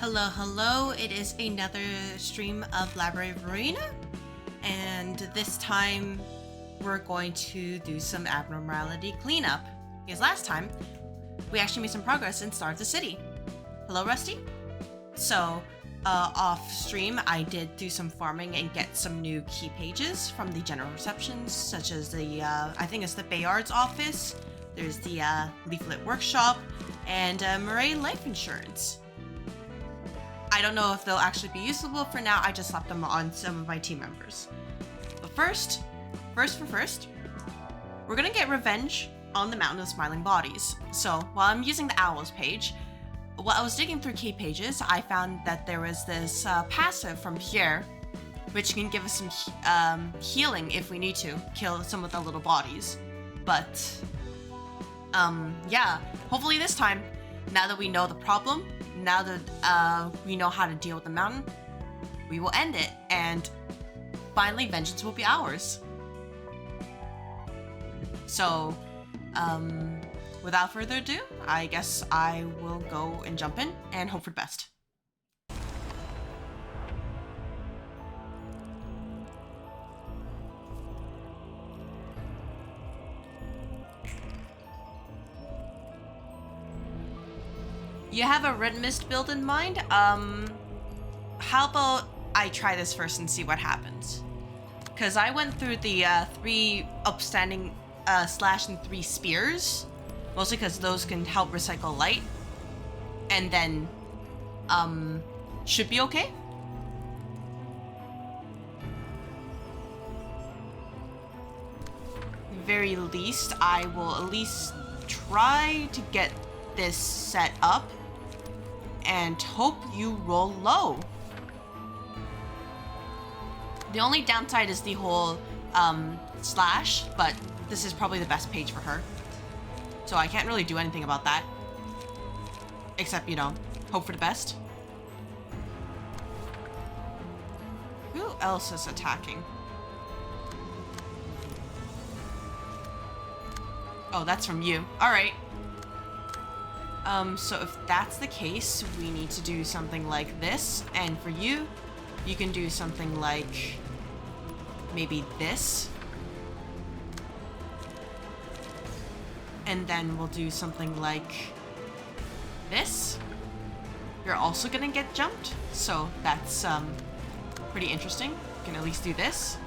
Hello, hello. It is another stream of Library of Ruina, and this time we're going to do some abnormality cleanup. Because last time we actually made some progress and started the city. Hello, Rusty. So, off stream, I did do some farming and get some new key pages from the general receptions, such as the I think it's the Bayard's office. There's the leaflet workshop and Murray life insurance. I don't know if they'll actually be usable for now. I just slapped them on some of my team members. But first, we're gonna get revenge on the Mountain of Smiling Bodies. So while I'm using the Owls page, while I was digging through key pages, I found that there was this passive from Pierre, which can give us some healing if we need to kill some of the little bodies. But yeah, hopefully this time, now that we know the problem, now that we know how to deal with the mountain, we will end it, and finally vengeance will be ours. So, without further ado, I guess I will go and jump in and hope for the best. You have a red mist build in mind? How about I try this first and see what happens? Because I went through the 3 upstanding slash and 3 spears, mostly because those can help recycle light, and then should be okay. Very least, I will at least try to get this set up and hope you roll low. The only downside is the whole slash, but this is probably the best page for her. So I can't really do anything about that. Except, you know, hope for the best. Who else is attacking? Oh, that's from you. Alright. So if that's the case, we need to do something like this. And for you, you can do something like maybe this. And then we'll do something like this. You're also gonna get jumped, so that's pretty interesting. You can at least do this.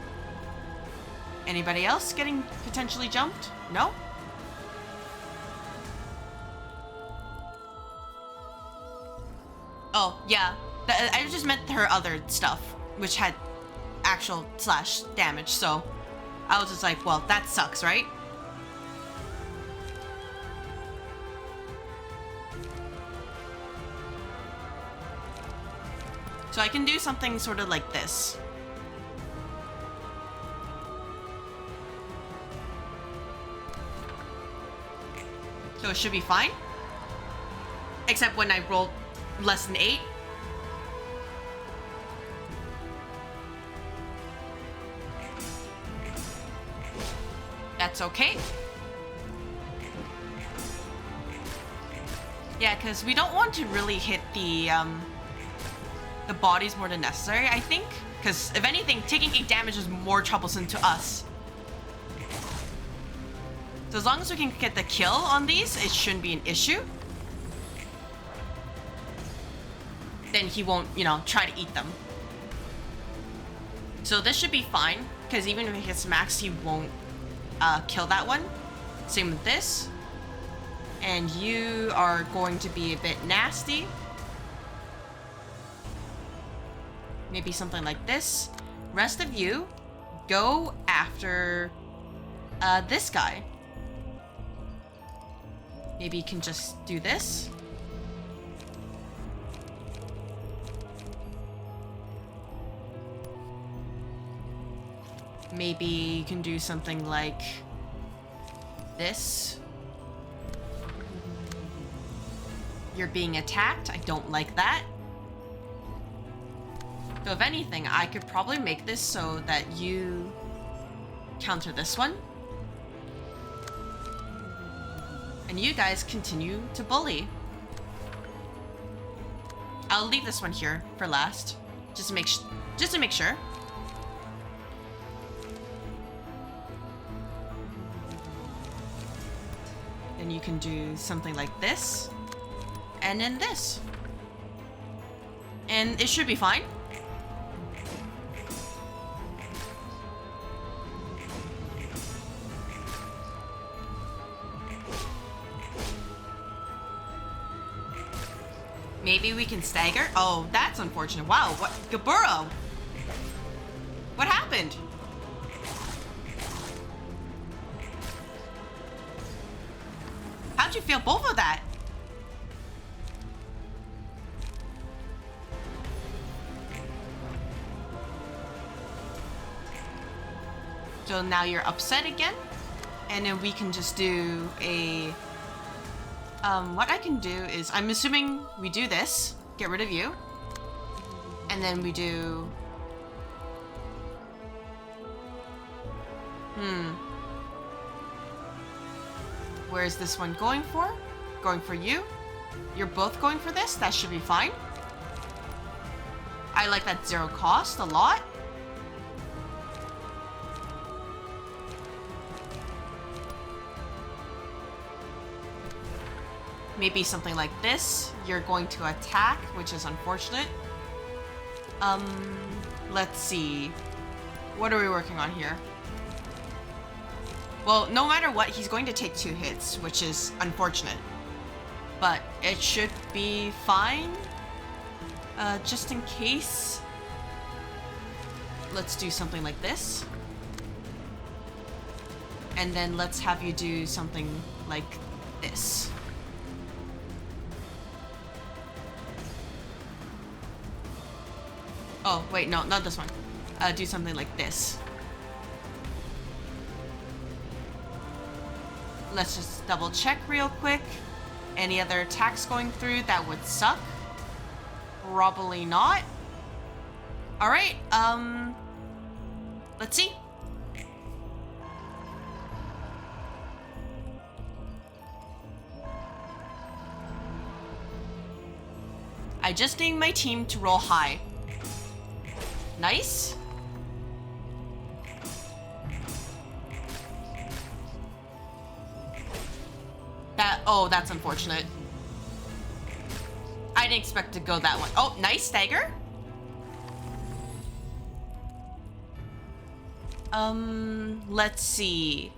Anybody else getting potentially jumped? No? Oh, yeah. I just meant her other stuff, which had actual slash damage, so I was just like, well, that sucks, right? So I can do something sort of like this. So it should be fine. Except when I roll less than 8. That's okay. Yeah, because we don't want to really hit the bodies more than necessary, I think. Because if anything, taking 8 damage is more troublesome to us. So as long as we can get the kill on these, it shouldn't be an issue. Then he won't, you know, try to eat them. So this should be fine, because even if he hits max, he won't kill that one. Same with this. And you are going to be a bit nasty. Maybe something like this. Rest of you, go after this guy. Maybe you can just do this. Maybe you can do something like this. You're being attacked. I don't like that. So if anything, I could probably make this so that you counter this one. And you guys continue to bully. I'll leave this one here for last, just to make sure. Then you can do something like this, and then this, and it should be fine. Maybe we can stagger? Oh, that's unfortunate. Wow, what? Burrow! What happened? How'd you feel both of that? So now you're upset again? And then we can just do a... what I can do is, I'm assuming we do this, get rid of you, and then we do... Where's this one going for? Going for you? You're both going for this? That should be fine. I like that 0 cost a lot. Maybe something like this. You're going to attack, which is unfortunate. Let's see. What are we working on here? Well, no matter what, he's going to take 2 hits, which is unfortunate. But it should be fine. Just in case. Let's do something like this. And then let's have you do something like this. Oh, wait, no, not this one. Do something like this. Let's just double check real quick. Any other attacks going through that would suck? Probably not. All right, let's see. I just need my team to roll high. Nice. Oh, that's unfortunate. I didn't expect to go that one. Oh, nice stagger. Let's see.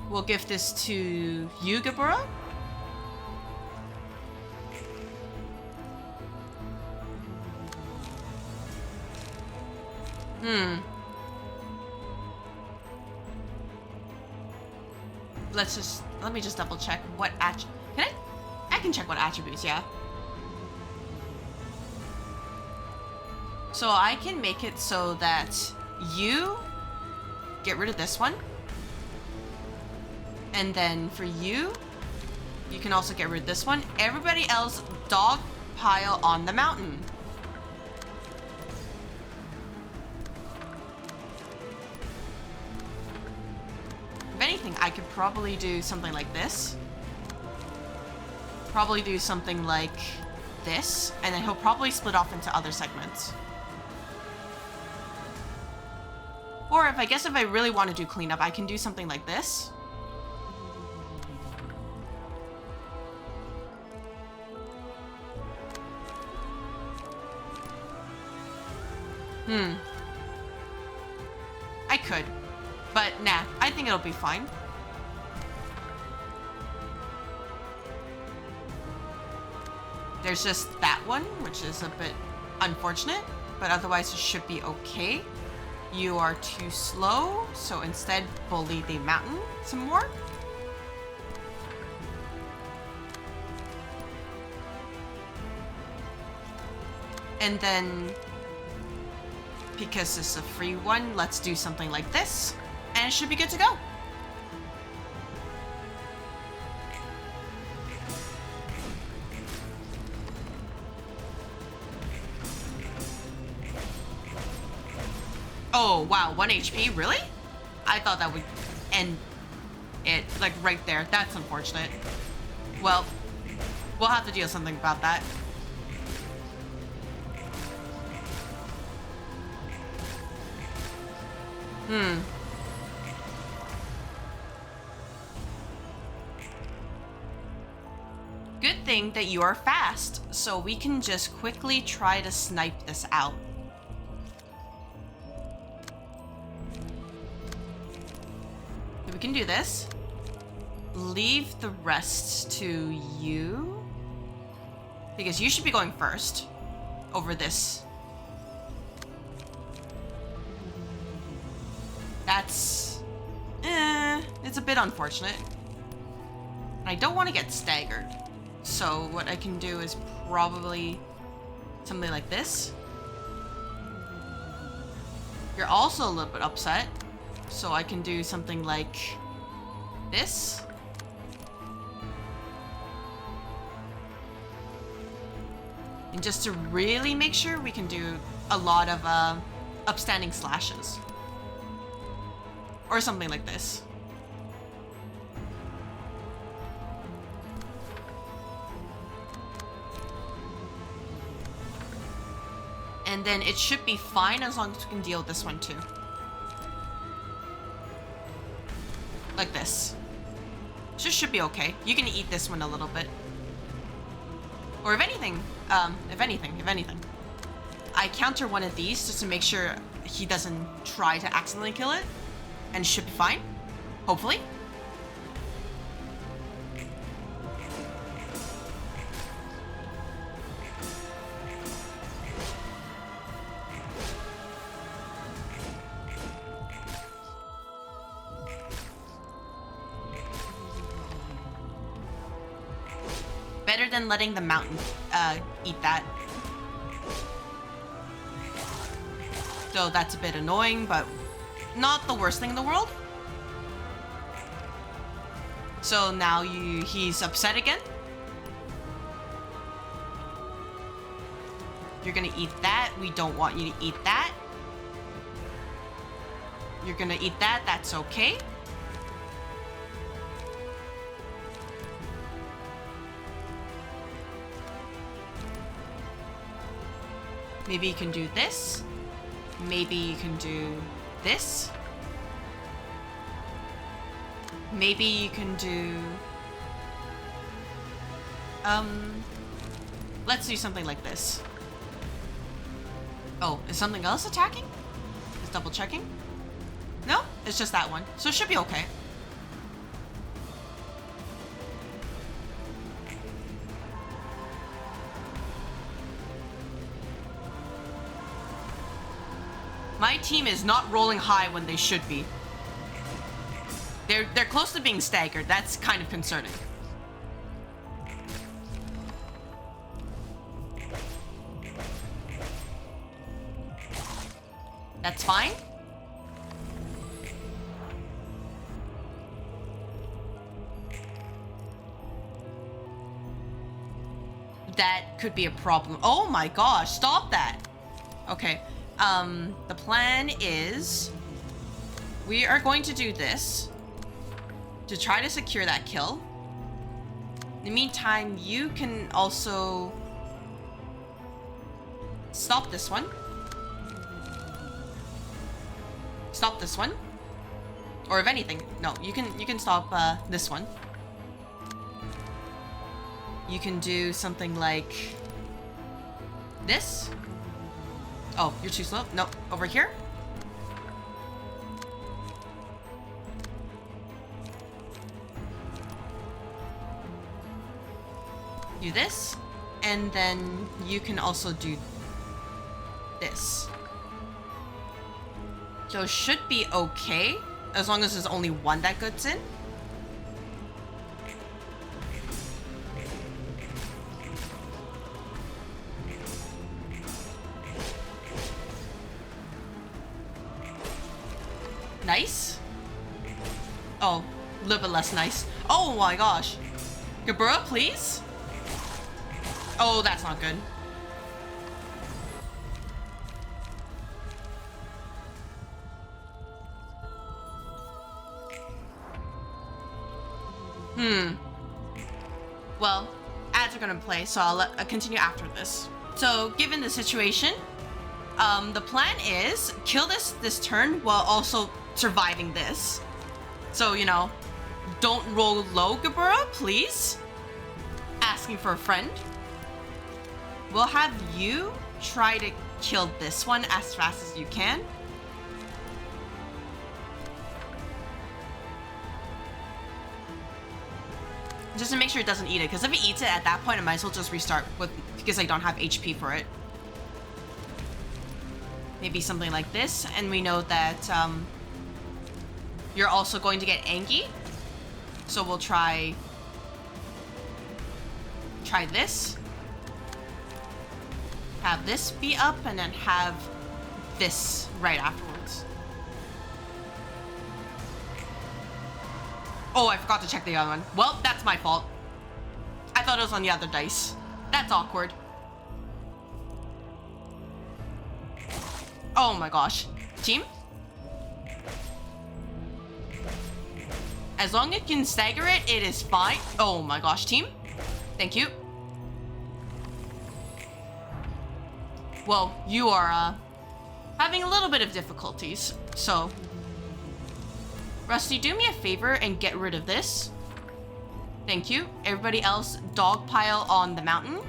We'll give this to you, Gabura. Let me just double check what I can check what attributes, yeah. So I can make it so that you get rid of this one. And then for you, you can also get rid of this one. Everybody else, dog pile on the mountain. If anything, I could probably do something like this. Probably do something like this, and then he'll probably split off into other segments. Or if I really want to do cleanup, I can do something like this. I could, but nah, I think it'll be fine. There's just that one, which is a bit unfortunate, but otherwise it should be okay. You are too slow, so instead bully the mountain some more. And then, because it's a free one, let's do something like this, and it should be good to go. Oh, wow, 1 HP, really? I thought that would end it, like right there. That's unfortunate. Well, we'll have to do something about that. Good thing that you are fast, so we can just quickly try to snipe this out. We can do this. Leave the rest to you, because you should be going first over this. That's, it's a bit unfortunate. I don't want to get staggered. So what I can do is probably something like this. You're also a little bit upset. So I can do something like this. And just to really make sure, we can do a lot of upstanding slashes. Or something like this. And then it should be fine as long as we can deal with this one too. Like this. Just should be okay. You can eat this one a little bit. Or if anything, I counter one of these just to make sure he doesn't try to accidentally kill it. And it should be fine. Hopefully. Better than letting the mountain eat that. So that's a bit annoying, but not the worst thing in the world. So now he's upset again. You're gonna eat that. We don't want you to eat that. You're gonna eat that. That's okay. Maybe you can do this. Maybe you can do this. Maybe you can do... let's do something like this. Oh, is something else attacking? Is double checking? No, it's just that one. So it should be okay. My team is not rolling high when they should be. They're close to being staggered. That's kind of concerning. That's fine. That could be a problem. Oh my gosh, stop that. Okay. The plan is we are going to do this to try to secure that kill. In the meantime, you can also stop this one. Stop this one. Or if anything, no, you can stop this one. You can do something like this. Oh, you're too slow. Nope, over here. Do this, and then you can also do this. So it should be okay, as long as there's only one that gets in. Nice. Oh, a little bit less nice. Oh my gosh. Gabura, please? Oh, that's not good. Well, ads are gonna play, so I'll continue after this. So, given the situation, the plan is kill this turn while also surviving this. So, you know, don't roll low, Gabura, please. Asking for a friend. We'll have you try to kill this one as fast as you can. Just to make sure it doesn't eat it, because if it eats it at that point, I might as well just restart because I don't have HP for it. Maybe something like this, and we know that you're also going to get Angie. So we'll try this. Have this be up, and then have this right afterwards. Oh, I forgot to check the other one. Well, that's my fault. I thought it was on the other dice. That's awkward. Oh my gosh. Team? As long as you can stagger it, it is fine. Oh my gosh, team. Thank you. Well, you are having a little bit of difficulties, so... Rusty, do me a favor and get rid of this. Thank you. Everybody else, dogpile on the mountain.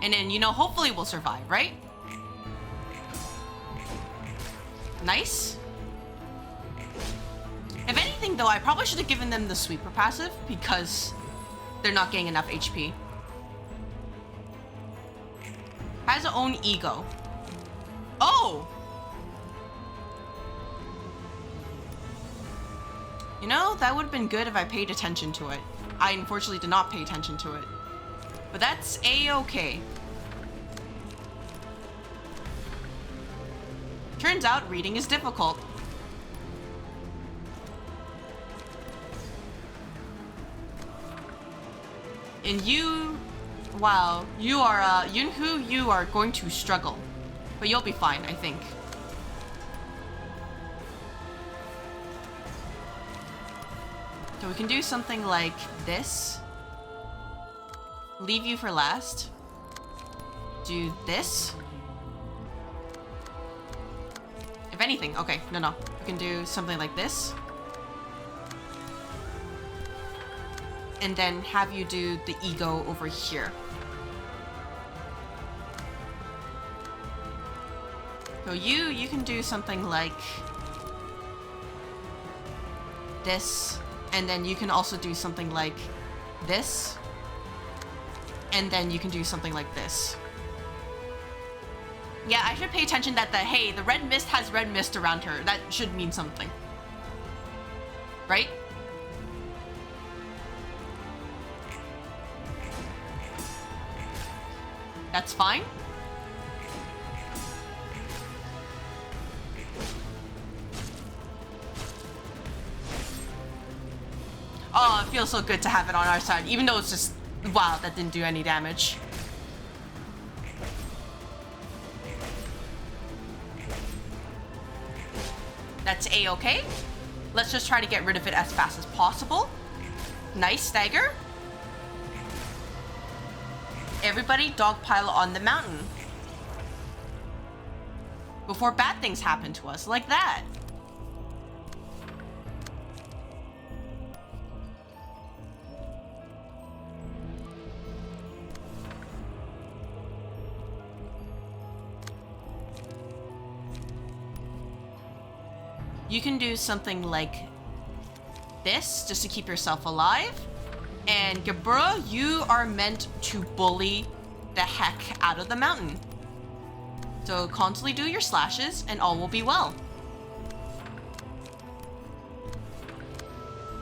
And then, you know, hopefully we'll survive, right? Nice. If anything, though, I probably should have given them the sweeper passive because they're not getting enough HP. Has its own ego. Oh! You know, that would have been good if I paid attention to it. I unfortunately did not pay attention to it. But that's A-okay. Turns out reading is difficult. And you, wow, you are, Yunhu, you are going to struggle. But you'll be fine, I think. So we can do something like this. Leave you for last. Do this. If anything, okay, no. We can do something like this. And then have you do the ego over here. So you can do something like this, and then you can also do something like this, and then you can do something like this. Yeah, I should pay attention that hey, the red mist has red mist around her. That should mean something. Right? That's fine. Oh, it feels so good to have it on our side, even though it's just, wow, that didn't do any damage. That's A-okay. Let's just try to get rid of it as fast as possible. Nice stagger. Everybody dogpile on the mountain. Before bad things happen to us, like that. You can do something like this, just to keep yourself alive. And Gabura, you are meant to bully the heck out of the mountain. So constantly do your slashes and all will be well.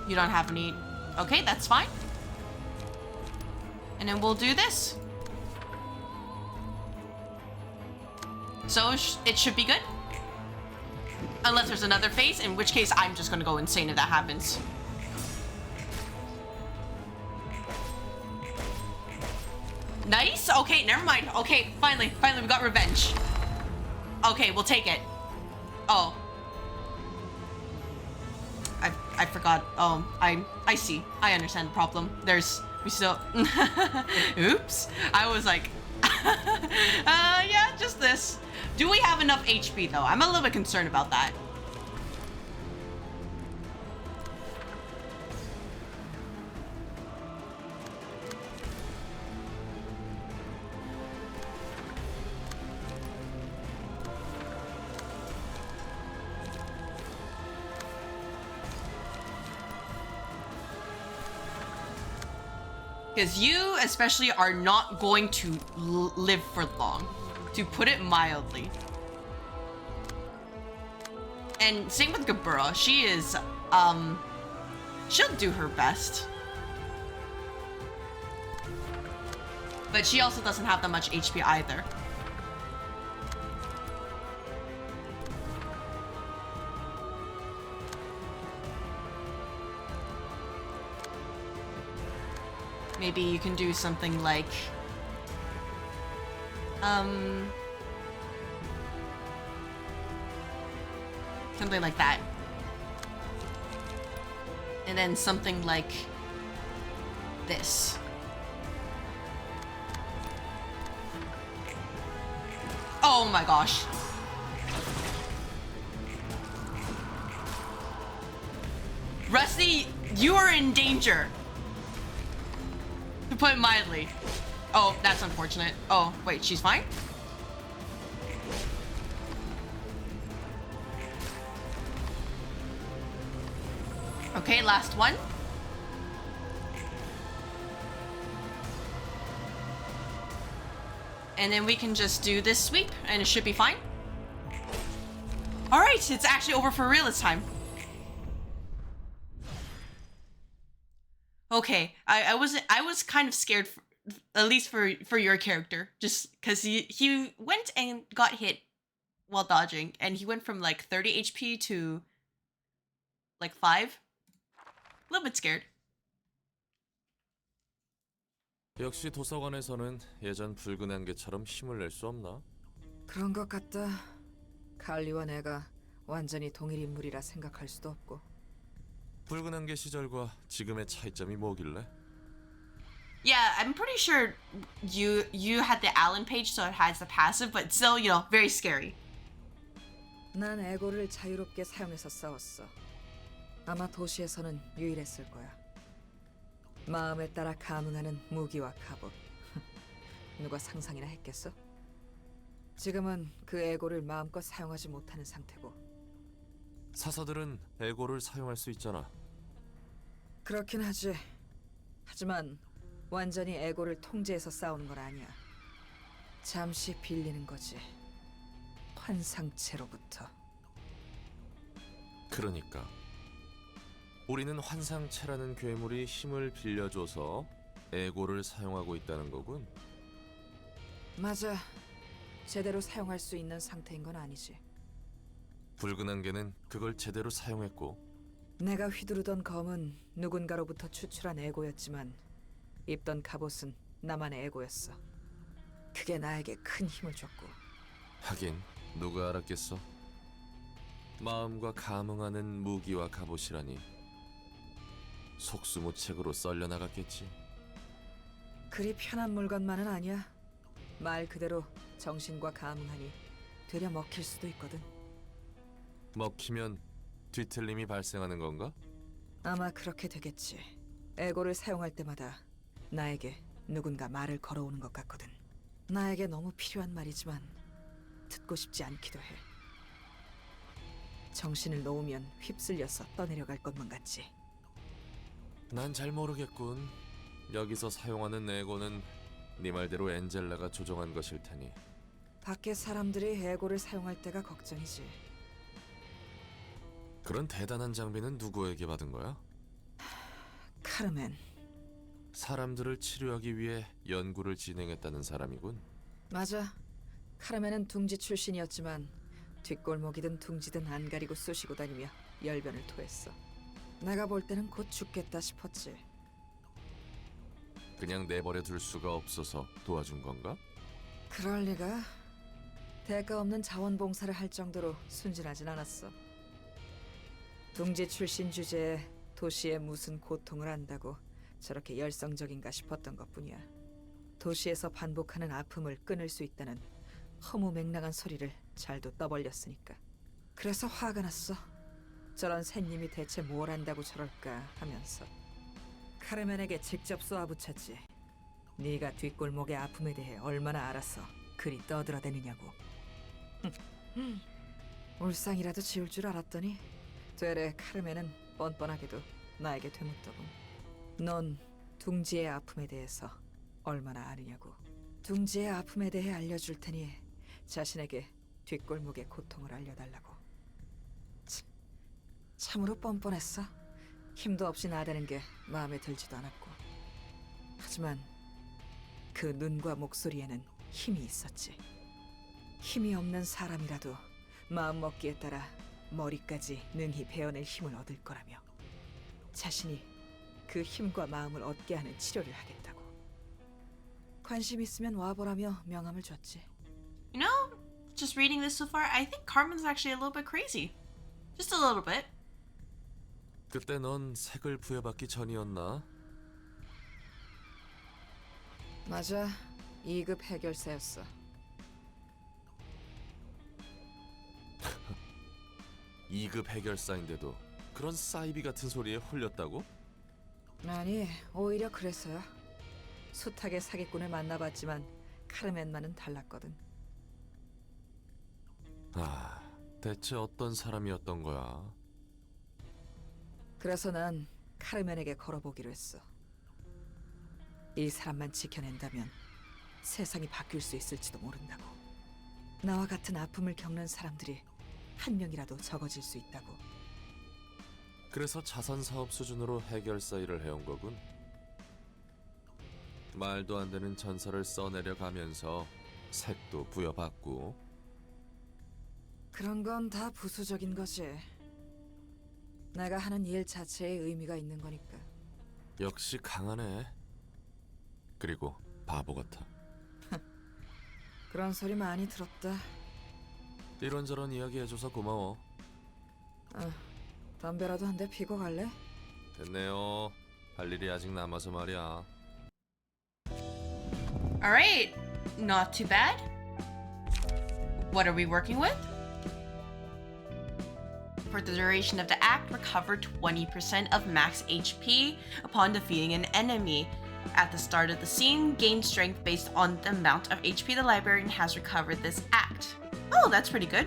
You don't have any... Okay, that's fine. And then we'll do this. So it should be good. Unless there's another phase, in which case I'm just gonna go insane if that happens. Nice. Okay, never mind. Okay, finally, we got revenge. Okay, we'll take it. Oh. I forgot. Oh, I see. I understand the problem. We still. Oops. I was like, yeah, just this. Do we have enough HP though? I'm a little bit concerned about that. Because you especially are not going to live for long, to put it mildly. And same with Gabura, she is, she'll do her best. But she also doesn't have that much HP either. Maybe you can do something like, something like that. And then something like this. Oh my gosh. Rusty, you are in danger. To put it mildly. Oh, that's unfortunate. Oh, wait, she's fine? Okay, last one. And then we can just do this sweep and it should be fine. All right, it's actually over for real this time. Okay, I was kind of scared, at least for your character, just because he went and got hit while dodging, and he went from like 30 HP to like 5. A little bit scared. 역시 도서관에서는 예전 붉은 안개처럼 힘을 낼 수 없나? 그런 것 같다. 칼리와 내가 완전히 동일 인물이라 생각할 수도 없고. 붉은 안개 시절과 지금의 차이점이 뭐길래? Yeah, I'm pretty sure you had the Allen page, so it has the passive, but still, you know, very scary. 난 에고를 자유롭게 사용해서 싸웠어. 아마 도시에서는 유일했을 거야. 마음에 따라 감응하는 무기와 갑옷. 누가 상상이나 했겠어? 지금은 그 에고를 마음껏 사용하지 못하는 상태고. 사사들은 에고를 사용할 수 있잖아. 그렇긴 하지. 하지만 완전히 에고를 통제해서 싸우는 건 아니야. 잠시 빌리는 거지. 환상체로부터. 그러니까 우리는 환상체라는 괴물이 힘을 빌려줘서 에고를 사용하고 있다는 거군. 맞아. 제대로 사용할 수 있는 상태인 건 아니지. 붉은 안개는 그걸 제대로 사용했고, 내가 휘두르던 검은 누군가로부터 추출한 에고였지만 입던 갑옷은 나만의 에고였어. 그게 나에게 큰 힘을 줬고. 하긴 누가 알았겠어. 마음과 감응하는 무기와 갑옷이라니. 속수무책으로 썰려나갔겠지. 그리 편한 물건만은 아니야. 말 그대로 정신과 감응하니 되려 먹힐 수도 있거든. 먹히면 뒤틀림이 발생하는 건가? 아마 그렇게 되겠지. 에고를 사용할 때마다 나에게 누군가 말을 걸어오는 것 같거든. 나에게 너무 필요한 말이지만 듣고 싶지 않기도 해. 정신을 놓으면 휩쓸려서 떠내려갈 것만 같지. 난 잘 모르겠군. 여기서 사용하는 에고는 네 말대로 엔젤라가 조종한 것일 테니. 밖에 사람들이 에고를 사용할 때가 걱정이지. 그런 대단한 장비는 누구에게 받은 거야? 카르멘. 사람들을 치료하기 위해 연구를 진행했다는 사람이군. 맞아. 카르멘은 둥지 출신이었지만 뒷골목이든 둥지든 안 가리고 쑤시고 다니며 열변을 토했어. 내가 볼 때는 곧 죽겠다 싶었지. 그냥 내버려 둘 수가 없어서 도와준 건가? 그럴 리가. 대가 없는 자원봉사를 할 정도로 순진하진 않았어. 둥지 출신 주제에 도시에 무슨 고통을 안다고 저렇게 열성적인가 싶었던 것뿐이야. 도시에서 반복하는 아픔을 끊을 수 있다는 허무맹랑한 소리를 잘도 떠벌렸으니까. 그래서 화가 났어. 저런 샌님이 대체 뭘 안다고 저럴까 하면서. 카르멘에게 직접 쏘아붙였지. 네가 뒷골목의 아픔에 대해 얼마나 알아서 그리 떠들어대느냐고. 울상이라도 지울 줄 알았더니 되레 카르멘은 뻔뻔하게도 나에게 되묻더군. 넌 둥지의 아픔에 대해서 얼마나 아느냐고. 둥지의 아픔에 대해 알려줄 테니 자신에게 뒷골목의 고통을 알려달라고. 참으로 뻔뻔했어. 힘도 없이 나대는 게 마음에 들지도 않았고. 하지만 그 눈과 목소리에는 힘이 있었지. 힘이 없는 사람이라도 마음먹기에 따라 머리까지 능히 베어낼 힘을 얻을 거라며 자신이 그 힘과 마음을 얻게 하는 치료를 하겠다고. 관심 있으면 와보라며 명함을 줬지. You know, just reading this so far, I think Carmen's actually a little bit crazy. Just a little bit. 그때 넌 색을 부여받기 전이었나? 맞아. 2급 해결사였어. 2급 해결사인데도 그런 사이비 같은 소리에 홀렸다고? 아니, 오히려 그랬어요. 숱하게 사기꾼을 만나봤지만 카르멘만은 달랐거든. 아, 대체 어떤 사람이었던 거야? 그래서 난 카르멘에게 걸어보기로 했어. 이 사람만 지켜낸다면 세상이 바뀔 수 있을지도 모른다고. 나와 같은 아픔을 겪는 사람들이 한 명이라도 적어질 수 있다고. 그래서 자선 사업 수준으로 해결사 일을 해온 거군. 말도 안 되는 전설을 써내려 가면서 색도 부여받고. 그런 건 다 부수적인 거지. 내가 하는 일 자체에 의미가 있는 거니까. 역시 강하네. 그리고 바보 같아. 그런 소리 많이 들었다. 이런저런 이야기 해줘서 고마워. 담배라도 한 대 피고 갈래? 됐네요. 할 일이 아직 남아서 말이야. Alright, not too bad. What are we working with? For the duration of the act, recover 20% of max HP upon defeating an enemy. At the start of the scene, gain strength based on the amount of HP the librarian has recovered this act. Oh, that's pretty good.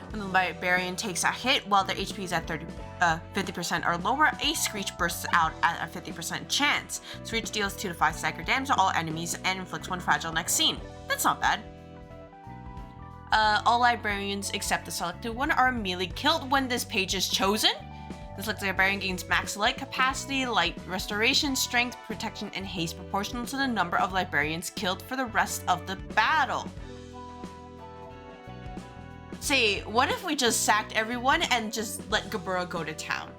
When the librarian takes a hit while their HP is at 50% or lower, a screech bursts out at a 50% chance. Screech deals 2 to 5 stagger damage to all enemies and inflicts 1 fragile next scene. That's not bad. All librarians except the selected one are immediately killed when this page is chosen. The selected librarian gains max light capacity, light restoration, strength, protection, and haste proportional to the number of librarians killed for the rest of the battle. Say, what if we just sacked everyone and just let Gabura go to town?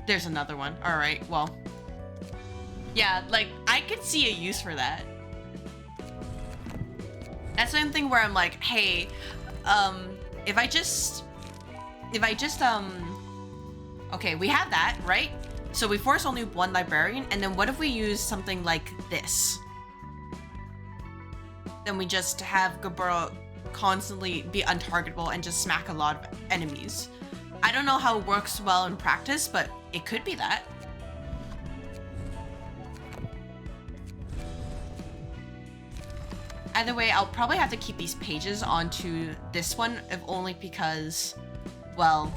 There's another one. Alright, well. Yeah, like, I could see a use for that. That's something where I'm like, hey, if I just, okay, we have that, right? So we force only one librarian, and then what if we use something like this? Then we just have Gaburo constantly be untargetable and just smack a lot of enemies. I don't know how it works well in practice, but it could be that. Either way, I'll probably have to keep these pages onto this one, if only because, well,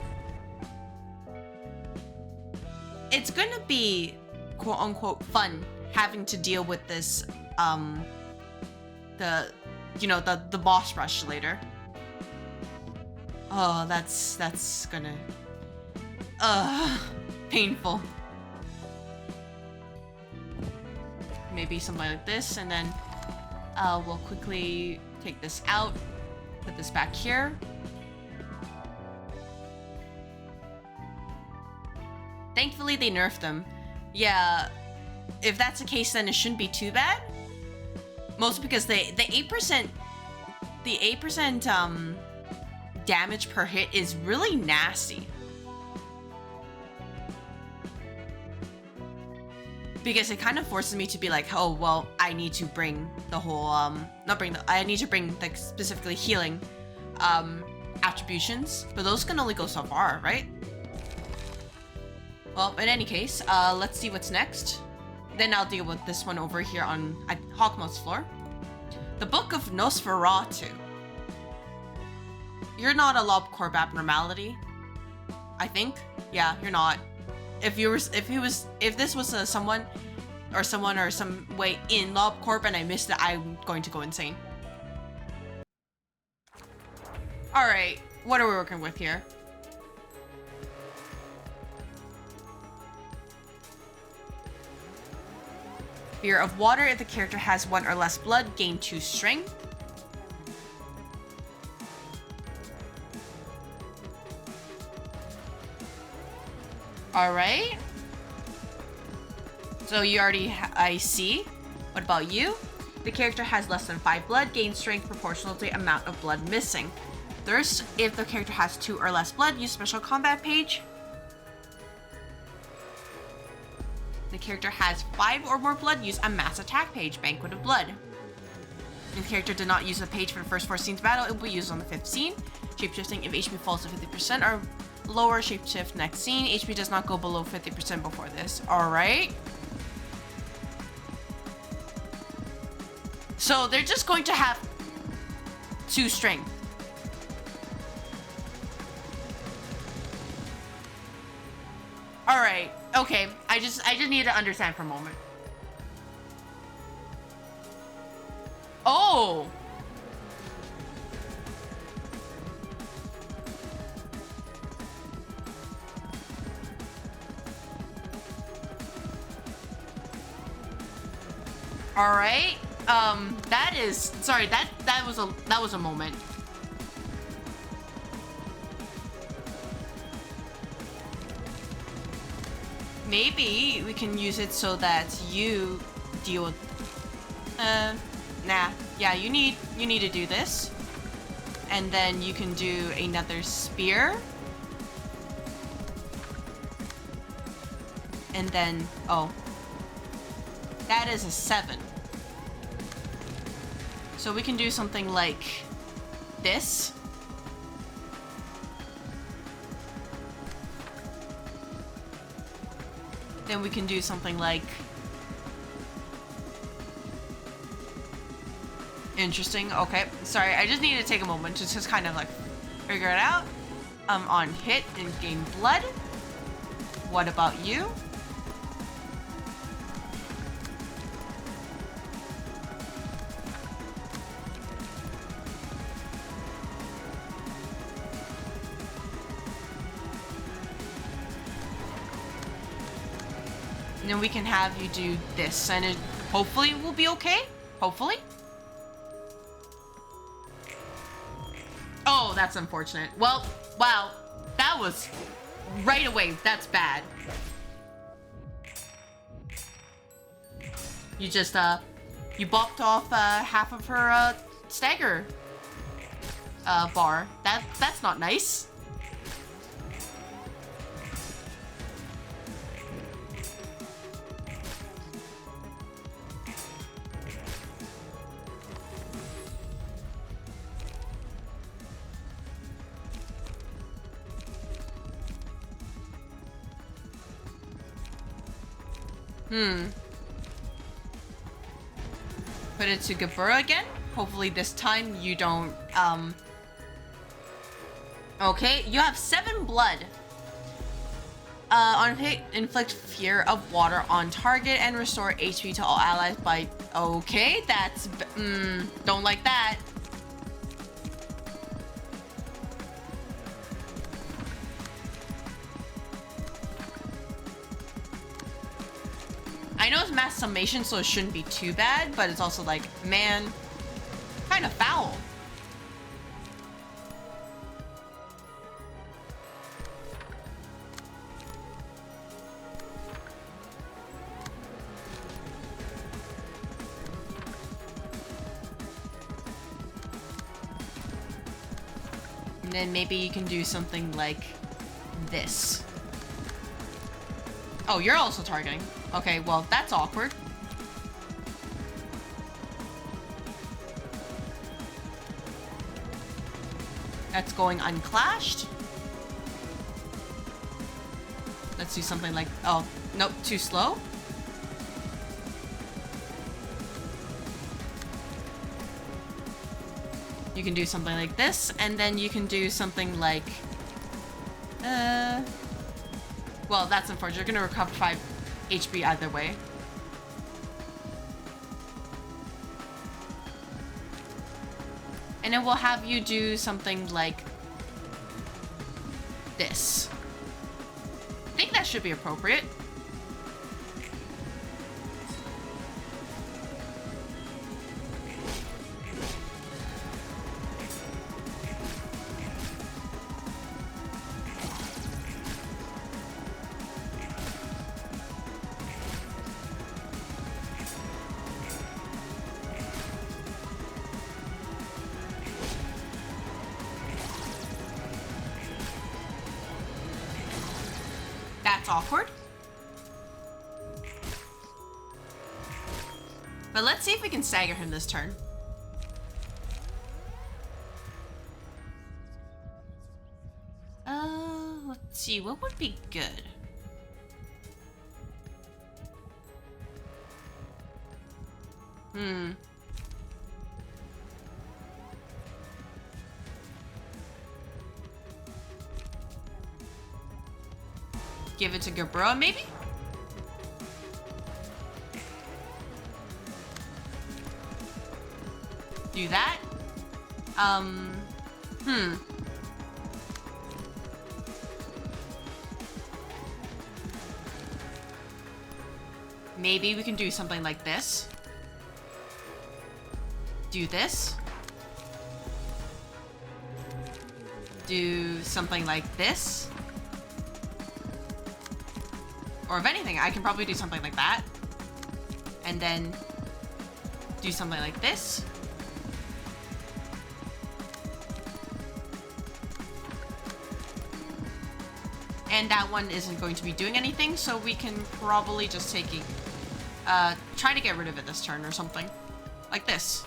it's gonna be quote-unquote fun having to deal with this, the boss rush later. Oh, that's gonna, painful. Maybe something like this, and then we'll quickly take this out, put this back here. Thankfully, they nerfed them. Yeah, if that's the case, then it shouldn't be too bad. Mostly because the 8% damage per hit is really nasty. Because it kind of forces me to be like, oh well, I need to bring the whole I need to bring like specifically healing attributions, but those can only go so far, right? Well, in any case, let's see what's next. Then I'll deal with this one over here on Hawkmoth's floor. The Book of Nosferatu. You're not a Lob Corp abnormality, I think. Yeah, you're not. If this was someone or some way in Lob Corp and I missed it, I'm going to go insane. All right, what are we working with here? Fear of water. If the character has 1 or less blood, gain 2 strength. All right. So you already, I see. What about you? The character has less than 5 blood, gain strength proportional to the amount of blood missing. Thirst. If the character has 2 or less blood, use special combat page. The character has 5 or more blood, use a mass attack page, Banquet of Blood. If the character did not use the page for the first 4 scenes of battle, it will be used on the 5th scene. Shapeshifting. If HP falls to 50% or lower, shapeshift next scene. HP does not go below 50% before this. Alright. So they're just going to have 2 strength. Alright, okay. I just need to understand for a moment. Oh! Alright. That is, sorry, that was a moment. Maybe we can use it so that you deal with, nah. Yeah, you need to do this. And then you can do another spear. And then, oh. That is a 7. So we can do something like this. Then we can do something like... Interesting. Okay. Sorry, I just need to take a moment to just kind of like figure it out. On hit and gain blood. What about you? And then we can have you do this, and it hopefully will be okay. Hopefully. Oh, that's unfortunate. Well, wow, that was right away. That's bad. You just you bopped off half of her stagger bar. That's not nice. Put it to Gabura again. Hopefully this time you don't, Okay, you have 7 blood. On hit, inflict fear of water on target and restore HP to all allies by... Okay, that's... don't like that. I know it's mass summation, so it shouldn't be too bad, but it's also like, man, kind of foul. And then maybe you can do something like this. Oh, you're also targeting. Okay, well, that's awkward. That's going unclashed. Let's do something like... Oh, nope, too slow. You can do something like this, and then you can do something like... Well, that's unfortunate. You're gonna recover 5 HP either way. And then we'll have you do something like this. I think that should be appropriate. That's awkward. But let's see if we can stagger him this turn. Let's see, what would be good? Give it to Gabroa, maybe? Do that. Maybe we can do something like this. Do this. Do something like this. Or if anything, I can probably do something like that. And then do something like this. And that one isn't going to be doing anything, so we can probably just take a... try to get rid of it this turn or something. Like this.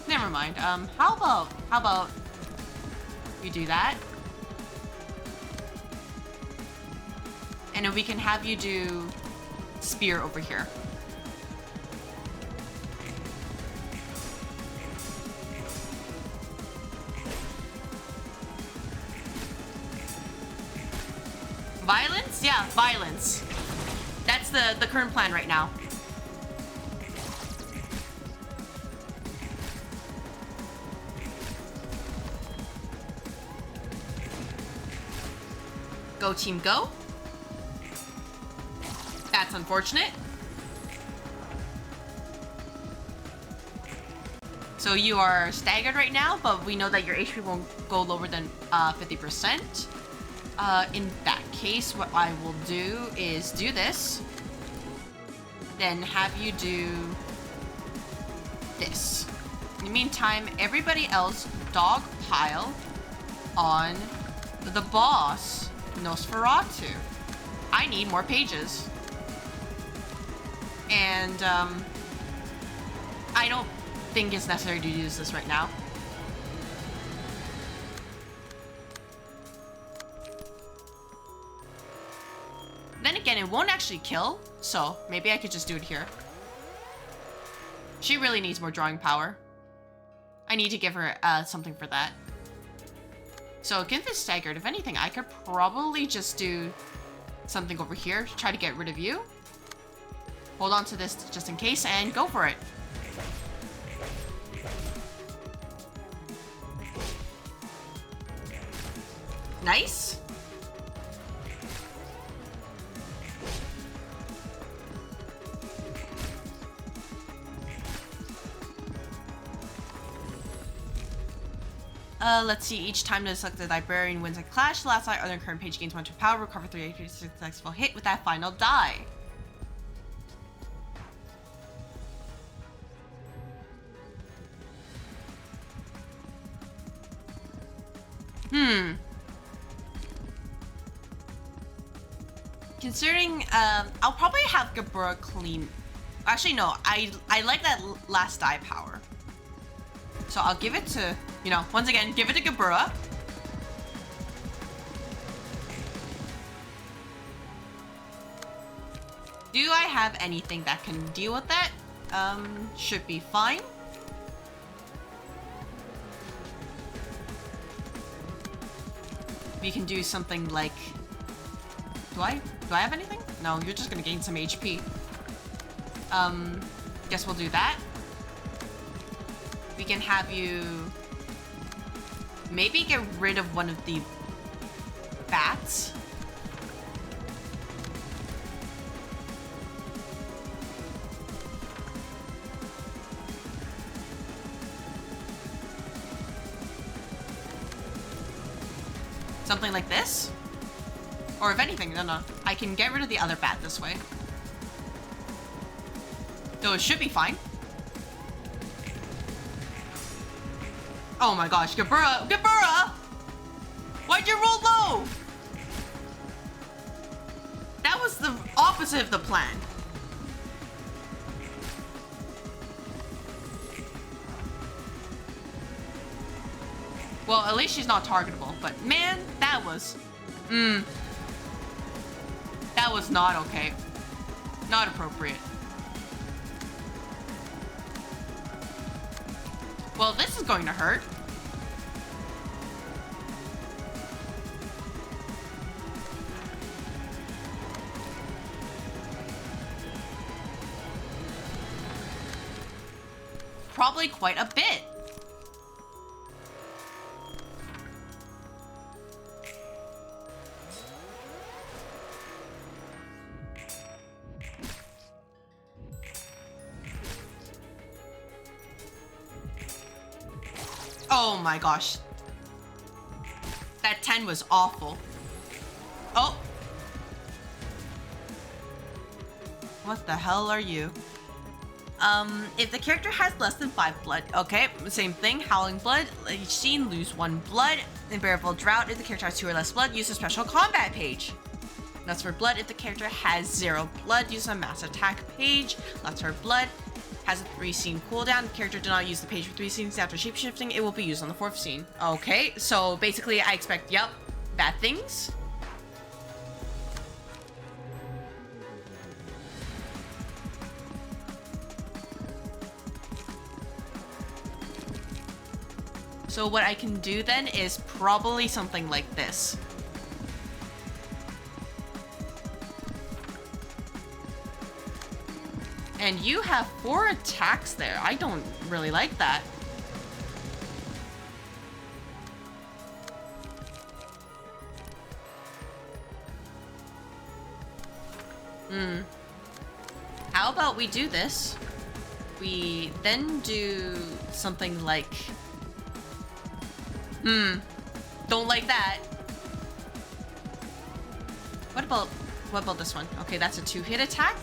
Never mind. How about you do that? And then we can have you do spear over here. Violence? Yeah, violence. That's the current plan right now. Go team, go. That's unfortunate. So you are staggered right now, but we know that your HP won't go lower than 50%. In that case, what I will do is do this. Then have you do this. In the meantime, everybody else dogpile on the boss, Nosferatu. I need more pages. And, I don't think it's necessary to use this right now. Then again, it won't actually kill, so maybe I could just do it here. She really needs more drawing power. I need to give her something for that. So give this staggered. If anything, I could probably just do something over here to try to get rid of you. Hold on to this just in case and go for it. Nice. Let's see. Each time the selected librarian wins a clash, the last line on their current page gains 1 to power. Recover 3 HP successful hit with that final die. Considering, I'll probably have Gabura clean. Actually, no. I like that last die power. So I'll give it to, you know, once again, give it to Gabura. Do I have anything that can deal with that? Should be fine. We can do something like... Do I have anything? No, you're just gonna gain some HP. Guess we'll do that. We can have you maybe get rid of one of the bats. Something like this? Or if anything, no, I can get rid of the other bat this way. So it should be fine. Oh my gosh, Gabura! Gabura! Why'd you roll low? That was the opposite of the plan. Well, at least she's not targetable, but man, that was... That was not okay. Not appropriate. Well, this is going to hurt. Probably quite a bit. Oh my gosh. That 10 was awful. Oh. What the hell are you? If the character has less than 5 blood, okay, same thing. Howling blood, each scene, lose 1 blood. Unbearable drought, if the character has 2 or less blood, use a special combat page. Nuts for blood, if the character has 0 blood, use a mass attack page. Nuts for blood has a 3-scene cooldown. The character did not use the page for 3 scenes after shapeshifting. It will be used on the 4th scene. Okay, so basically I expect, yep, bad things. So what I can do then is probably something like this. And you have 4 attacks there. I don't really like that. How about we do this? We then do something like... Don't like that. What about this one? Okay, that's a 2-hit attack.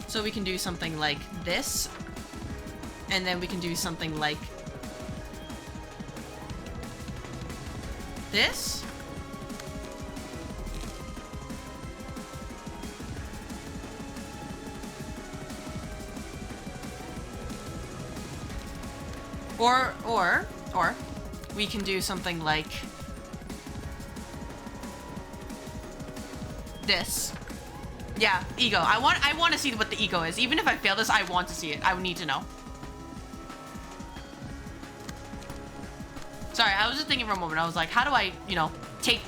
So we can do something like this. And then we can do something like this. Or we can do something like this. Yeah, ego. I want to see what the ego is. Even if I fail this, I want to see it. I would need to know. Sorry, I was just thinking for a moment. I was like, how do I,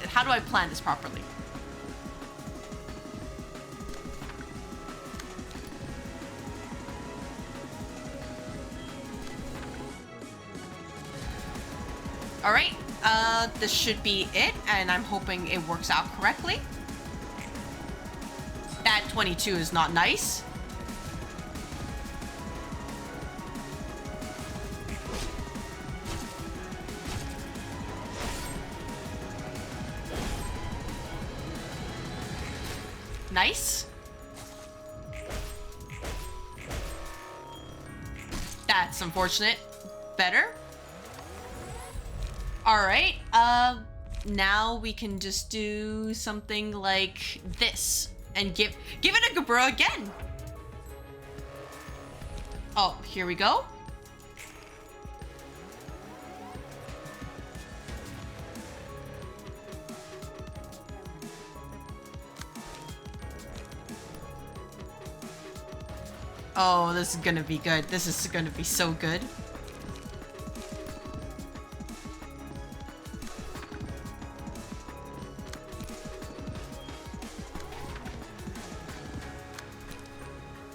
how do I plan this properly? All right, this should be it, and I'm hoping it works out correctly. That 22 is not nice. Nice. That's unfortunate. Better. Alright, now we can just do something like this and give it a Gabura again. Oh, here we go. Oh, this is gonna be good. This is gonna be so good.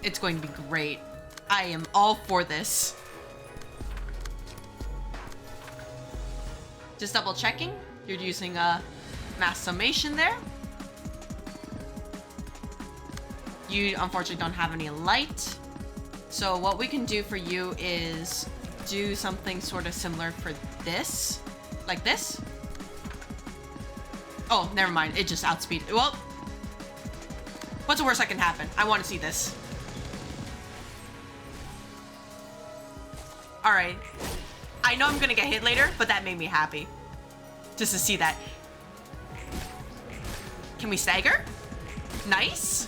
It's going to be great. I am all for this. Just double checking. You're using a mass summation there. You unfortunately don't have any light. So what we can do for you is do something sort of similar for this. Like this. Oh, never mind. It just outspeeded. Well, what's the worst that can happen? I want to see this. Alright. I know I'm gonna get hit later, but that made me happy. Just to see that. Can we stagger? Nice.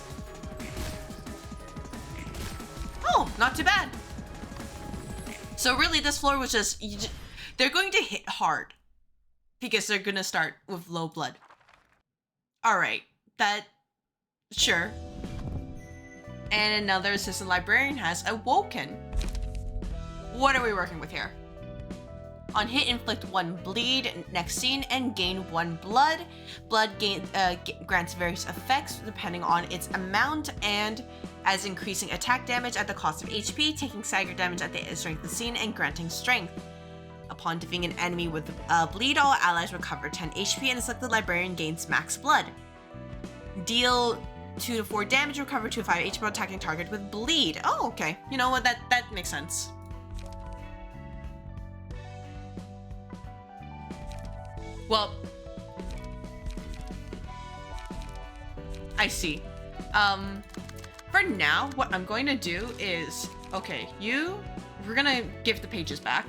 Oh, not too bad. So really this floor was just... they're going to hit hard. Because they're gonna start with low blood. Alright. That... Sure. And another assistant librarian has awoken. What are we working with here? On hit, inflict 1 bleed, next scene, and gain 1 blood. Blood grants various effects depending on its amount, and as increasing attack damage at the cost of HP, taking stagger damage at the strength of the scene, and granting strength. Upon defeating an enemy with bleed, all allies recover 10 HP, and the selected librarian gains max blood. Deal 2 to 4 damage, recover 2 to 5 HP while attacking target with bleed. Oh, okay. You know what? That makes sense. Well, I see. For now, what I'm going to do is, okay, we're gonna give the pages back.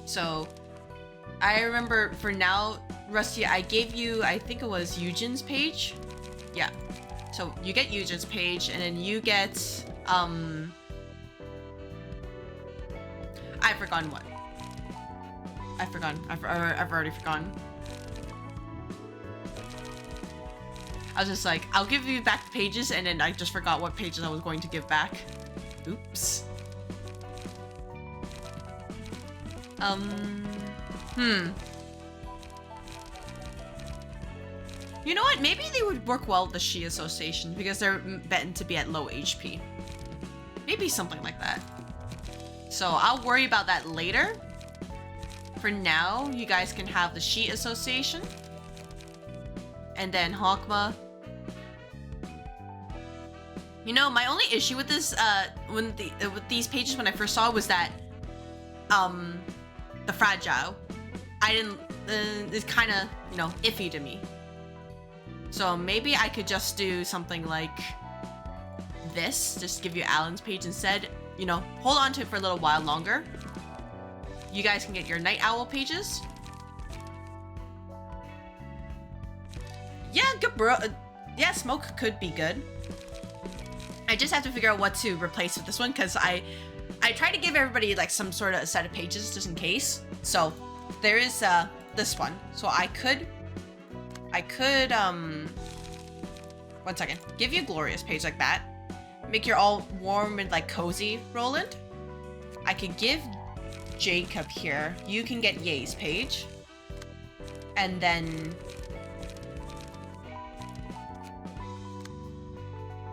So, I remember for now, Rusty, I gave you, I think it was Eugen's page. Yeah. So you get Eugen's page, and then you get, I've forgotten what. I've already forgotten. I was just like, I'll give you back the pages, and then I just forgot what pages I was going to give back. Oops. You know what? Maybe they would work well with the Shi Association because they're meant to be at low HP. Maybe something like that. So I'll worry about that later. For now, you guys can have the Shi Association. And then Hawkma. You know, my only issue with this, with these pages when I first saw it was that, the fragile. I didn't, it's kind of, you know, iffy to me. So maybe I could just do something like this, just give you Alan's page instead. You know, hold on to it for a little while longer. You guys can get your Night Owl pages. Yeah, good bro. Yeah, Smoke could be good. I just have to figure out what to replace with this one because I try to give everybody like some sort of a set of pages just in case. So there is this one. So I could 1 second. Give you a Glorious page like that. Make your all warm and like cozy, Roland. I could give Jacob here. You can get Ye's page. And then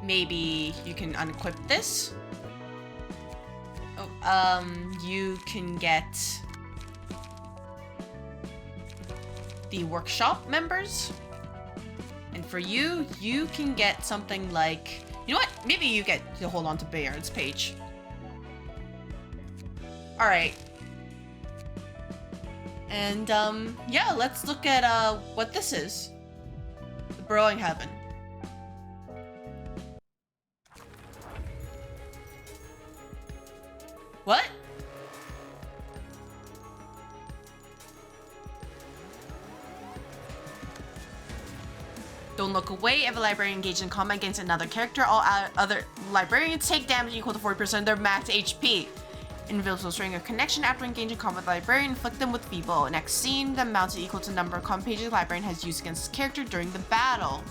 maybe you can unequip this. Oh, you can get the workshop members. And for you, you can get something like, you know what? Maybe you get to hold on to Bayard's page. All right. And yeah, let's look at what this is. The Burrowing Heaven. Don't look away. If a librarian engages in combat against another character, all other librarians take damage equal to 40% of their max HP. Invisible string of connection after engaging combat with the librarian, inflict them with feeble. Next scene, the amount is equal to the number of combat pages the librarian has used against this character during the battle.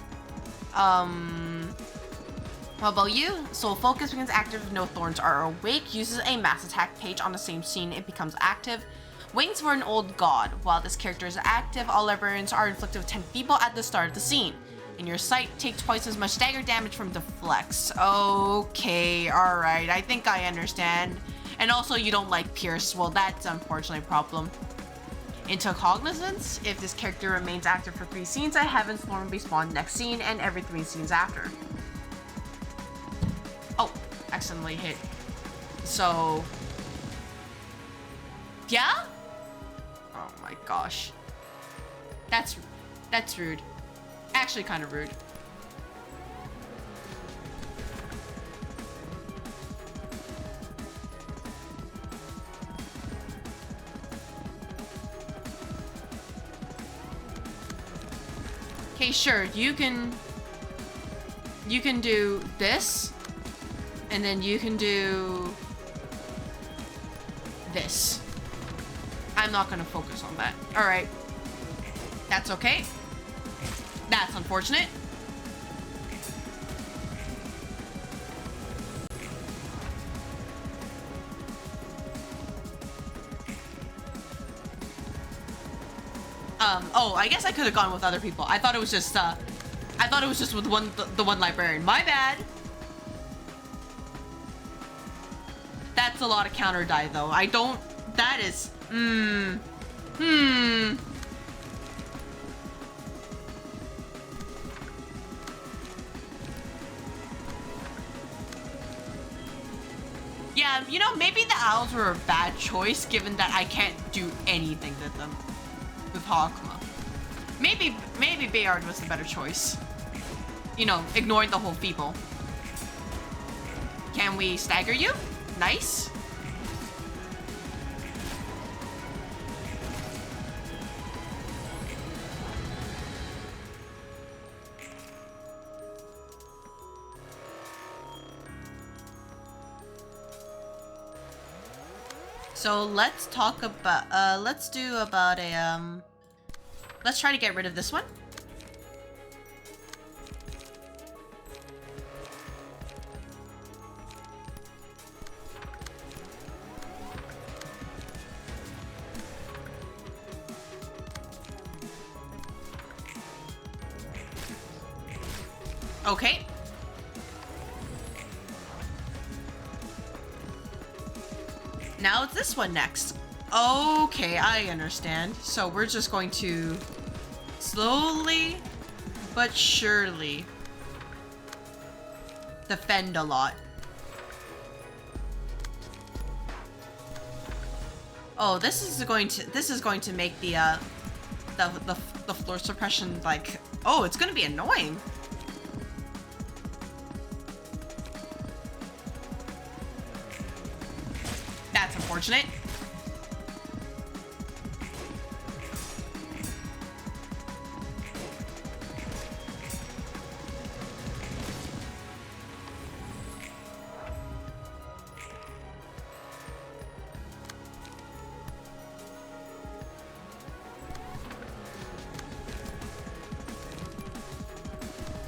What about you? Soul Focus becomes active if no thorns are awake. Uses a mass attack page on the same scene, it becomes active. Wings for an old god. While this character is active, all librarians are inflicted with 10 feeble at the start of the scene. In your sight, take twice as much dagger damage from deflects. Okay, alright, I think I understand. And also you don't like Pierce. Well, that's unfortunately a problem. Into Cognizance. If this character remains active for 3 scenes, a Heaven's Thorn will be spawned next scene and every 3 scenes after. Oh, accidentally hit. So... yeah? Oh my gosh. That's rude. Actually kind of rude. Okay, sure, you can do this, and then you can do this. I'm not gonna focus on that. Alright. That's okay. That's unfortunate. Oh, I guess I could have gone with other people. I thought it was just, with the one librarian. My bad. That's a lot of counter die, though. That is, Yeah, you know, maybe the owls were a bad choice, given that I can't do anything with them. With Hawkma. Maybe Bayard was the better choice. You know, ignoring the whole feeble. Can we stagger you? Nice. So let's talk about, let's try to get rid of this one. Okay. Now it's this one next. Okay, I understand. So we're just going to slowly but surely defend a lot. Oh, this is going to make the floor suppression like, oh, it's gonna be annoying. That's unfortunate.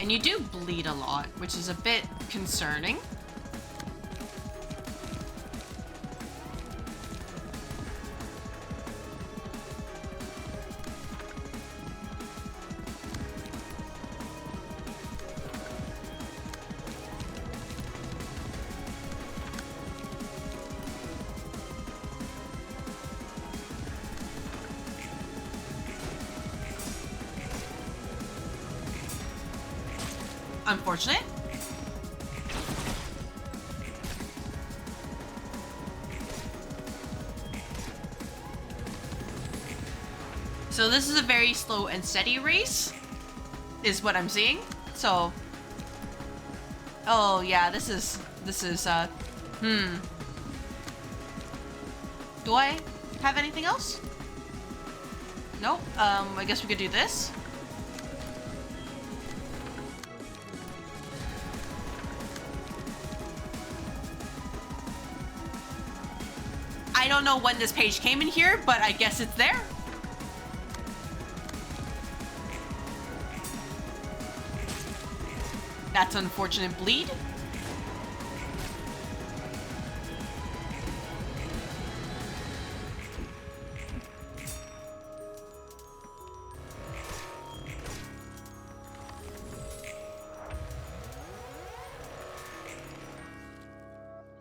And you do bleed a lot, which is a bit concerning. Unfortunate. So this is a very slow and steady race, is what I'm seeing. So, oh yeah, this is, Do I have anything else? Nope. I guess we could do this. I don't know when this page came in here, but I guess it's there. That's unfortunate bleed.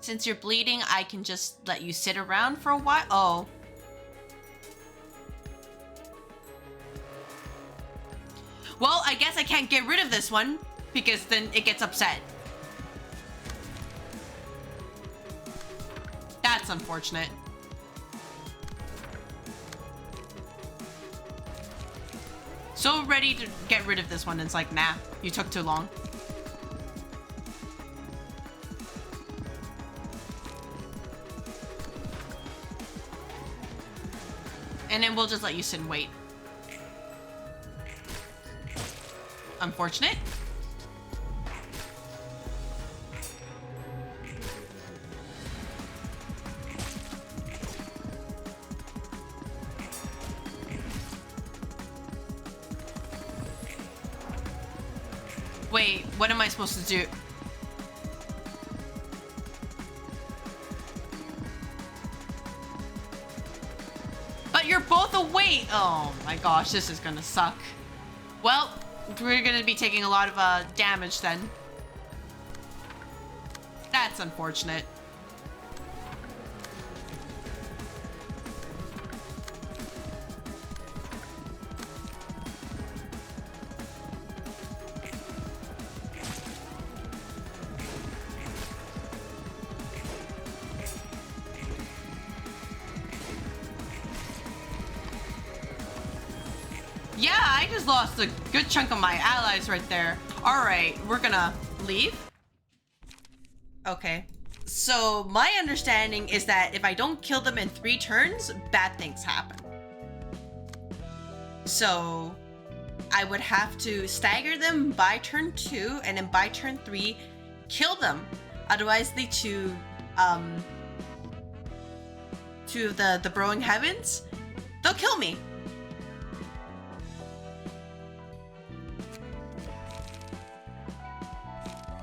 Since you're bleeding, I can just let you sit around for a while. Oh. Well, I guess I can't get rid of this one because then it gets upset. That's unfortunate. So ready to get rid of this one. It's like, nah, you took too long. And then we'll just let you sit and wait. Unfortunate. Wait, what am I supposed to do? But you're both away. Oh my gosh, this is gonna suck. Well, we're gonna be taking a lot of damage then. That's unfortunate. Yeah, I just lost a good chunk of my allies right there. All right, we're gonna leave. Okay, so my understanding is that if I don't kill them in 3 turns, bad things happen. So I would have to stagger them by turn 2 and then by turn 3, kill them. Otherwise, lead to the Burrowing Heavens. They'll kill me.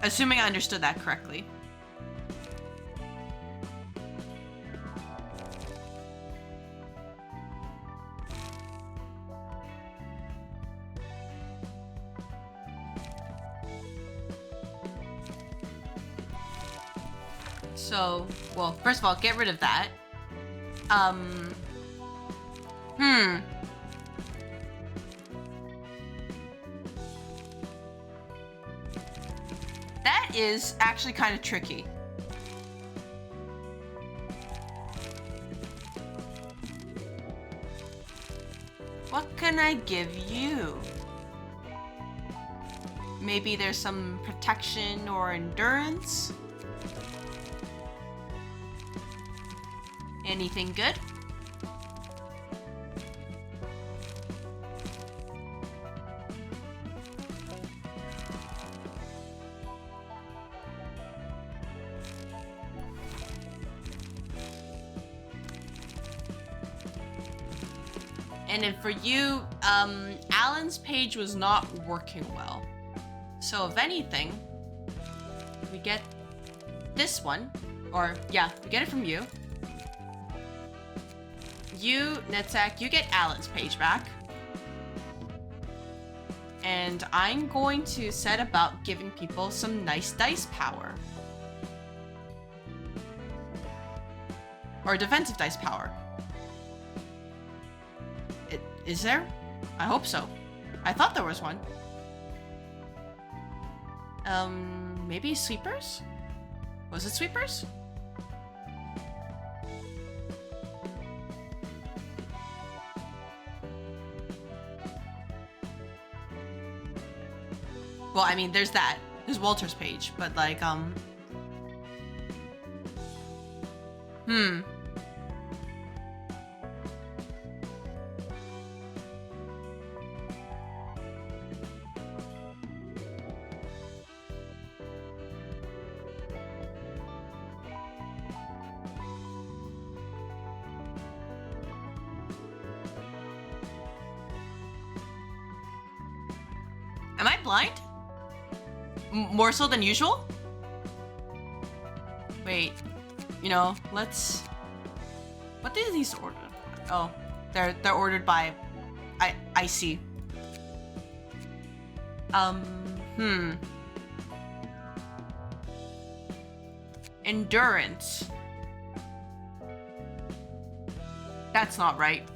Assuming I understood that correctly. So, well, first of all, get rid of that. That is actually kind of tricky. What can I give you? Maybe there's some protection or endurance? Anything good? And then for you, Alan's page was not working well. So if anything, we get this one, or yeah, we get it from you. You, Netzak, you get Alan's page back. And I'm going to set about giving people some nice dice power. Or defensive dice power. Is there? I hope so. I thought there was one. Maybe sweepers? Was it sweepers? Well, I mean, there's that. There's Walter's page, but like, blind? More so than usual? Wait, you know, let's... What did these order? Oh, they're ordered by... I see. Endurance. That's not right.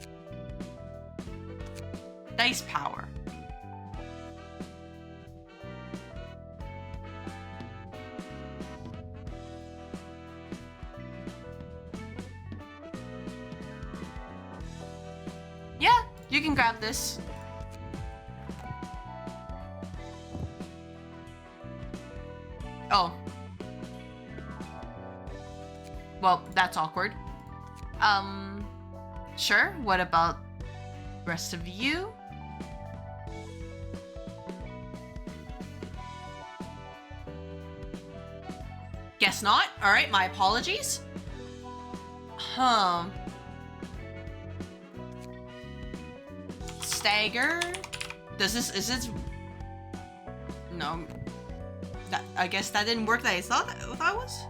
Dice power. Yeah, you can grab this. Oh. Well, that's awkward. Sure, what about the rest of you? Guess not. Alright, my apologies. Stagger? Is this... No. I guess that didn't work that I thought that was?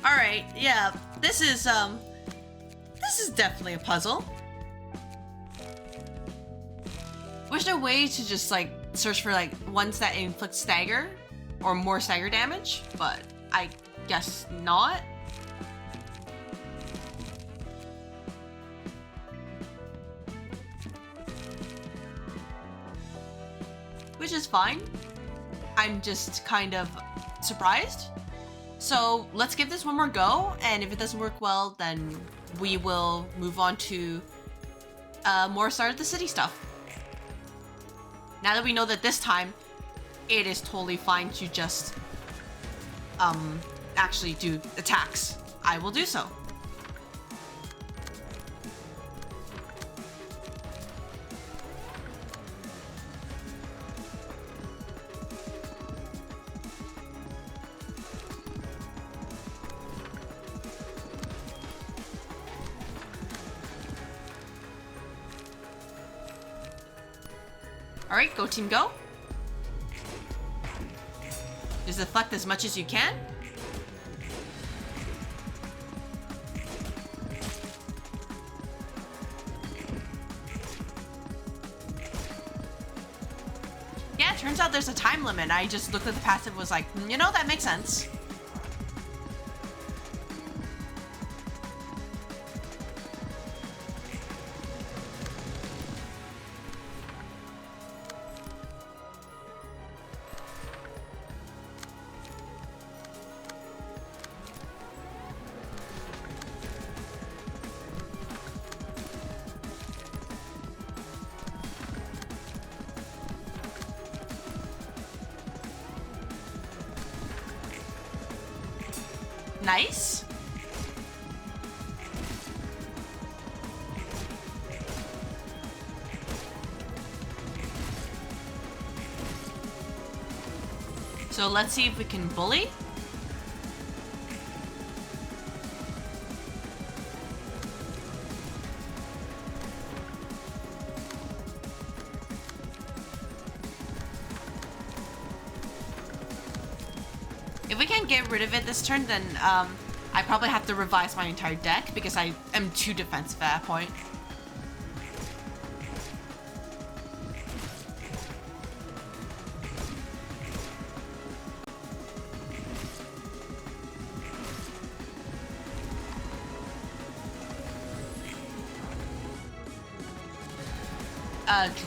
Alright, yeah, this is definitely a puzzle. Was there a way to just, like, search for, like, ones that inflict stagger? Or more stagger damage? But I guess not. Which is fine. I'm just kind of surprised. So let's give this one more go, and if it doesn't work well, then we will move on to more Start of the City stuff. Now that we know that this time, it is totally fine to just actually do attacks, I will do so. Alright, go team, go. Just deflect as much as you can. Yeah, it turns out there's a time limit. I just looked at the passive and was like, you know, that makes sense. Nice. So let's see if we can bully. If we can't get rid of it this turn, then I probably have to revise my entire deck because I am too defensive at that point.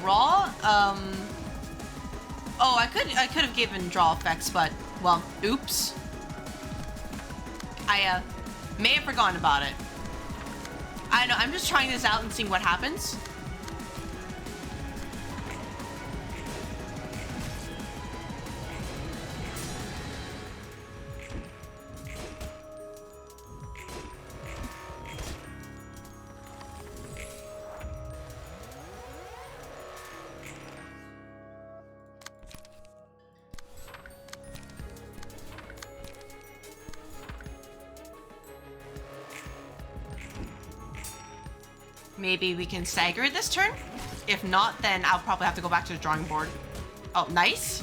Draw? Oh, I could have given draw effects, but, well, oops. I may have forgotten about it. I know, I'm just trying this out and seeing what happens. maybe we can stagger it this turn. If not, then I'll probably have to go back to the drawing board. Oh, nice.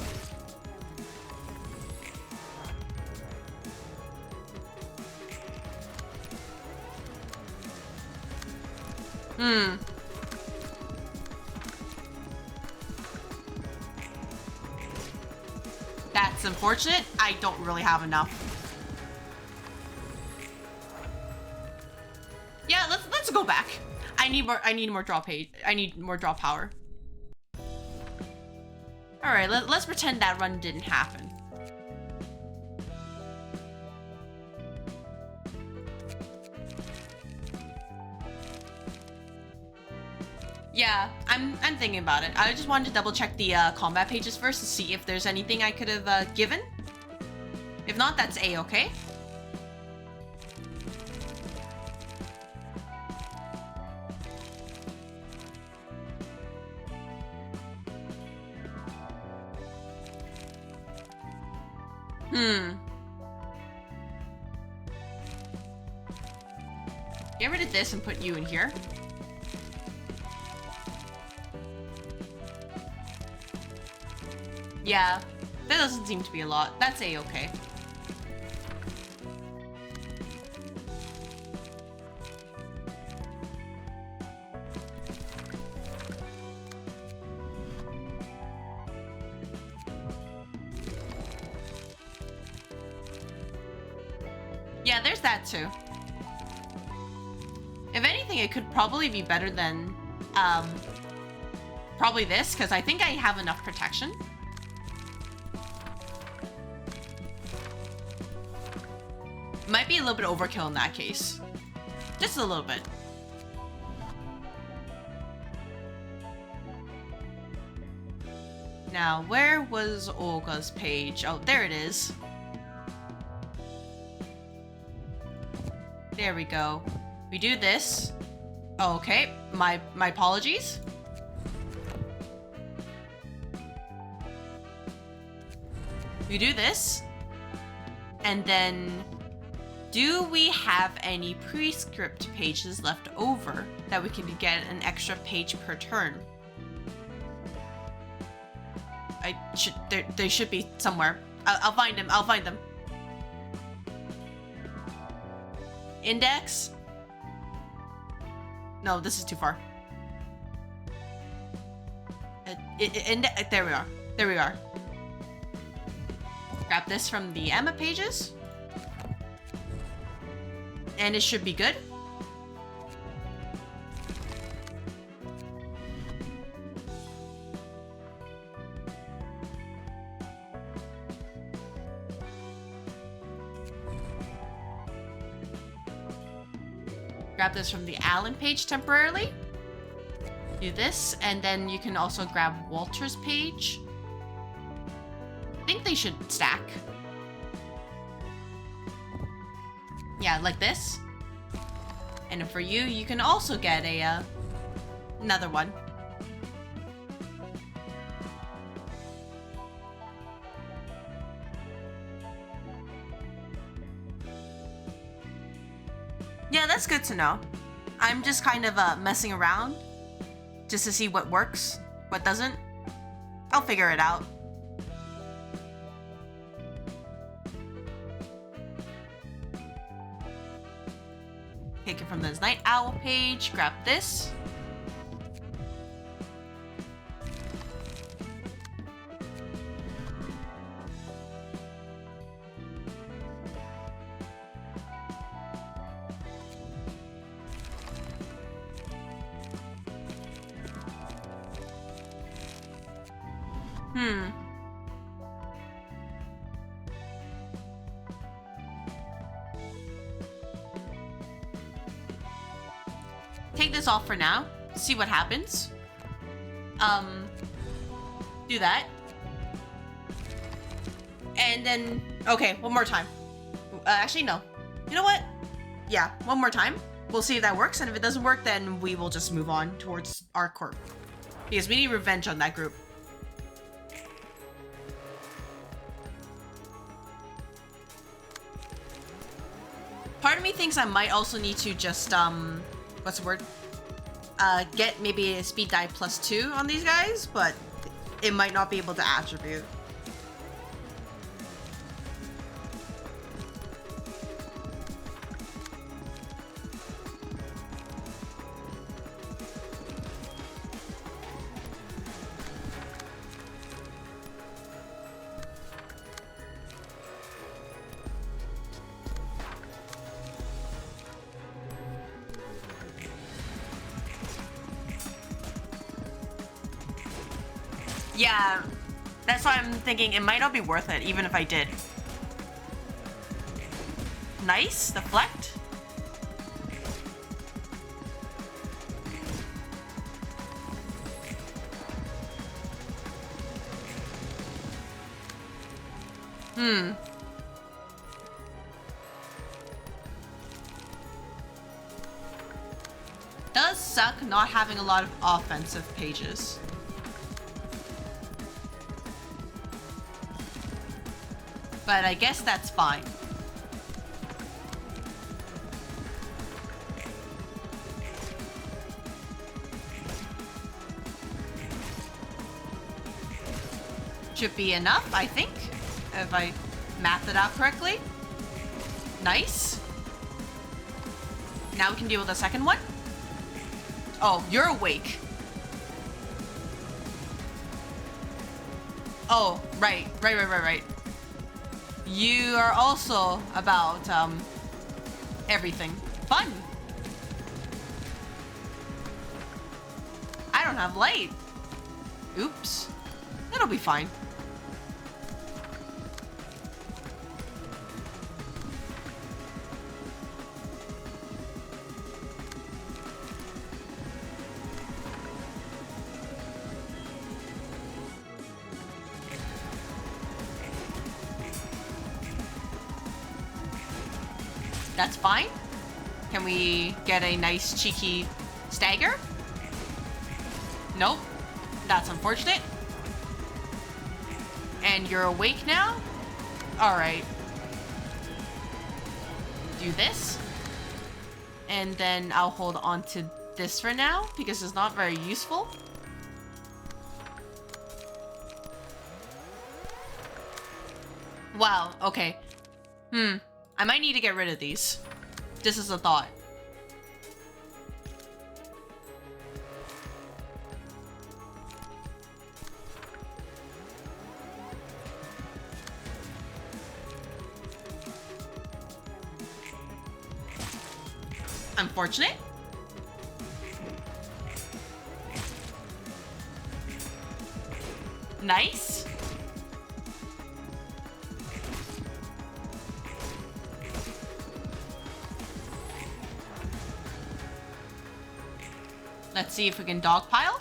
That's unfortunate. I don't really have enough. Yeah, let's go back. I need more draw page. I need more draw power. All right, let's pretend that run didn't happen. Yeah, I'm thinking about it. I just wanted to double check the combat pages first to see if there's anything I could have given. If not, that's A-okay. Get rid of this and put you in here. Yeah, that doesn't seem to be a lot. That's A-okay. Yeah, there's that too. If anything, it could probably be better than, probably this, because I think I have enough protection. Might be a little bit overkill in that case. Just a little bit. Now, where was Olga's page? Oh, there it is. There we go. We do this. Oh, okay, my apologies. We do this. And then, do we have any prescript pages left over that we can get an extra page per turn? They should be somewhere. I'll find them. I'll find them. Index? No, this is too far. There we are. There we are. Grab this from the Emma pages. And it should be good. Grab this from the Allen page temporarily. Do this, and then you can also grab Walter's page. I think they should stack. Yeah, like this. And for you, you can also get a another one. Yeah, that's good to know. I'm just kind of messing around just to see what works, what doesn't. I'll figure it out. Take it from the Night Owl page, grab this. Take this off for now. See what happens. Do that. And then, okay, one more time. Actually, no. You know what? Yeah, one more time. We'll see if that works, and if it doesn't work, then we will just move on towards R Corp. Because we need revenge on that group. Part of me thinks I might also need to just, what's the word? get maybe a speed die +2 on these guys, but it might not be able to attribute. Yeah, that's why I'm thinking it might not be worth it, even if I did. Nice, deflect. Does suck not having a lot of offensive pages. But I guess that's fine. Should be enough, I think, if I math it out correctly. Nice. Now we can deal with the second one. Oh, you're awake. Oh, right. You are also about, everything. Fun! I don't have light. Oops. It'll be fine. That's fine. Can we get a nice cheeky stagger? Nope. That's unfortunate. And you're awake now? Alright. Do this. And then I'll hold on to this for now, because it's not very useful. Wow, okay. I might need to get rid of these. This is a thought. Unfortunate. Nice. Let's see if we can dogpile.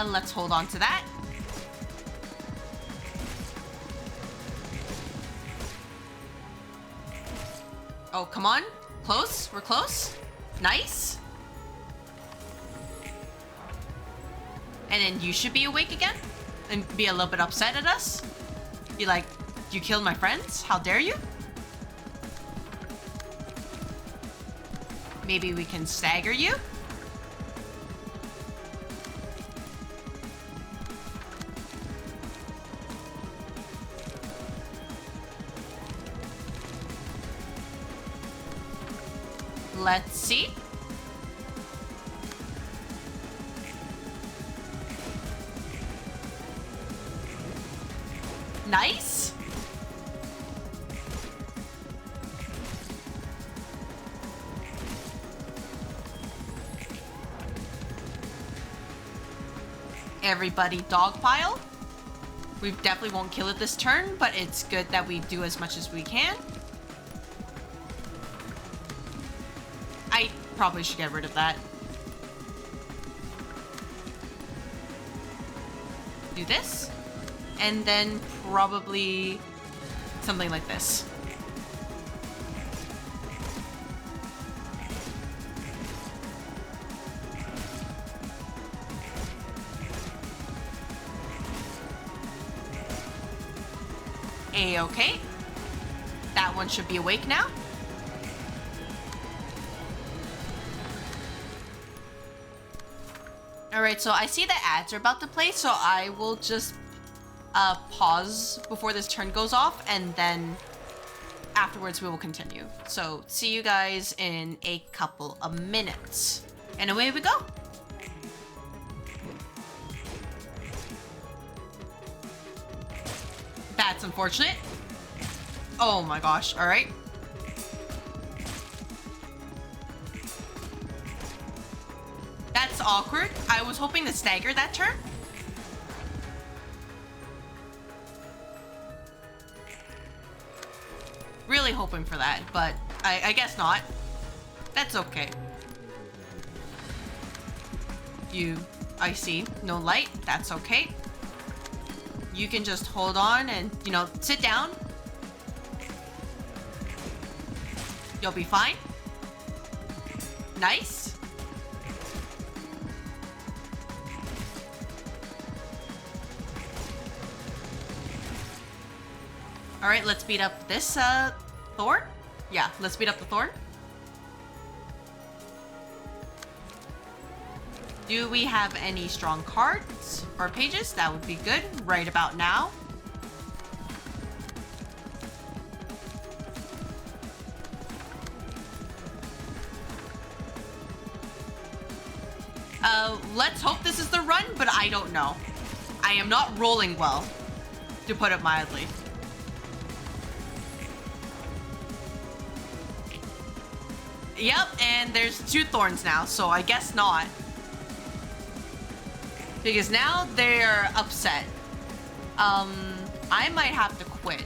Let's hold on to that. Oh, come on. Close. We're close. Nice. And then you should be awake again and be a little bit upset at us. Be like, you killed my friends? How dare you? Maybe we can stagger you? Let's see. Nice. Everybody dogpile. We definitely won't kill it this turn, but it's good that we do as much as we can. I probably should get rid of that. Do this. And then probably something like this. A-okay. That one should be awake now. Alright, so I see the ads are about to play, so I will just pause before this turn goes off, and then afterwards we will continue. So see you guys in a couple of minutes. And away we go. That's unfortunate. Oh my gosh, alright. That's awkward. I was hoping to stagger that turn. Really hoping for that, but I guess not. That's okay. I see. No light. That's okay. You can just hold on and, you know, sit down. You'll be fine. Nice. All right, let's beat up this thorn. Yeah, let's beat up the thorn. Do we have any strong cards or pages? That would be good right about now. Let's hope this is the run, but I don't know. I am not rolling well, to put it mildly. Yep, and there's 2 thorns now, so I guess not. Because now they're upset. I might have to quit.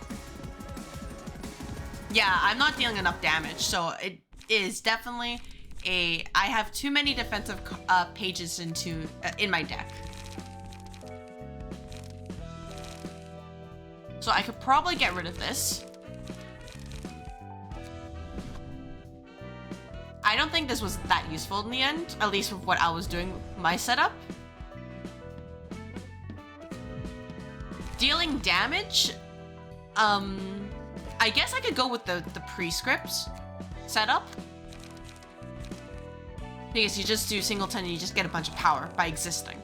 Yeah, I'm not dealing enough damage, so it is definitely I have too many defensive pages in my deck. So I could probably get rid of this. I don't think this was that useful in the end, at least with what I was doing with my setup. Dealing damage, I guess I could go with the prescripts setup. Because you just do singleton and you just get a bunch of power by existing.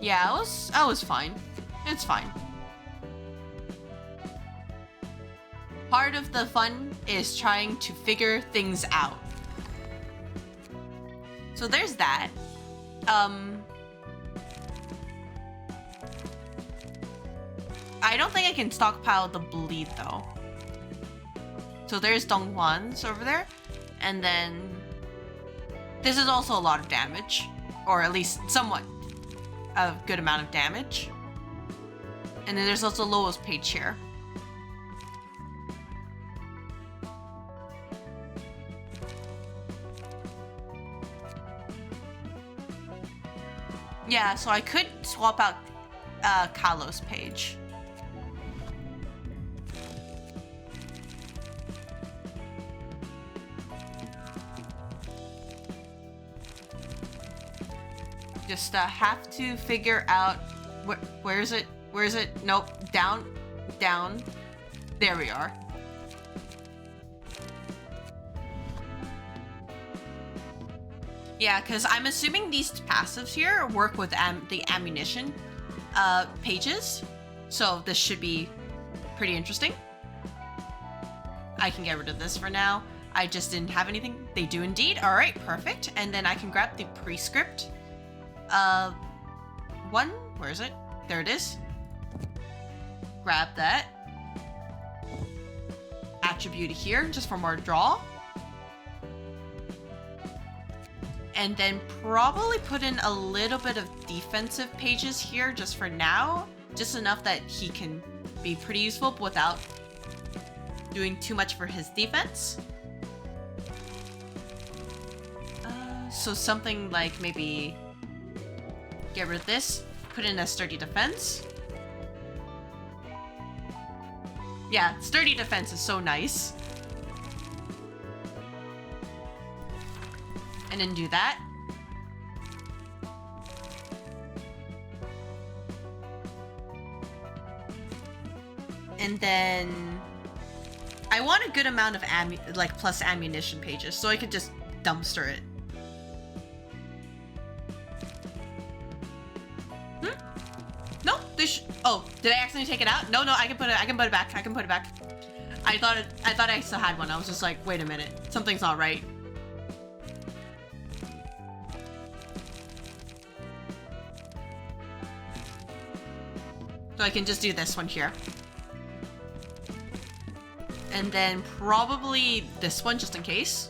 Yeah, I was fine. It's fine. Part of the fun is trying to figure things out. So there's that. I don't think I can stockpile the bleed though. So there's Donghuan's over there. And then this is also a lot of damage. Or at least somewhat a good amount of damage. And then there's also Lowell's page here. Yeah, so I could swap out Kalos page. Just have to figure out where is it? Where is it? Nope. Down. Down. There we are. Yeah, because I'm assuming these passives here work with the ammunition pages. So this should be pretty interesting. I can get rid of this for now. I just didn't have anything. They do indeed. All right, perfect. And then I can grab the prescript. One. Where is it? There it is. Grab that. Attribute here just for more draw. And then probably put in a little bit of defensive pages here just for now. Just enough that he can be pretty useful without doing too much for his defense. So something like maybe get rid of this, put in a sturdy defense. Yeah, sturdy defense is so nice. And then do that. And then I want a good amount of plus ammunition pages, so I could just dumpster it. No, oh, did I accidentally take it out? No, I can put it back. I can put it back. I thought I still had one. I was just like, wait a minute, something's not right. So I can just do this one here. And then probably this one just in case.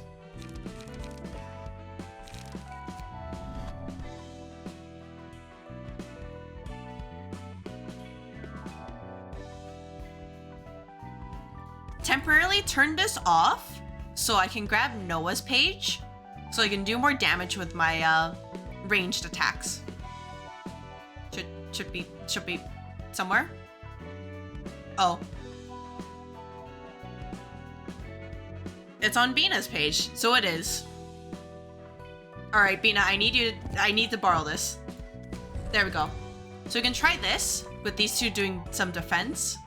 Temporarily turn this off so I can grab Noah's page so I can do more damage with my ranged attacks. Should be somewhere. Oh. It's on Bina's page, so it is. Alright, Bina, I need to borrow this. There we go. So we can try this with these two doing some defense.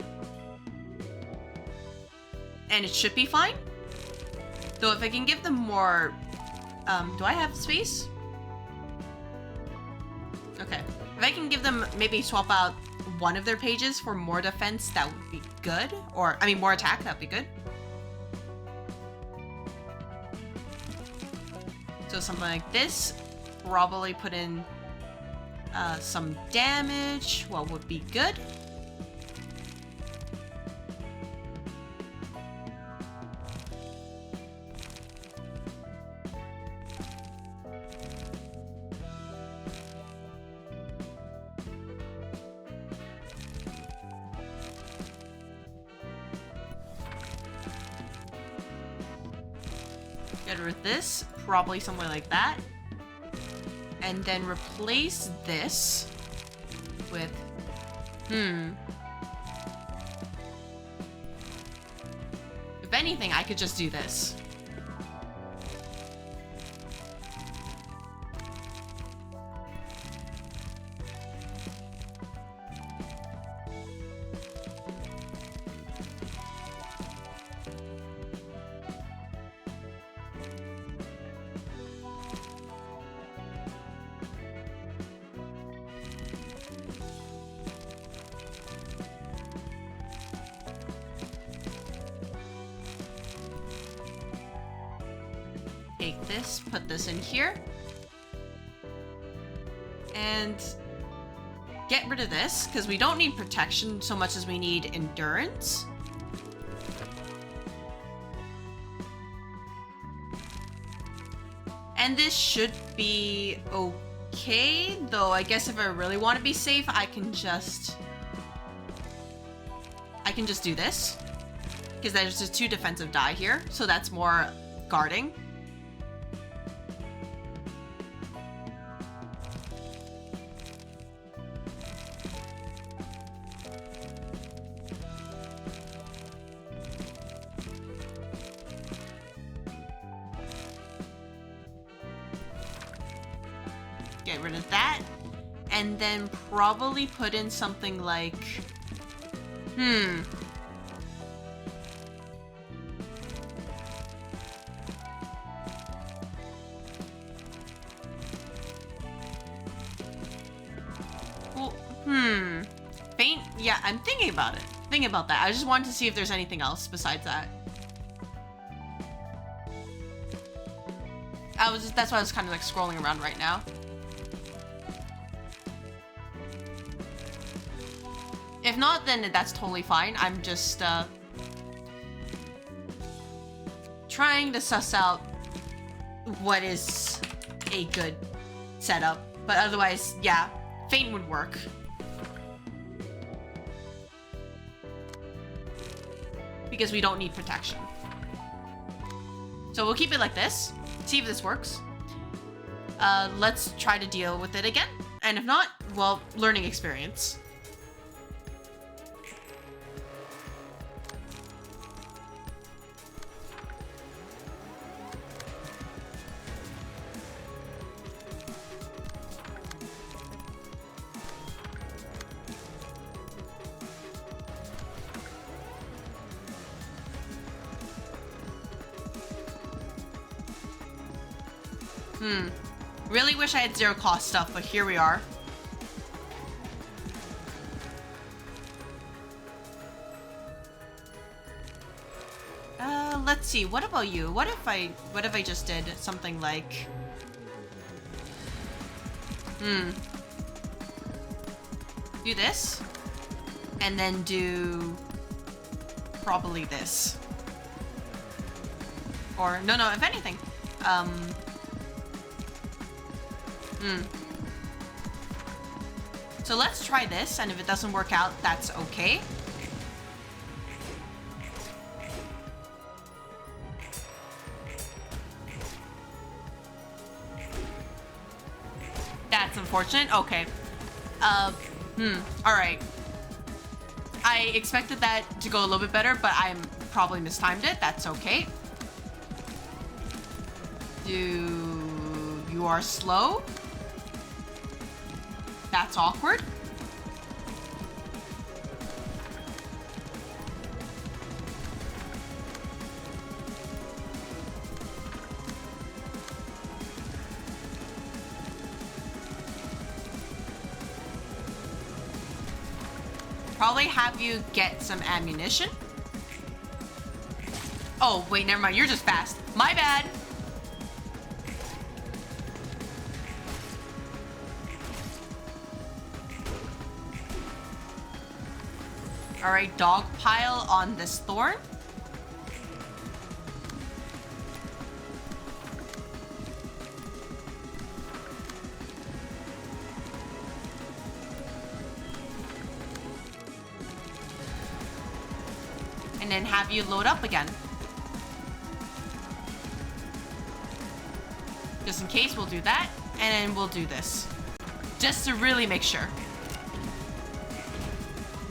And it should be fine. Though if I can give them more... do I have space? Okay. If I can give them, maybe swap out one of their pages for more defense, that would be good. Or, I mean, more attack, that would be good. So something like this. Probably put in some damage. What would be good? Get rid of this, probably somewhere like that. And then replace this with... If anything, I could just do this. Take this, put this in here. And get rid of this, because we don't need protection so much as we need endurance. And this should be okay, though I guess if I really want to be safe, I can just do this. Because there's just 2 defensive die here, so that's more guarding. Get rid of that, and then probably put in something like, well, faint. Yeah, I'm thinking about it. Thinking about that. I just wanted to see if there's anything else besides that. That's why I was kind of like scrolling around right now. If not, then that's totally fine. I'm just trying to suss out what is a good setup. But otherwise, yeah, Feint would work. Because we don't need protection. So we'll keep it like this. See if this works. let's try to deal with it again. And if not, well, learning experience. Really wish I had zero cost stuff, but here we are. Let's see. What about you? What if I just did something like do this and then do probably this. Or no, if anything. So let's try this, and if it doesn't work out, that's okay. That's unfortunate. Okay. Alright. I expected that to go a little bit better, but I probably mistimed it. That's okay. You are slow? That's awkward. Probably have you get some ammunition. Oh, wait, never mind. You're just fast. My bad. Alright, dog pile on this thorn. And then have you load up again. Just in case, we'll do that. And then we'll do this. Just to really make sure.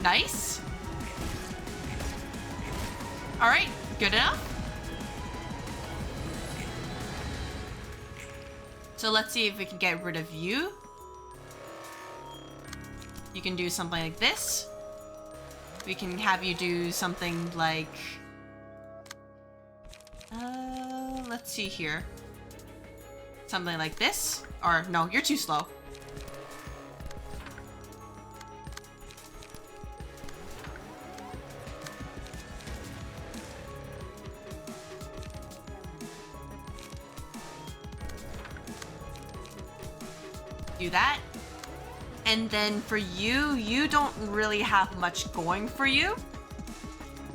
Nice. Alright, good enough. So let's see if we can get rid of you. You can do something like this. We can have you do something like... let's see here. Something like this. Or, no, you're too slow. Do that. And then for you, you don't really have much going for you.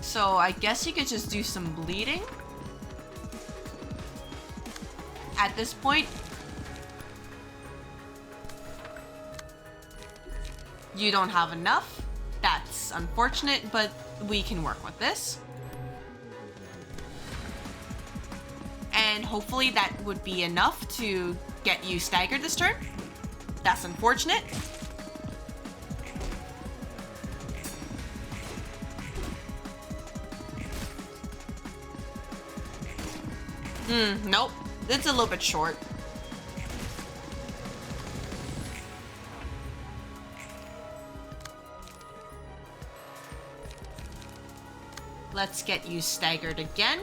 So I guess you could just do some bleeding. At this point. You don't have enough. That's unfortunate, but we can work with this. And hopefully that would be enough to get you staggered this turn. That's unfortunate. Nope. It's a little bit short. Let's get you staggered again.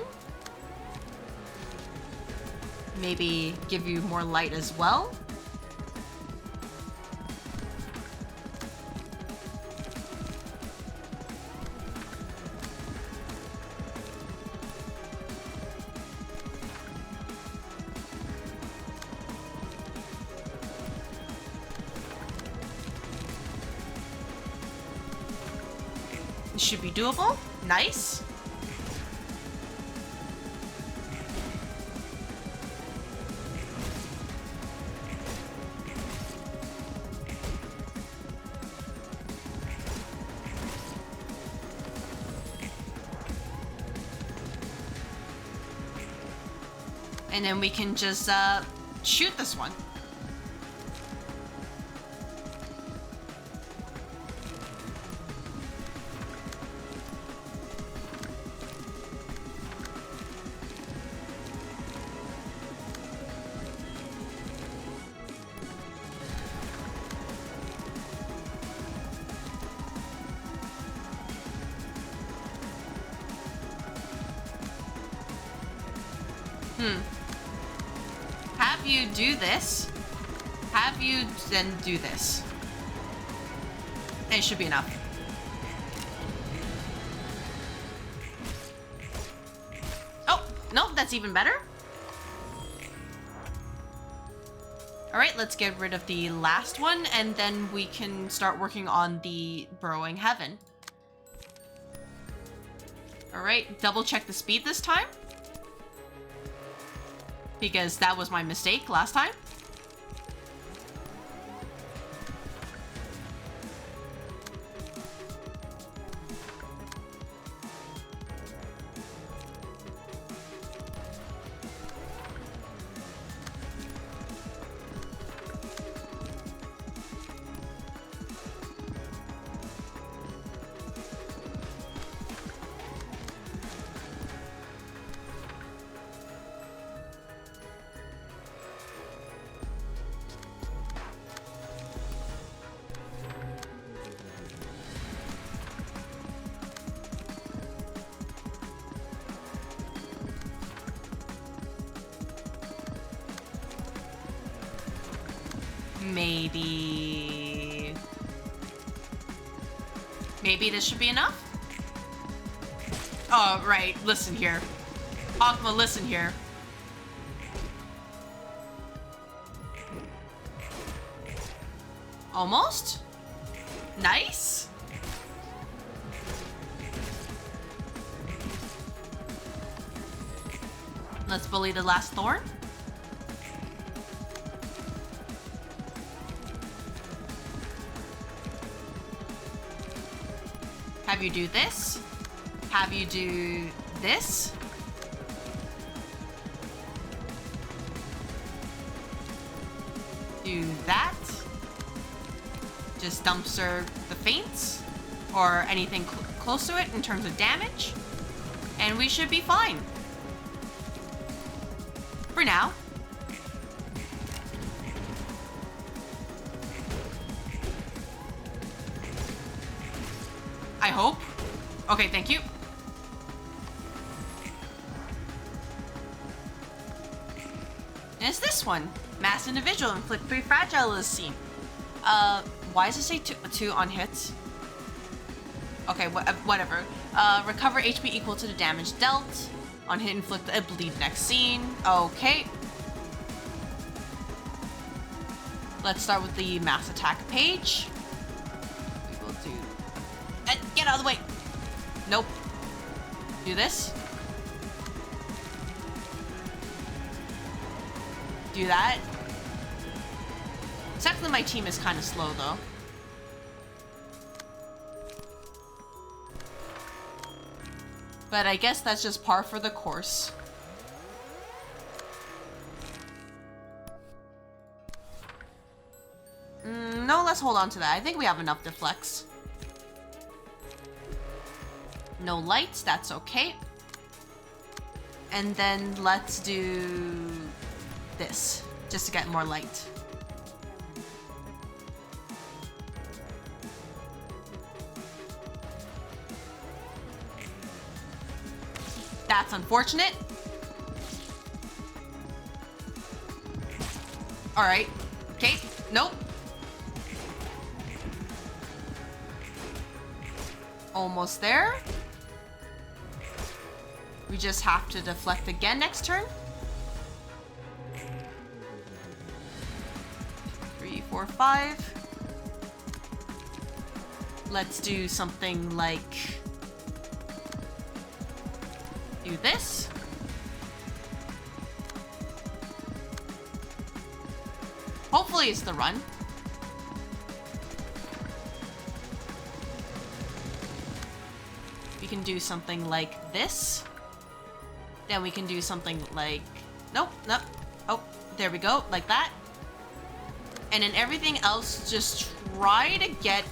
Maybe give you more light as well. Should be doable. Nice. And then we can just shoot this one. Have you do this. Have you then do this. And it should be enough. Oh, no, that's even better. Alright, let's get rid of the last one, and then we can start working on the Burrowing Heaven. Alright, double check the speed this time. Because that was my mistake last time. Maybe this should be enough? Oh, right. Listen here. Akma, listen here. Almost? Nice? Let's bully the last thorn. Have you do this. Have you do this. Do that. Just dumpster the feints or anything close to it in terms of damage. And we should be fine. For now. I hope. Okay, thank you. And it's this one. Mass individual, inflict 3 fragility. Why does it say two on hits? Okay, whatever. Recover HP equal to the damage dealt. On hit, inflict a bleed next scene. Okay. Let's start with the mass attack page. We will do... get out of the way! Nope. Do this. Do that. Technically my team is kind of slow though. But I guess that's just par for the course. No, let's hold on to that. I think we have enough to flex. No lights, that's okay. And then let's do this, just to get more light. That's unfortunate. Alright. Okay, nope. Almost there. We just have to deflect again next turn. 3, 4, 5. Let's do something like... do this. Hopefully it's the run. We can do something like this. Then we can do something like... nope, nope. Oh, there we go, like that. And then everything else, just try to get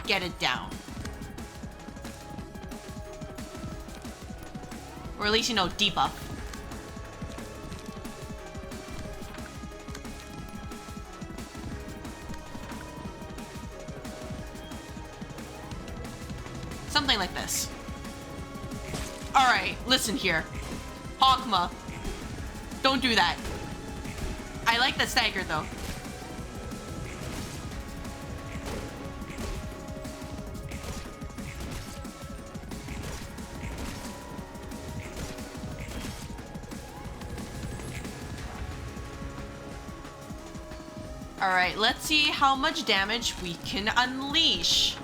it down. Or at least, you know, debuff. Something like this. Alright, listen here. Hawkma. Don't do that. I like the stagger though. Alright, let's see how much damage we can unleash.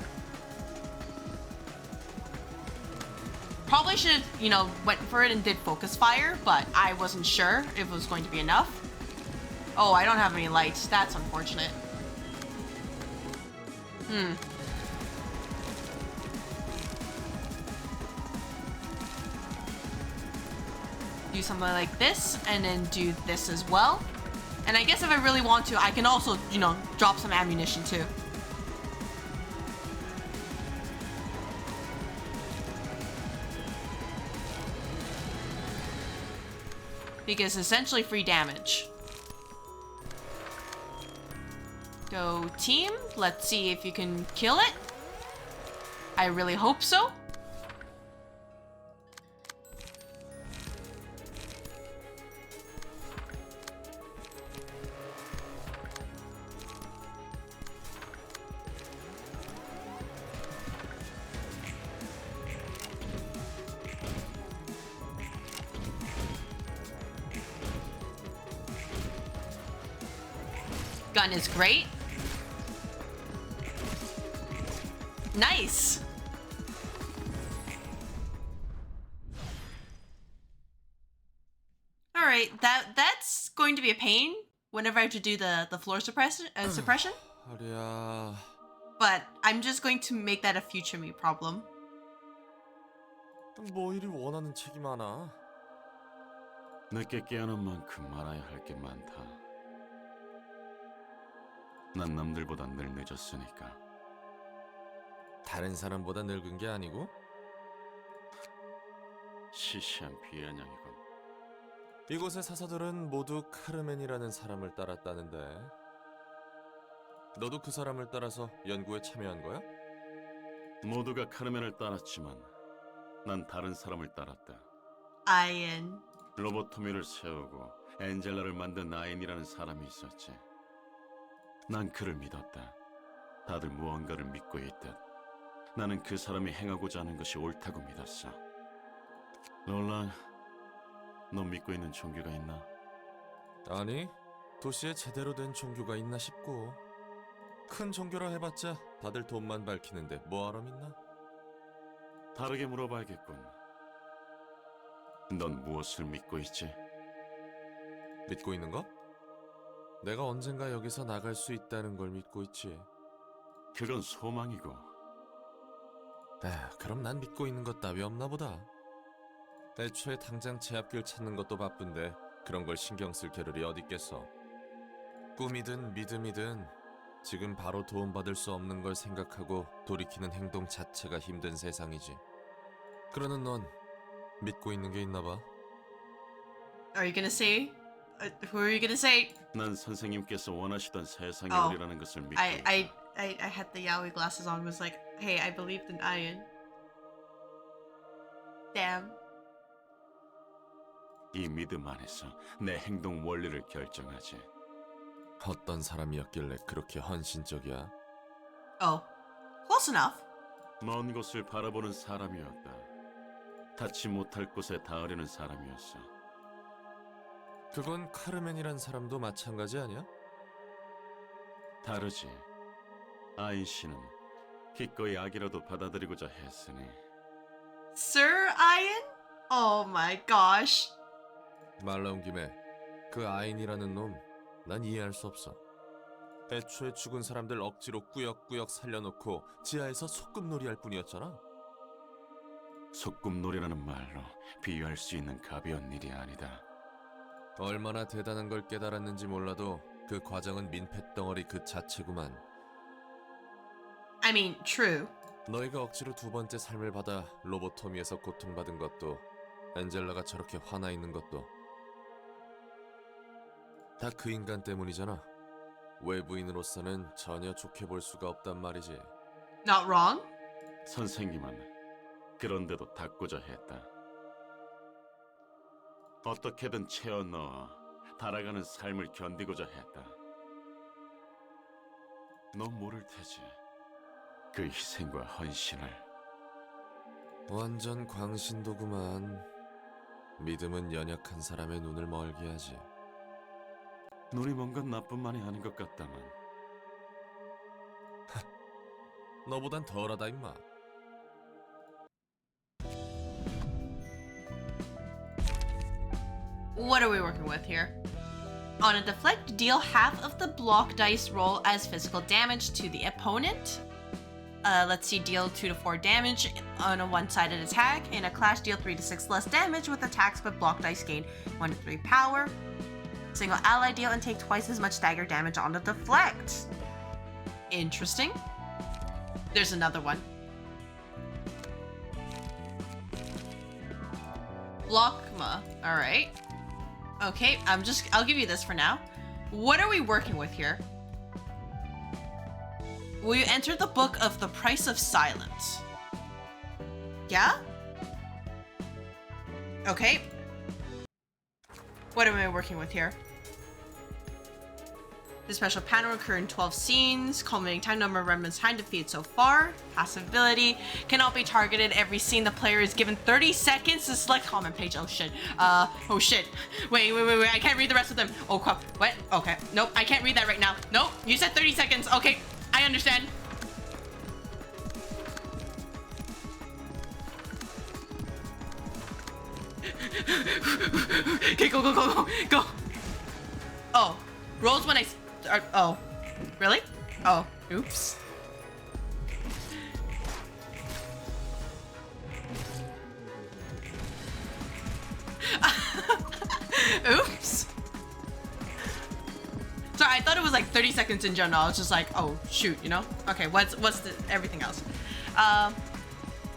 Probably should have, you know, went for it and did focus fire, but I wasn't sure if it was going to be enough. Oh, I don't have any lights. That's unfortunate. Do something like this, and then do this as well. And I guess if I really want to, I can also, you know, drop some ammunition too. Because essentially free damage. Go team. Let's see if you can kill it. I really hope so. Gun is great. Nice. All right, that's going to be a pain whenever I have to do the floor suppression. 허리야. But I'm just going to make that a future me problem. 뭐 이리 원하는 책이 많아. 늦게 깨어난 만큼 알아야 할 게 많다. 난 남들보다 늘 늦었으니까. 다른 사람보다 늙은 게 아니고? 시시한 비아냥이군. 이곳의 사서들은 모두 카르멘이라는 사람을 따랐다는데 너도 그 사람을 따라서 연구에 참여한 거야? 모두가 카르멘을 따랐지만 난 다른 사람을 따랐다. 아이엔. 로보토미를 세우고 엔젤라를 만든 아인이라는 사람이 있었지. 난 그를 믿었다. 다들 무언가를 믿고 있듯 나는 그 사람이 행하고자 하는 것이 옳다고 믿었어. 롤랑, 넌 믿고 있는 종교가 있나? 아니, 도시에 제대로 된 종교가 있나 싶고 큰 종교라 해봤자 다들 돈만 밝히는데 뭐하러 믿나? 다르게 물어봐야겠군. 넌 무엇을 믿고 있지? 믿고 있는 거? 내가 언젠가 여기서 나갈 수 있다는 걸 믿고 있지. 그건 소망이고. 그럼 난 믿고 있는 것 따위 없나 보다. 애초에 당장 제 앞길 찾는 것도 바쁜데 그런 걸 신경 쓸 겨를이 어딨겠어. 꿈이든 믿음이든 지금 바로 도움받을 수 없는 걸 생각하고 돌이키는 행동 자체가 힘든 세상이지. 그러는 넌 믿고 있는 게 있나 봐. Are you gonna say? Who are you gonna say? 난 선생님께서 원하시던 세상이 Oh, 오리라는 것을 믿고 I 있다. had the yaoi glasses on. Was like, hey, I believed in Iron. Damn. 이 믿음 안에서 내 행동 원리를 결정하지. 어떤 사람이었길래 그렇게 헌신적이야? Oh, close enough. 먼 곳을 바라보는 사람이었다. 닿지 못할 곳에 닿으려는 사람이었어. 그건 카르멘이란 사람도 마찬가지 아니야? 다르지. 아인 씨는 기꺼이 악이라도 받아들이고자 했으니. Sir Iron? Oh my gosh. 말 나온 김에 그 아인이라는 놈 난 이해할 수 없어. 애초에 죽은 사람들 억지로 꾸역꾸역 살려놓고 지하에서 소꿉놀이 할 뿐이었잖아. 소꿉놀이라는 말로 비유할 수 있는 가벼운 일이 아니다. 얼마나 대단한 걸 깨달았는지 몰라도 그 과정은 민폐덩어리 그 자체구만. I mean, true. 너희가 억지로 두 번째 삶을 받아 로보토미에서 고통받은 것도 엔젤라가 저렇게 화나 있는 것도 다 그 인간 때문이잖아. 외부인으로서는 전혀 좋게 볼 수가 없단 말이지. Not wrong. 선생님은 그런데도 닫고자 했다. 어떻게든 채워 넣어 달아가는 삶을 견디고자 했다. 넌 모를 테지. 그 희생과 헌신을. 완전 광신도구만. 믿음은 연약한 사람의 눈을 멀게 하지. 눈이 먼 건 나뿐만이 아닌 것 같다만. 너보단 덜하다 임마. What are we working with here? On a deflect, deal half of the block dice roll as physical damage to the opponent. Let's see, deal 2 to 4 damage on a one-sided attack. In a clash, deal 3 to 6 less damage with attacks, but block dice gain 1 to 3 power. Single ally deal and take twice as much stagger damage on the deflect. Interesting. There's another one. Blockma. All right. Okay, I'll give you this for now. What are we working with here? Will you enter the book of the price of silence? Yeah? Okay. What am I working with here? The special panel will occur in 12 scenes, culminating time number of remnants time defeated so far. Passive ability cannot be targeted. Every scene the player is given 30 seconds to select comment page. Oh shit. Oh shit. Wait. I can't read the rest of them. Oh crap. What? Okay. Nope. I can't read that right now. Nope. You said 30 seconds. Okay. I understand. Okay, go. Oh. Rolls when I start. Oh. Really? Oh. Oops. Oops. Sorry, I thought it was like 30 seconds in general. I was just like, oh shoot, you know? Okay, what's the everything else?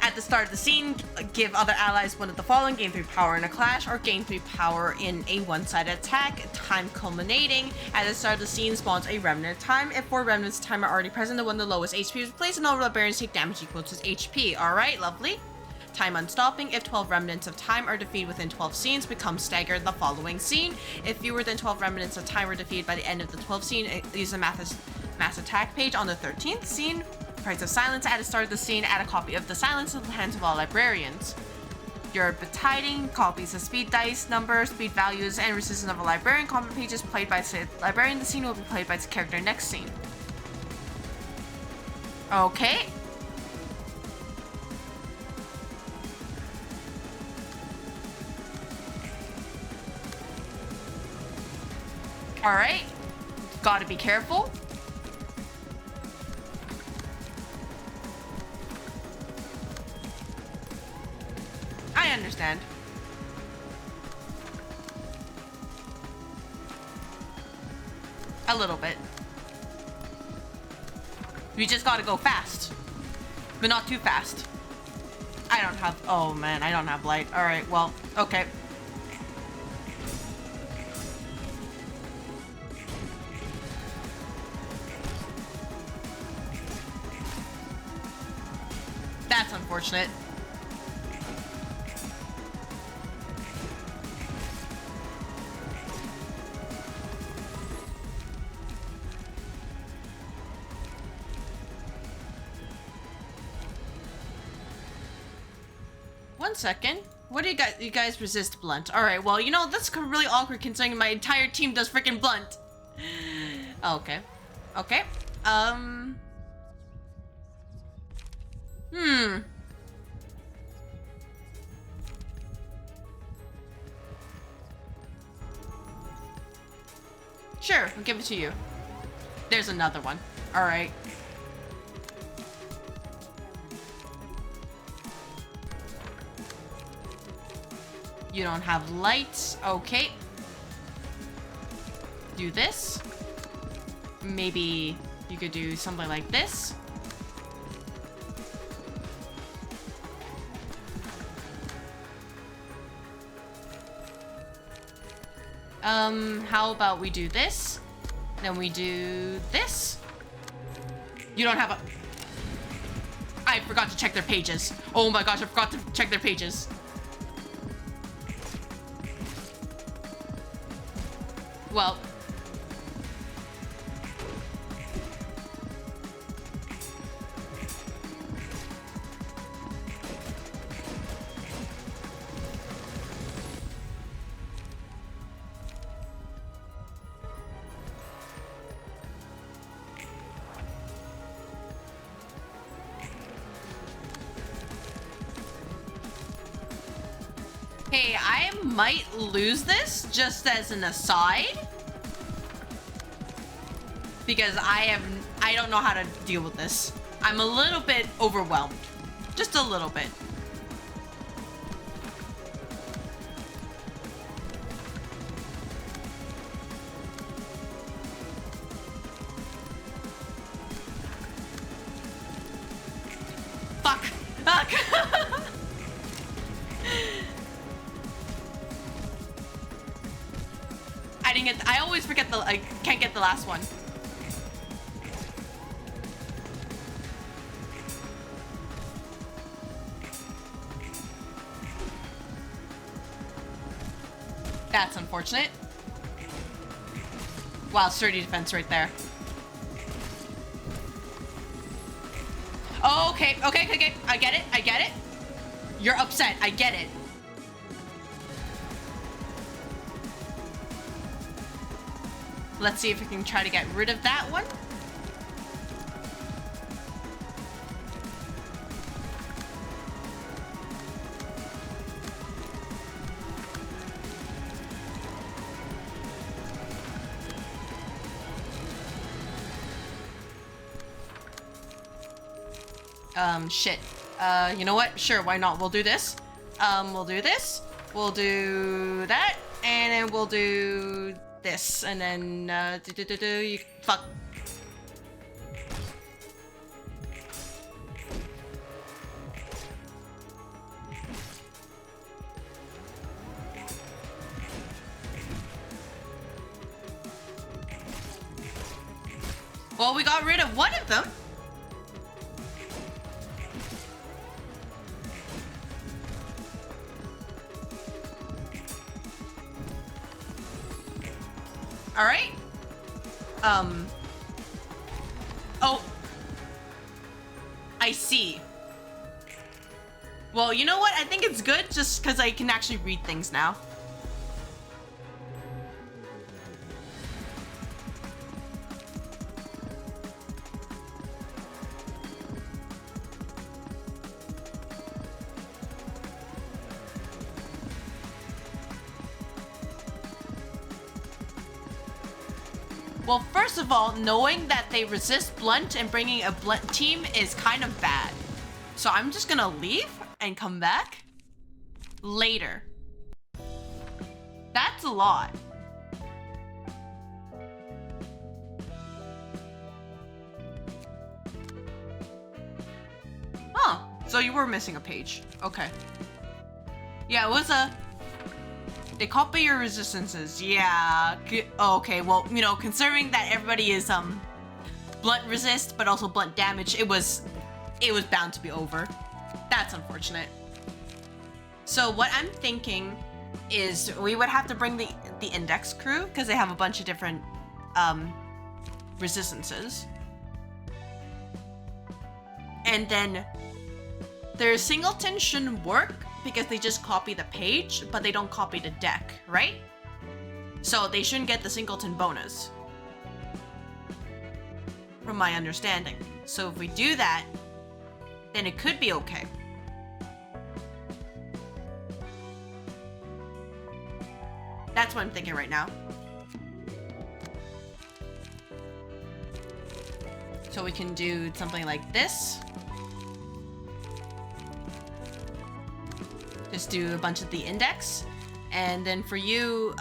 At the start of the scene, give other allies one of the following: gain 3 power in a clash, or gain 3 power in a one-sided attack. Time culminating. At the start of the scene spawns a remnant time. If 4 remnants of time are already present, the one with the lowest HP is placed, and all librarians take damage equal to his HP. Alright, lovely. Time unstopping. If 12 remnants of time are defeated within 12 scenes, become staggered the following scene. If fewer than 12 remnants of time are defeated by the end of the 12th scene, use the mass attack page on the 13th scene. Price of silence. At the start of the scene, add a copy of the silence to the hands of all librarians. Your betiding copies of speed dice, numbers, speed values, and resistance of a librarian comment pages played by the librarian. The scene will be played by its character next scene. Okay. Alright. Gotta be careful. I understand. A little bit. We just gotta go fast. But not too fast. I don't have... Oh man, I don't have light. Alright, well, okay. That's unfortunate. One second. What do you guys resist blunt? Alright, well, you know, that's really awkward considering my entire team does freaking blunt. Oh, okay. Okay. Sure, I'll give it to you. There's another one. Alright. You don't have lights. Okay. Do this. Maybe you could do something like this. How about we do this? Then we do this. You don't have a... I forgot to check their pages. Oh my gosh, I forgot to check their pages. Well. Hey, I might lose this just as an aside. Because I don't know how to deal with this. I'm a little bit overwhelmed. Just a little bit. Fuck. Fuck. I always forget I can't get the last one. That's unfortunate. Wow, sturdy defense right there. Oh, okay. I get it. You're upset. I get it. Let's see if we can try to get rid of that one. Shit. You know what? Sure, why not? We'll do this. We'll do this. We'll do that. And then we'll do this. And then, you fuck. Well, we got rid of one of them. All right. Oh. I see. Well, you know what? I think it's good just because I can actually read things now. Well, first of all, knowing that they resist blunt and bringing a blunt team is kind of bad. So I'm just gonna leave and come back later. That's a lot. Huh, so you were missing a page. Okay. Yeah, it was a... They copy your resistances. Yeah. Okay. Well, you know, considering that everybody is blunt resist, but also blunt damage, it was bound to be over. That's unfortunate. So what I'm thinking is we would have to bring the index crew because they have a bunch of different resistances, and then their singleton shouldn't work because they just copy the page, but they don't copy the deck, right? So they shouldn't get the singleton bonus, from my understanding. So if we do that, then it could be okay. That's what I'm thinking right now. So we can do something like this. Just do a bunch of the index. And then for you,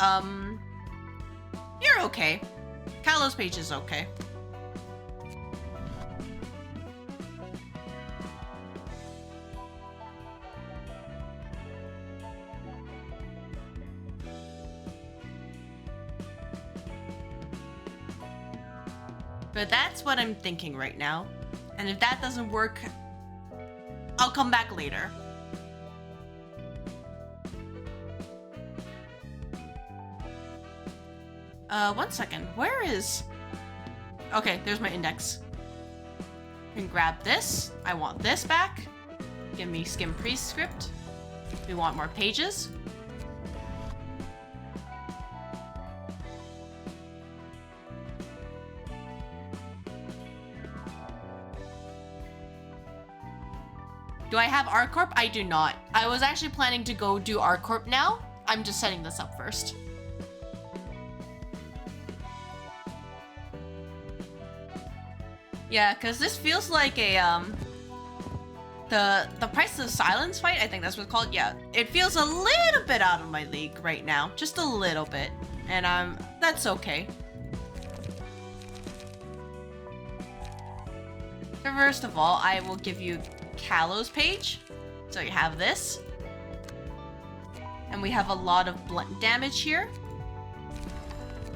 you're okay. Kylo's page is okay. But that's what I'm thinking right now. And if that doesn't work, I'll come back later. 1 second. Where is... Okay, there's my index. I can grab this. I want this back. Give me skim prescript. We want more pages. Do I have R Corp? I do not. I was actually planning to go do R Corp now. I'm just setting this up first. Yeah, because this feels like a, the Price of Silence fight, I think that's what it's called. Yeah, it feels a little bit out of my league right now. Just a little bit. And that's okay. So first of all, I will give you Callow's page. So you have this. And we have a lot of blunt damage here.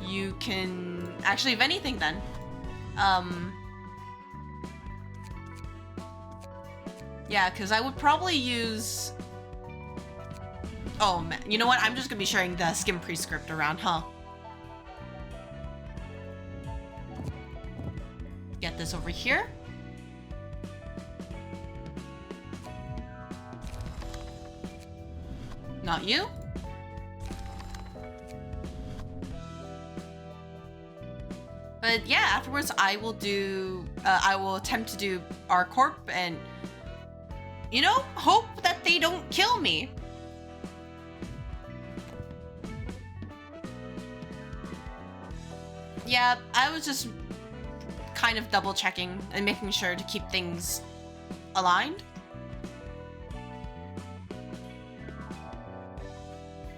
You can... Actually, if anything then. Yeah, because I would probably use... Oh, man. You know what? I'm just going to be sharing the skim prescript around, huh? Get this over here. Not you. But yeah, afterwards I will do, I will attempt to do R Corp and, you know, hope that they don't kill me. Yeah, I was just kind of double checking and making sure to keep things aligned.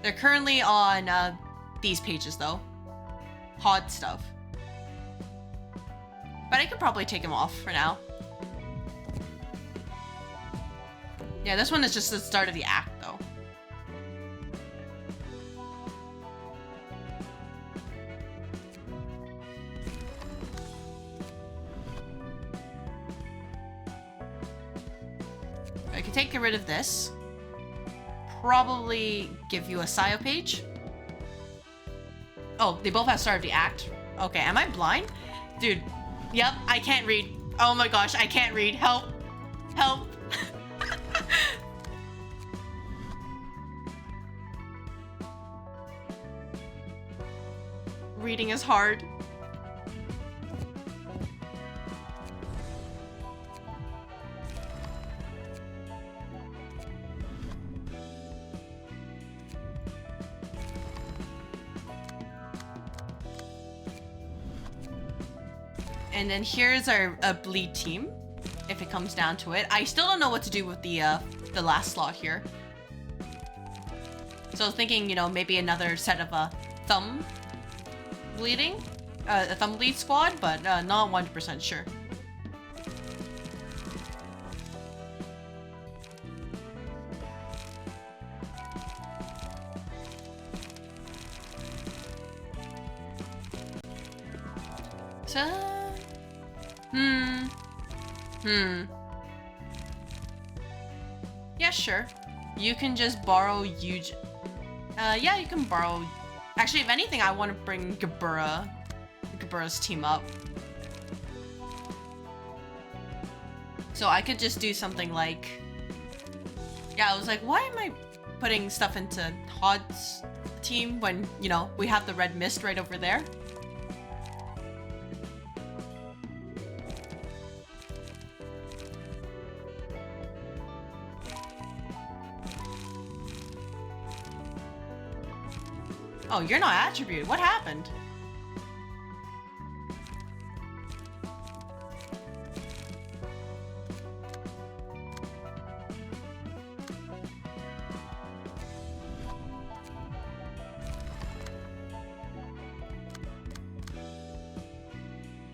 They're currently on these pages though. Hod stuff. But I could probably take them off for now. Yeah, this one is just the start of the act though. I can take rid of this. Probably give you a Sio page. Oh, they both have start of the act. Okay, am I blind? Dude, yep, I can't read. Oh my gosh, I can't read. Help. Help. Reading is hard. And then here's our bleed team, if it comes down to it. I still don't know what to do with the last slot here. So I was thinking, you know, maybe another set of thumb bleeding, a thumb bleed squad, but not 100% sure. So. Yeah, sure. You can just borrow huge. Yeah, you can borrow. Actually, if anything, I want to bring Gabura's team up. So I could just do something like. Yeah, I was like, why am I putting stuff into Hod's team when, you know, we have the red mist right over there? Oh, you're not attributed. What happened?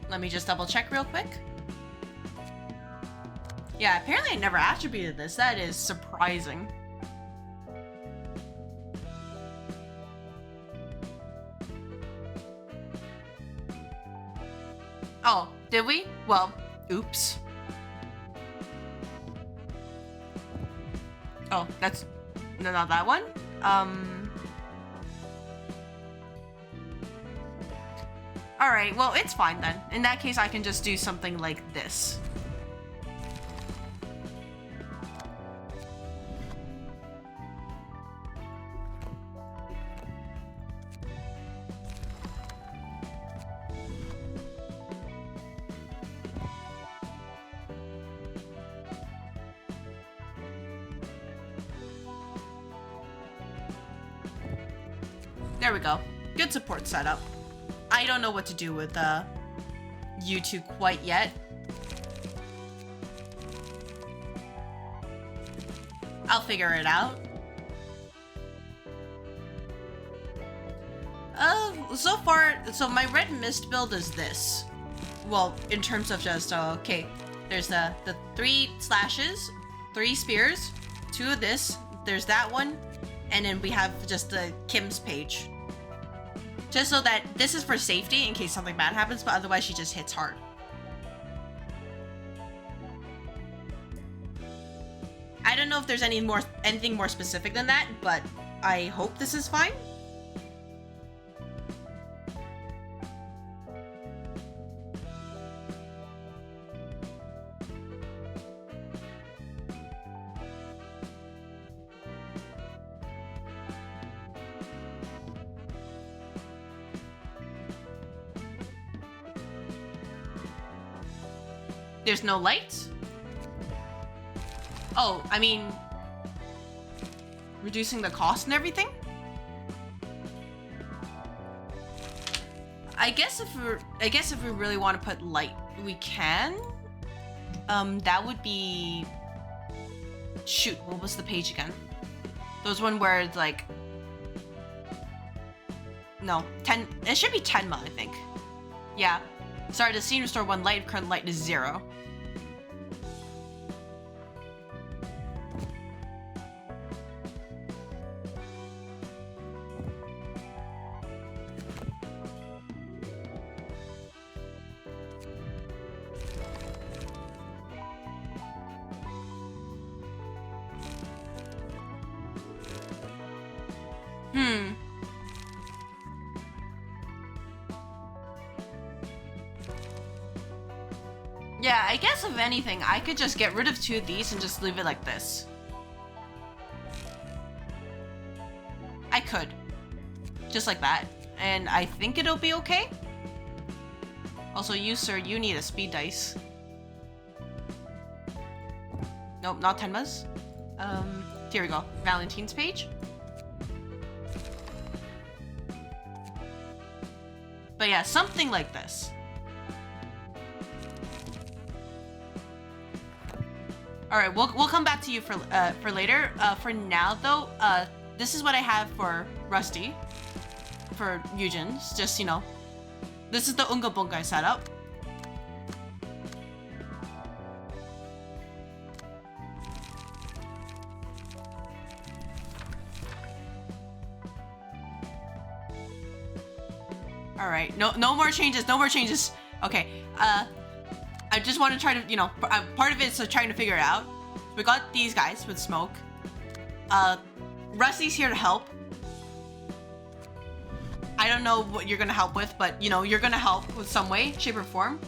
Let me just double check real quick. Yeah, apparently I never attributed this. That is surprising. Oh, did we? Well, oops. Oh, that's... No, not that one. Alright, well, it's fine then. In that case, I can just do something like this. There we go. Good support setup. I don't know what to do with you two quite yet. I'll figure it out. So far, so my red mist build is this. Well, in terms of just, okay, there's the 3 slashes, 3 spears, 2 of this, there's that one, and then we have just the Kim's page. Just so that this is for safety in case something bad happens, but otherwise she just hits hard. I don't know if there's anything more specific than that, but I hope this is fine. There's no light? Oh, I mean, reducing the cost and everything? I guess if we really want to put light, we can. That would be, shoot, what was the page again? Those one where it's like, no, 10, it should be Tenma, I think. Yeah. Sorry, the scene restore 1 light, current light is 0. Yeah, I guess if anything, I could just get rid of 2 of these and just leave it like this. I could. Just like that. And I think it'll be okay. Also, you, sir, you need a speed dice. Nope, not Tenma's. Here we go. Valentine's page. But yeah, something like this. All right, we'll come back to you for later. For now, though, this is what I have for Rusty, for Eugen's. Just, you know, this is the Unga Bunga setup. All right, no more changes, no more changes. Okay, I just want to try to, you know, part of it is trying to figure it out. We got these guys with smoke. Rusty's here to help. I don't know what you're gonna help with, but you know, you're gonna help with some way, shape, or form.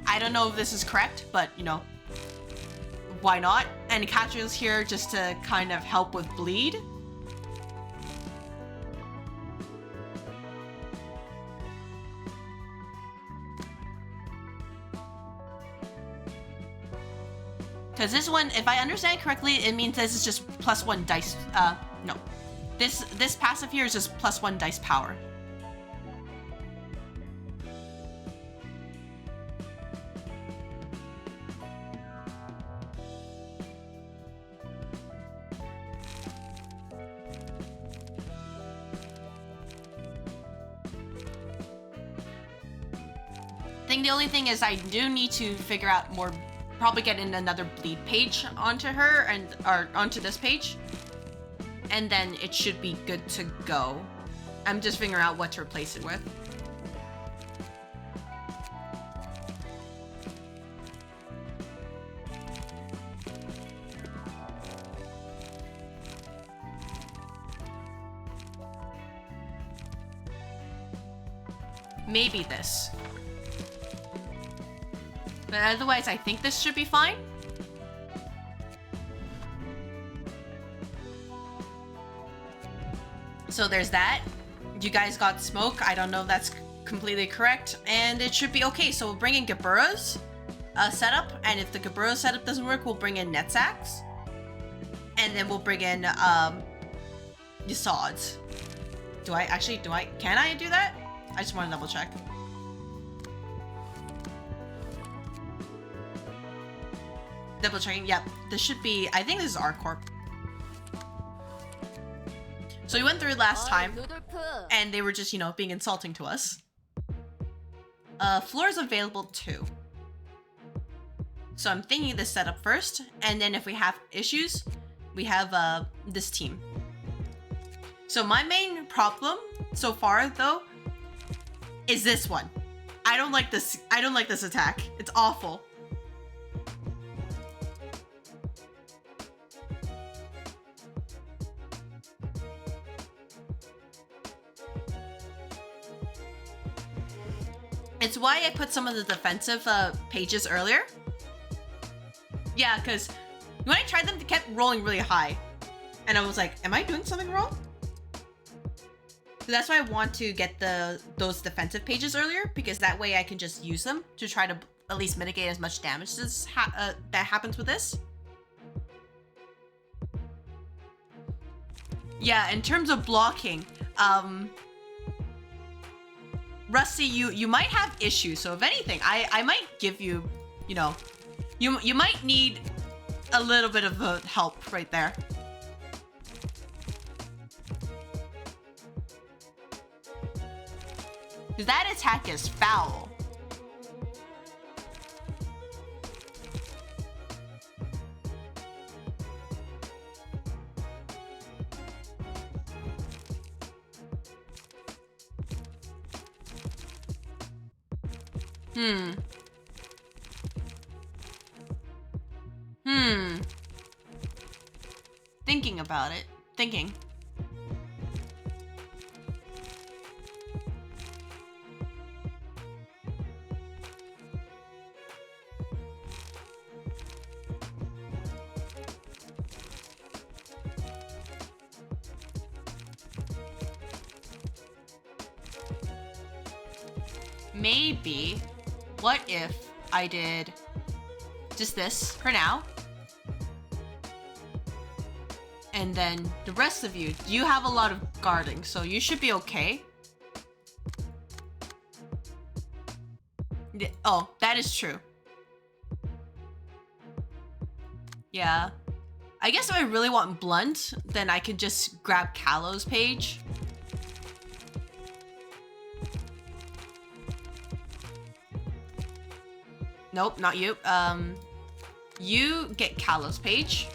I don't know if this is correct, but you know, why not? And Katriel's here just to kind of help with bleed. Because this one, if I understand correctly, it means this is just +1 dice. No. This passive here is just +1 dice power. I think the only thing is I do need to figure out more. Probably get in another bleed page onto her or onto this page, and then it should be good to go. I'm just figuring out what to replace it with. maybe this. But otherwise, I think this should be fine. So there's that. You guys got smoke. I don't know if that's completely correct. And it should be okay. So we'll bring in Gaburo's setup. And if the Gaburo setup doesn't work, we'll bring in Netsax. And then we'll bring in Yasods. Can I do that? I just want to double check. Double checking. Yep, this should be. I think this is R Corp. So we went through it last time, and they were just, you know, being insulting to us. Floors available too. So I'm thinking this setup first, and then if we have issues, we have this team. So my main problem so far, though, is this one. I don't like this. I don't like this attack. It's awful. It's why I put some of the defensive pages earlier. Yeah, because when I tried them, they kept rolling really high. And I was like, am I doing something wrong? So that's why I want to get those defensive pages earlier, because that way I can just use them to try to at least mitigate as much damage as that happens with this. Yeah, in terms of blocking, Rusty, you might have issues. So if anything, I might give you, you know, you might need a little bit of help right there. Because that attack is foul. Thinking about it. Thinking. Maybe, what if I did just this for now? And then the rest of you have a lot of guarding, so you should be okay. Oh, that is true. Yeah. I guess if I really want blunt, then I could just grab Callow's page. Nope, not you. You get Callow's page.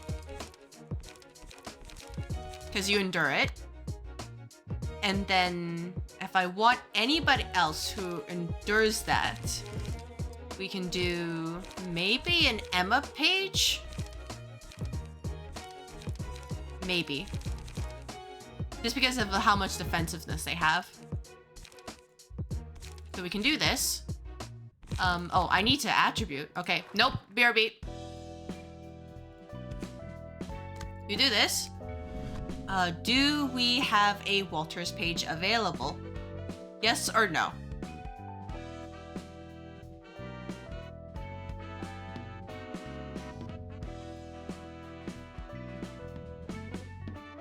Because you endure it. And then if I want anybody else who endures that, we can do maybe an Emma page? Maybe. Just because of how much defensiveness they have. So we can do this. Oh, I need to attribute. Okay, nope, BRB. You do this. Do we have a Walters page available? Yes or no?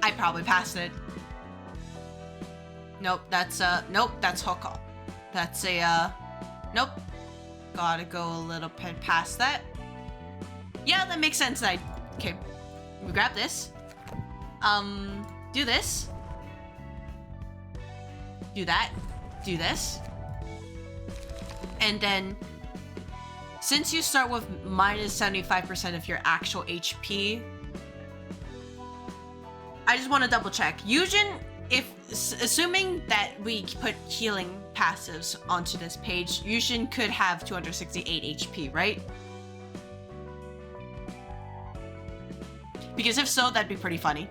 I probably passed it. Nope, that's nope, that's Hoko. That's a nope. Gotta go a little bit past that. Yeah, that makes sense. Okay. We grab this. Do this. Do that. Do this. And then, since you start with minus 75% of your actual HP, I just want to double check. Yujin, assuming that we put healing passives onto this page, Yujin could have 268 HP, right? Because if so, that'd be pretty funny.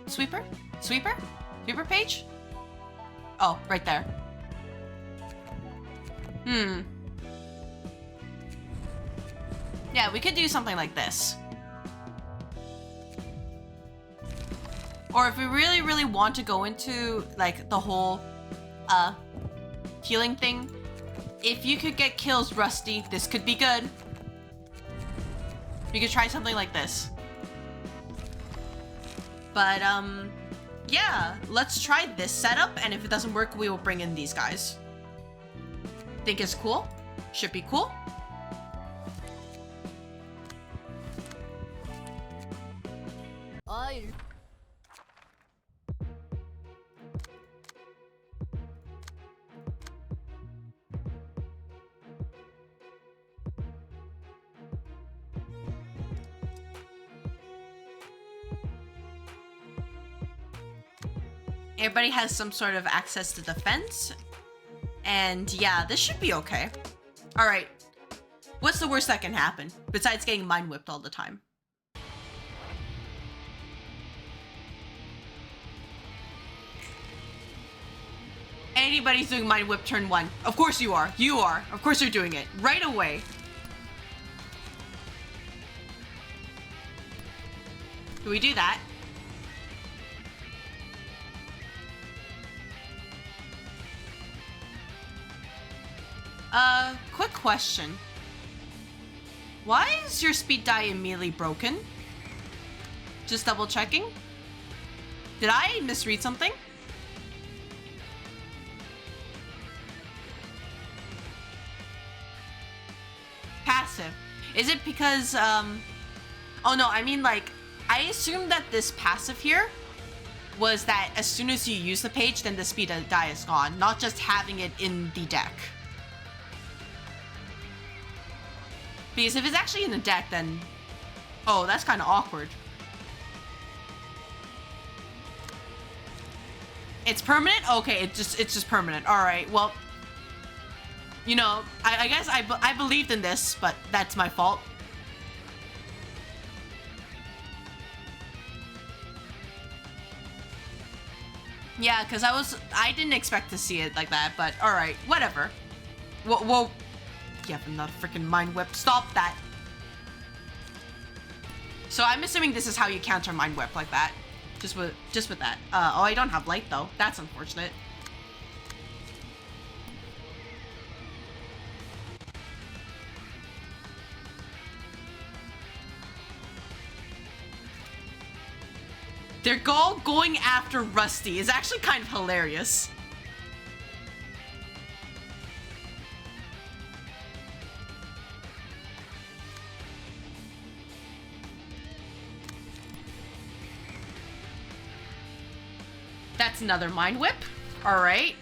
Sweeper? Sweeper? Sweeper page? Oh, right there. Yeah, we could do something like this. Or if we really, really want to go into, like, the whole, healing thing, if you could get kills, Rusty, this could be good. We could try something like this. But, yeah, let's try this setup, and if it doesn't work, we will bring in these guys. Think it's cool? Should be cool. Everybody has some sort of access to defense. And yeah, this should be okay. All right. What's the worst that can happen besides getting mind whipped all the time? Anybody's doing mind whip turn 1. Of course you are. You are. Of course you're doing it right away. Do we do that? Quick question. Why is your speed die immediately broken? Just double checking. Did I misread something? Passive. Is it because, oh no, I mean like, I assumed that this passive here was that as soon as you use the page, then the speed of die is gone, not just having it in the deck. Because if it's actually in the deck, then... Oh, that's kind of awkward. It's permanent? Okay, it's just permanent. Alright, well... You know, I guess I believed in this, but that's my fault. Yeah, because I didn't expect to see it like that, but alright, whatever. Whoa. Yeah, but not a freaking mind whip. Stop that. So I'm assuming this is how you counter mind whip like that. Just with that. Oh, I don't have light though. That's unfortunate. They're all going after Rusty. It's actually kind of hilarious. That's another mind whip. All right.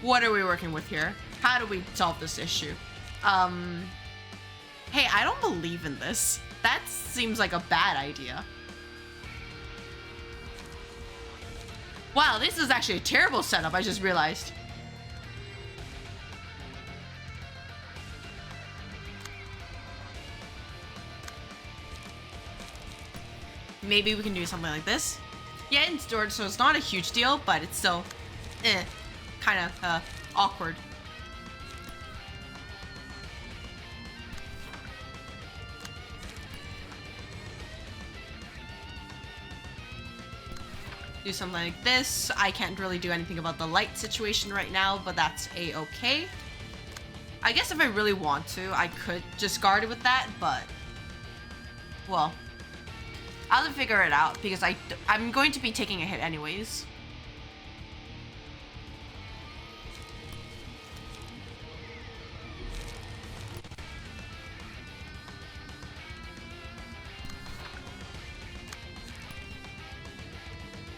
What are we working with here? How do we solve this issue? Hey, I don't believe in this. That seems like a bad idea. Wow, this is actually a terrible setup, I just realized. Maybe we can do something like this. Yeah, it's stored, so it's not a huge deal, but it's still, kind of, awkward. Do something like this. I can't really do anything about the light situation right now, but that's a-okay. I guess if I really want to, I could just guard it with that, but... Well... I'll have to figure it out, because I'm going to be taking a hit anyways.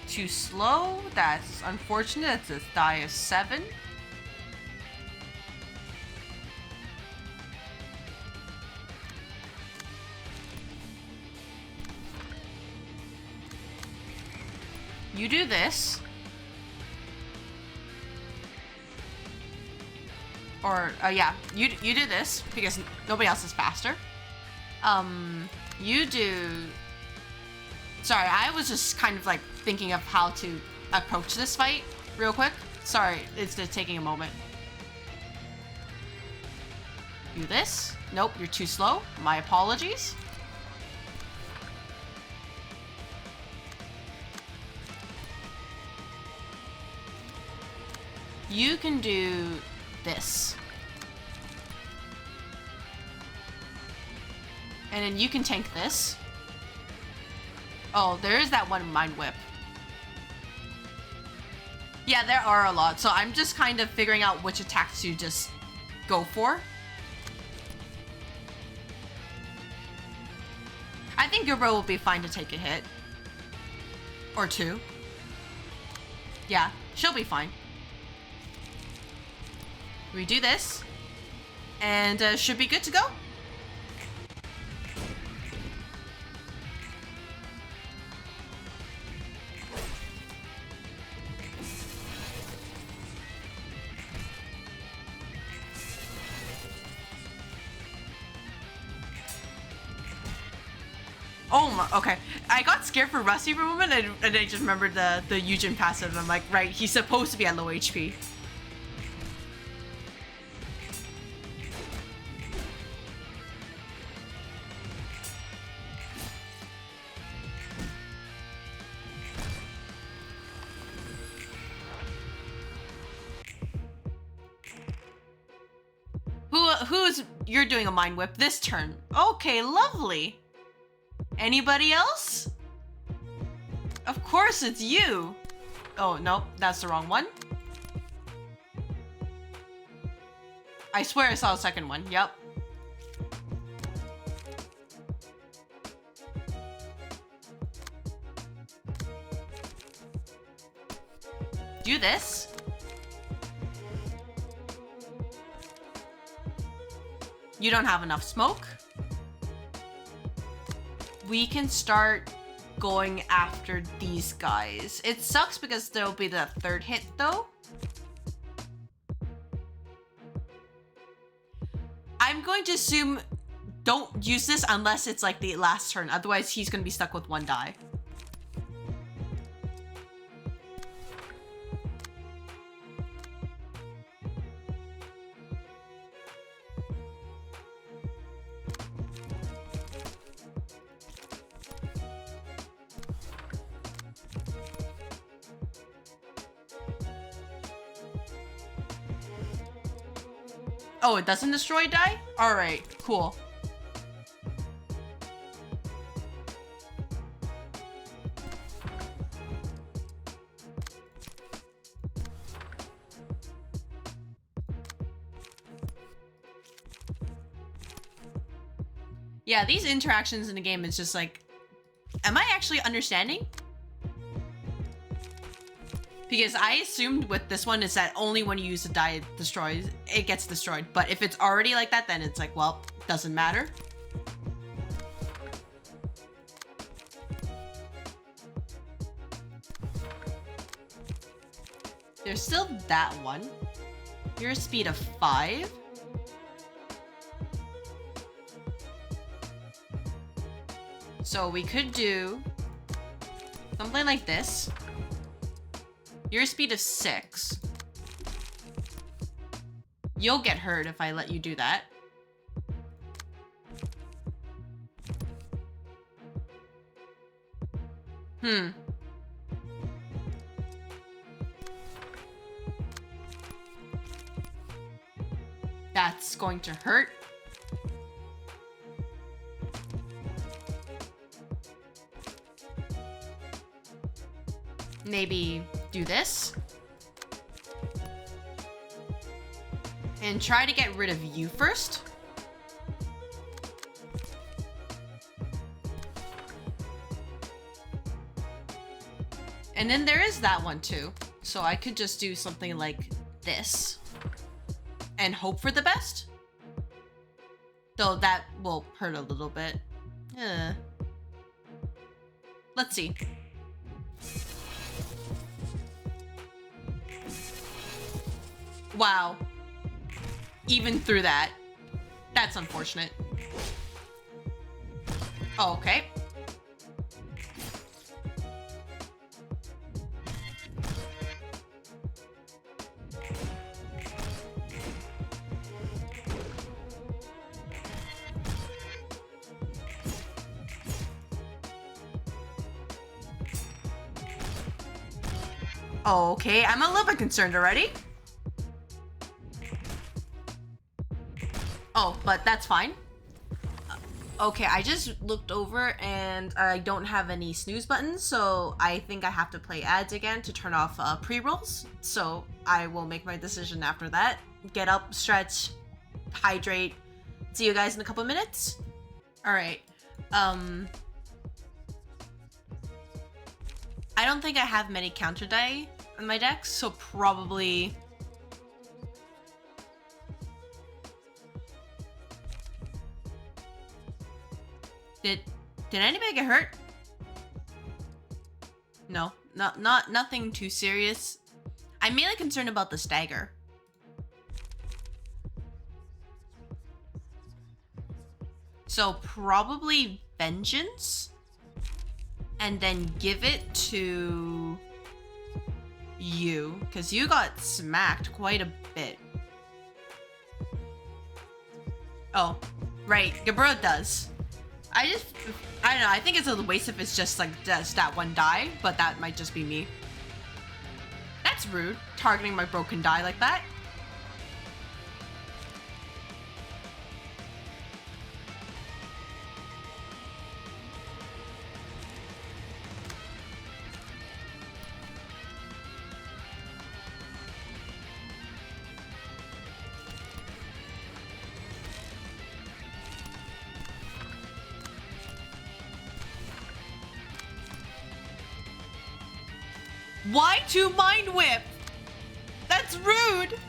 Too slow? That's unfortunate. It's a die of 7. You do this. Or, yeah, you do this, because nobody else is faster. You do... Sorry, I was just kind of like thinking of how to approach this fight real quick. Sorry, it's just taking a moment. Do this. Nope, you're too slow. My apologies. You can do this. And then you can tank this. Oh, there is that one Mind Whip. Yeah, there are a lot, so I'm just kind of figuring out which attacks to just go for. I think Gilbert will be fine to take a hit. Or two. Yeah, she'll be fine. We do this. And should be good to go. Oh my, okay. I got scared for Rusty for a moment and I just remembered the Eugen passive. I'm like, right, he's supposed to be at low HP. Who's you're doing a Mind Whip this turn? Okay, lovely. Anybody else? Of course it's you. Oh, no, that's the wrong one. I swear I saw a second one. Yep. Do this. You don't have enough smoke. We can start going after these guys. It sucks because there'll be the third hit though. I'm going to assume don't use this unless it's like the last turn. Otherwise he's going to be stuck with one die. Oh, it doesn't destroy die? Alright, cool. Yeah, these interactions in the game is just like, am I actually understanding? Because I assumed with this one is that only when you use the die it gets destroyed. But if it's already like that, then it's like, well, doesn't matter. There's still that one. You're a speed of 5. So we could do something like this. You're a speed of 6. You'll get hurt if I let you do that. That's going to hurt. Maybe do this. And try to get rid of you first. And then there is that one too. So I could just do something like this. And hope for the best. Though that will hurt a little bit. Let's see. Wow. Even through that. That's unfortunate. Oh, okay. Oh, okay, I'm a little bit concerned already. Oh, but that's fine. Okay, I just looked over and I don't have any snooze buttons, so I think I have to play ads again to turn off pre-rolls. So I will make my decision after that. Get up, stretch, hydrate. See you guys in a couple minutes. All right. I don't think I have many counter die on my deck, so probably. Did anybody get hurt? No, nothing too serious. I'm mainly concerned about the stagger. So probably vengeance, and then give it to you, because you got smacked quite a bit. Oh, right, Gabriel does. I don't know, I think it's a waste if it's just like just that one die, but that might just be me. That's rude, targeting my broken die like that. Why 2 Mind Whip? That's rude.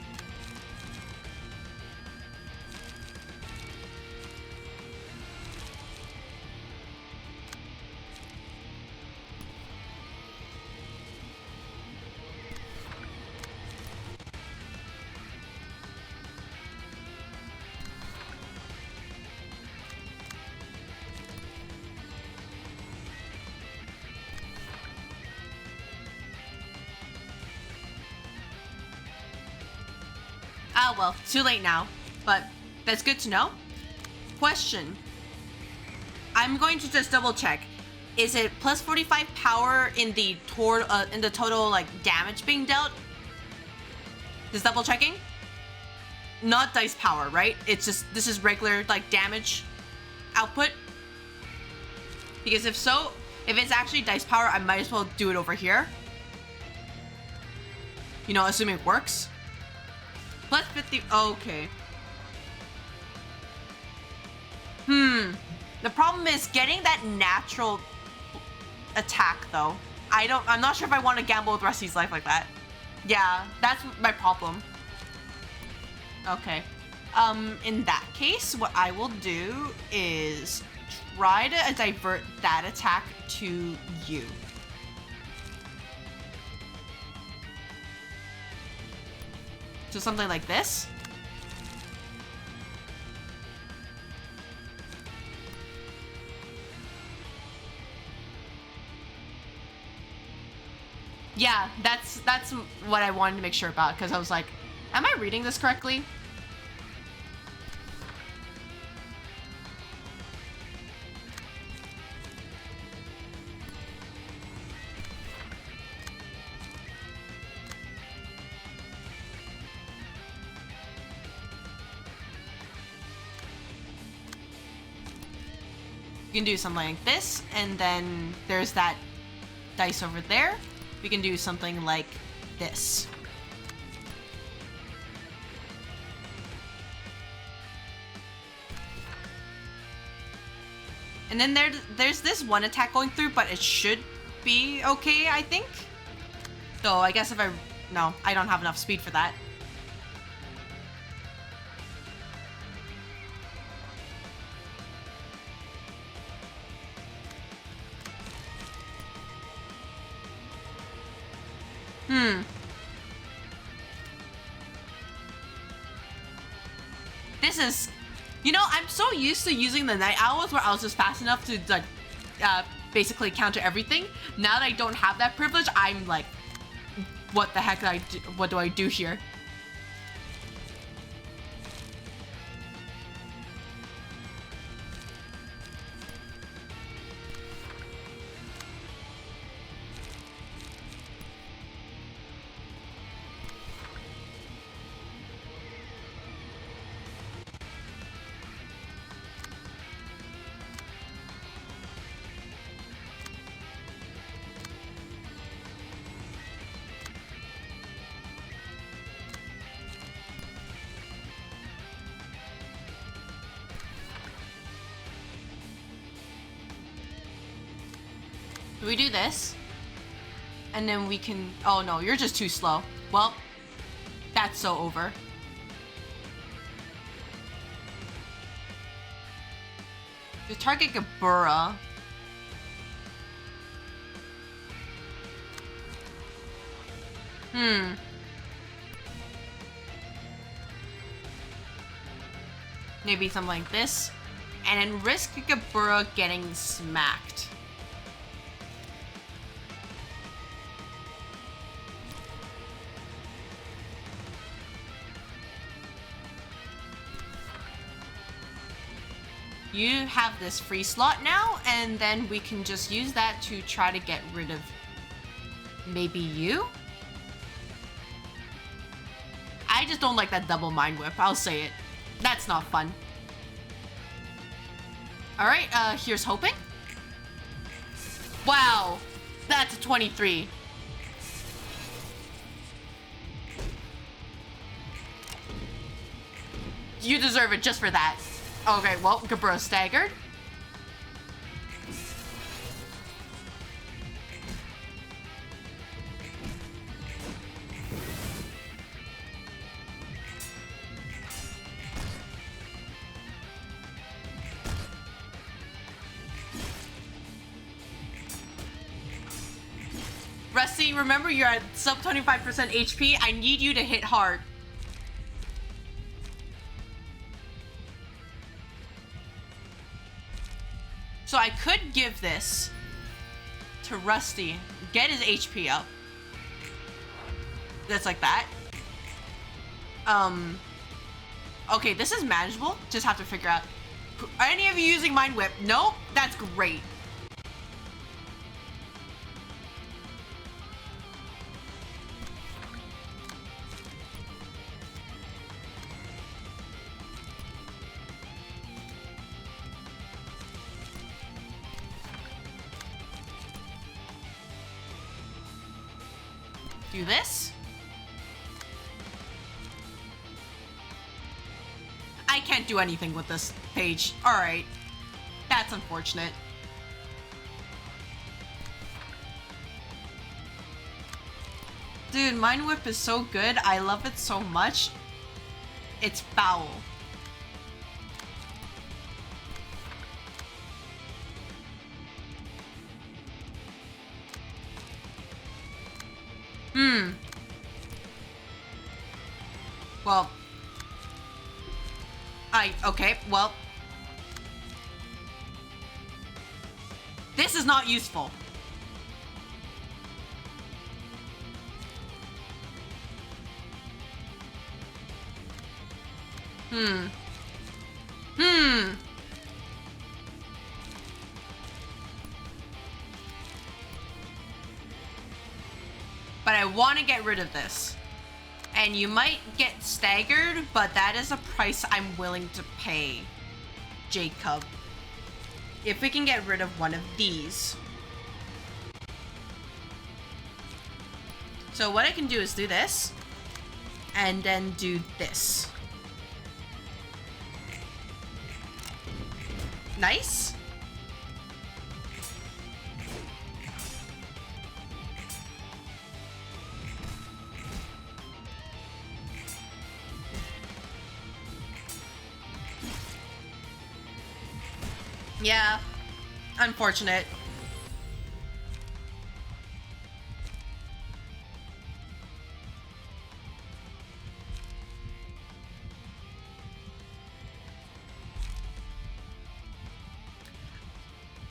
Ah, well, too late now, but that's good to know. Question. I'm going to just double check. Is it plus 45 power in the total like damage being dealt? Just double checking. Not dice power, right? It's just, this is regular like damage output. Because if so, if it's actually dice power, I might as well do it over here. You know, assuming it works. Plus 50, okay. The problem is getting that natural attack though. I'm not sure if I want to gamble with Rusty's life like that. Yeah, that's my problem. Okay. In that case, what I will do is try to divert that attack to you. So something like this. Yeah, that's what I wanted to make sure about, because I was like, am I reading this correctly? You can do something like this, and then there's that dice over there. We can do something like this. And then there's this one attack going through, but it should be okay, I think. So I guess if no, I don't have enough speed for that. This is, you know, I'm so used to using the night owls where I was just fast enough to like, basically counter everything. Now that I don't have that privilege, I'm like, what the heck what do I do here? We do this. And then we can... Oh no, you're just too slow. Well, that's so over. The target could burrow. Maybe something like this. And then risk Gabura getting smacked. You have this free slot now, and then we can just use that to try to get rid of maybe you? I just don't like that double mind whip, I'll say it. That's not fun. Alright, here's hoping. Wow, that's a 23. You deserve it just for that. Okay, well, Gabura staggered. Rusty, remember you're at sub 25% HP. I need you to hit hard. So I could give this to Rusty, get his HP up. That's like that. Okay, this is manageable. Just have to figure out. Are any of you using Mind Whip? Nope, that's great. Do this. I can't do anything with this page. Alright. That's unfortunate. Dude, Mind Whip is so good. I love it so much. It's foul. Well, okay, well. This is not useful. But I want to get rid of this. And you might get staggered, but that is a price I'm willing to pay, Jacob. If we can get rid of one of these. So what I can do is do this, and then do this. Nice. Yeah, unfortunate.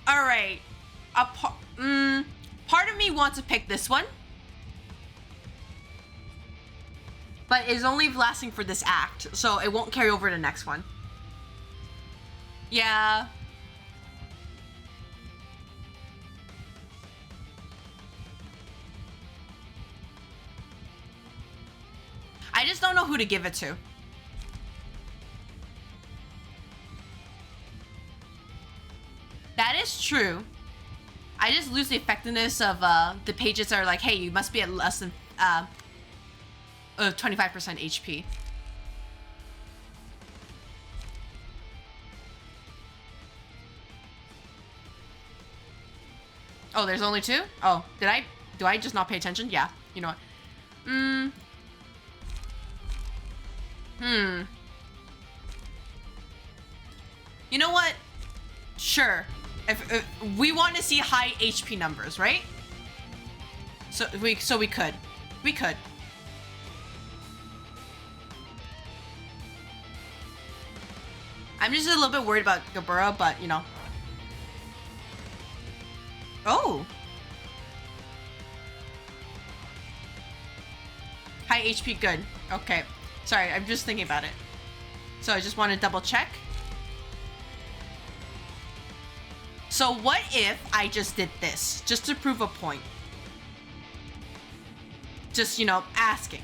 All right, part of me wants to pick this one, but it's only lasting for this act, so it won't carry over to the next one. Yeah. I just don't know who to give it to. That is true. I just lose the effectiveness of the pages that are like, hey, you must be at less than 25% HP. Oh, there's only 2? Oh, do I just not pay attention? Yeah, you know what? You know what? Sure. If we want to see high HP numbers, right? So we could. We could. I'm just a little bit worried about Gabura, but you know. Oh. High HP, good. Okay. Sorry, I'm just thinking about it. So I just want to double check. So what if I just did this, just to prove a point? Just, you know, asking.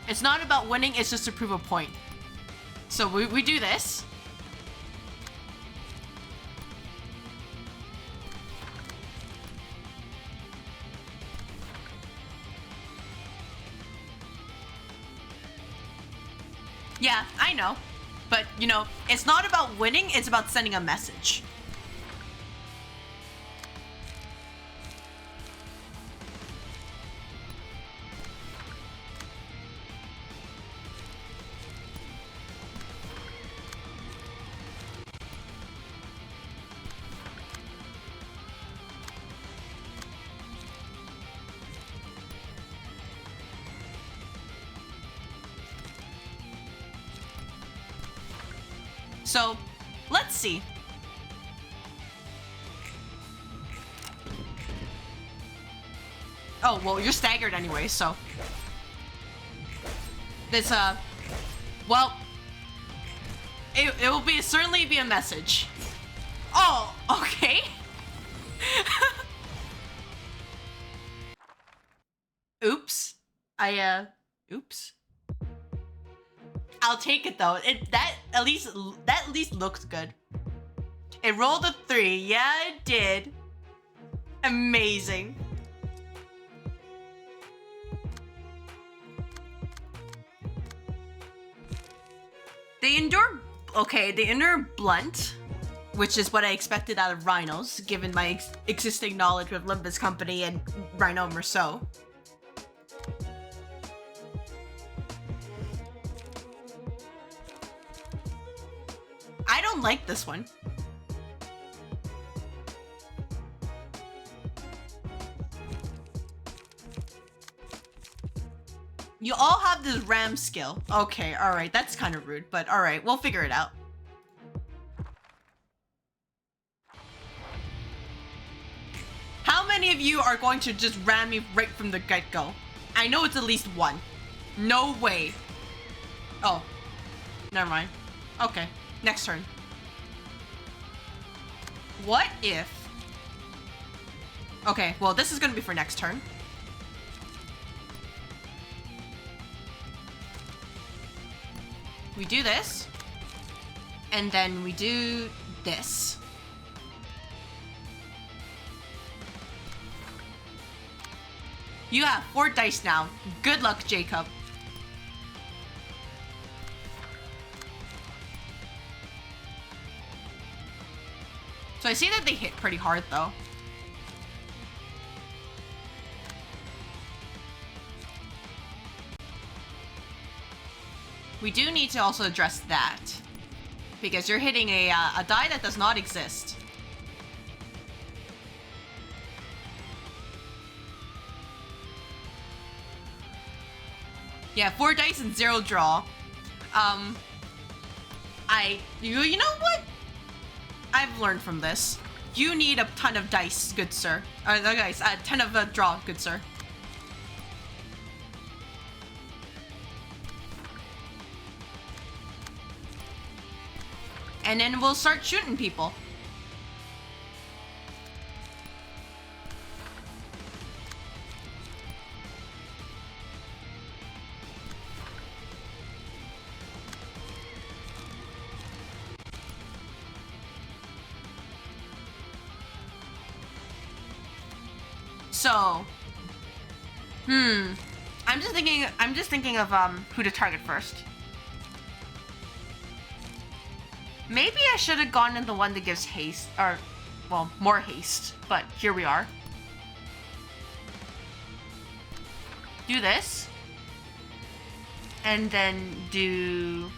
It's not about winning, it's just to prove a point. So we do this. Yeah, I know. But, you know, it's not about winning, it's about sending a message. So, let's see. Oh, well, you're staggered anyway, so. This, well, it will certainly be a message. Oh, okay. Oops. Oops. I'll take it though. That at least looks good. It rolled a 3. Yeah, it did. Amazing. They endure blunt, which is what I expected out of rhinos, given my existing knowledge with Limbus Company and Rhino Merceau. I don't like this one. You all have this ram skill. Okay, alright, that's kind of rude, but alright, we'll figure it out. How many of you are going to just ram me right from the get-go? I know it's at least one. No way. Oh, never mind. Okay. Next turn. What if... Okay, well, this is gonna be for next turn. We do this. And then we do this. You have 4 dice now. Good luck, Jacob. So I see that they hit pretty hard, though. We do need to also address that. Because you're hitting a die that does not exist. Yeah, 4 dice and 0 draw. You know what? I've learned from this. You need a ton of dice, good sir. Guys, a ton of draw, good sir. And then we'll start shooting people. So, I'm just thinking of who to target first. Maybe I should have gone in the one that gives haste, or, well, more haste, but here we are. Do this. And then do...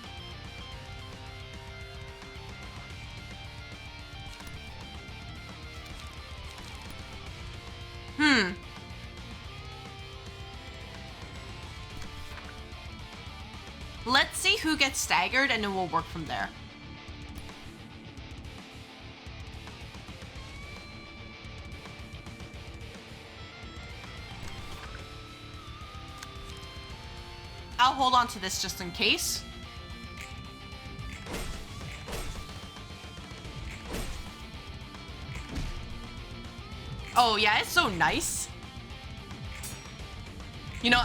Let's see who gets staggered and then we'll work from there. I'll hold on to this just in case. Oh yeah, it's so nice. You know,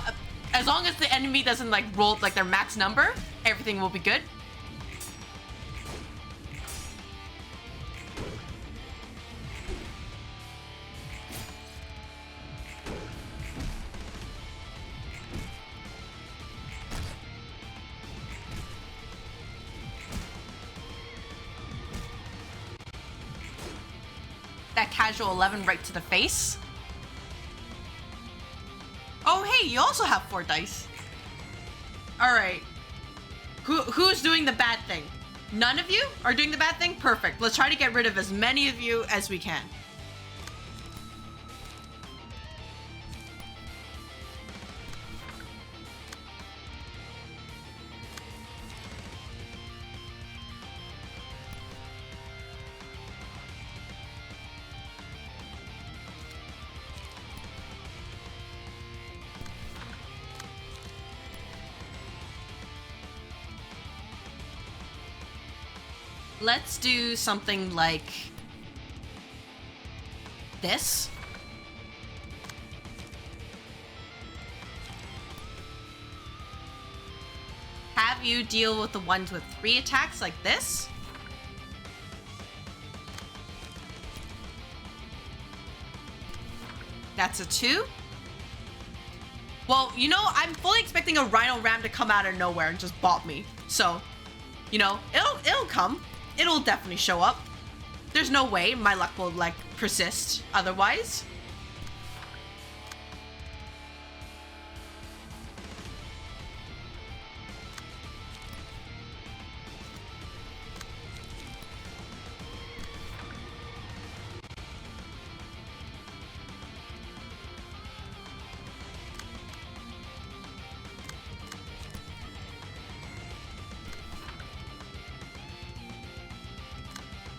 as long as the enemy doesn't like roll like their max number, everything will be good. That casual 11 right to the face. Oh, hey, you also have 4 dice. All right. Who's doing the bad thing? None of you are doing the bad thing? Perfect. Let's try to get rid of as many of you as we can. Let's do something like this. Have you deal with the ones with 3 attacks like this. That's a 2. Well, you know, I'm fully expecting a Rhino Ram to come out of nowhere and just bop me. So, you know, it'll come. It'll definitely show up. There's no way my luck will, like, persist otherwise.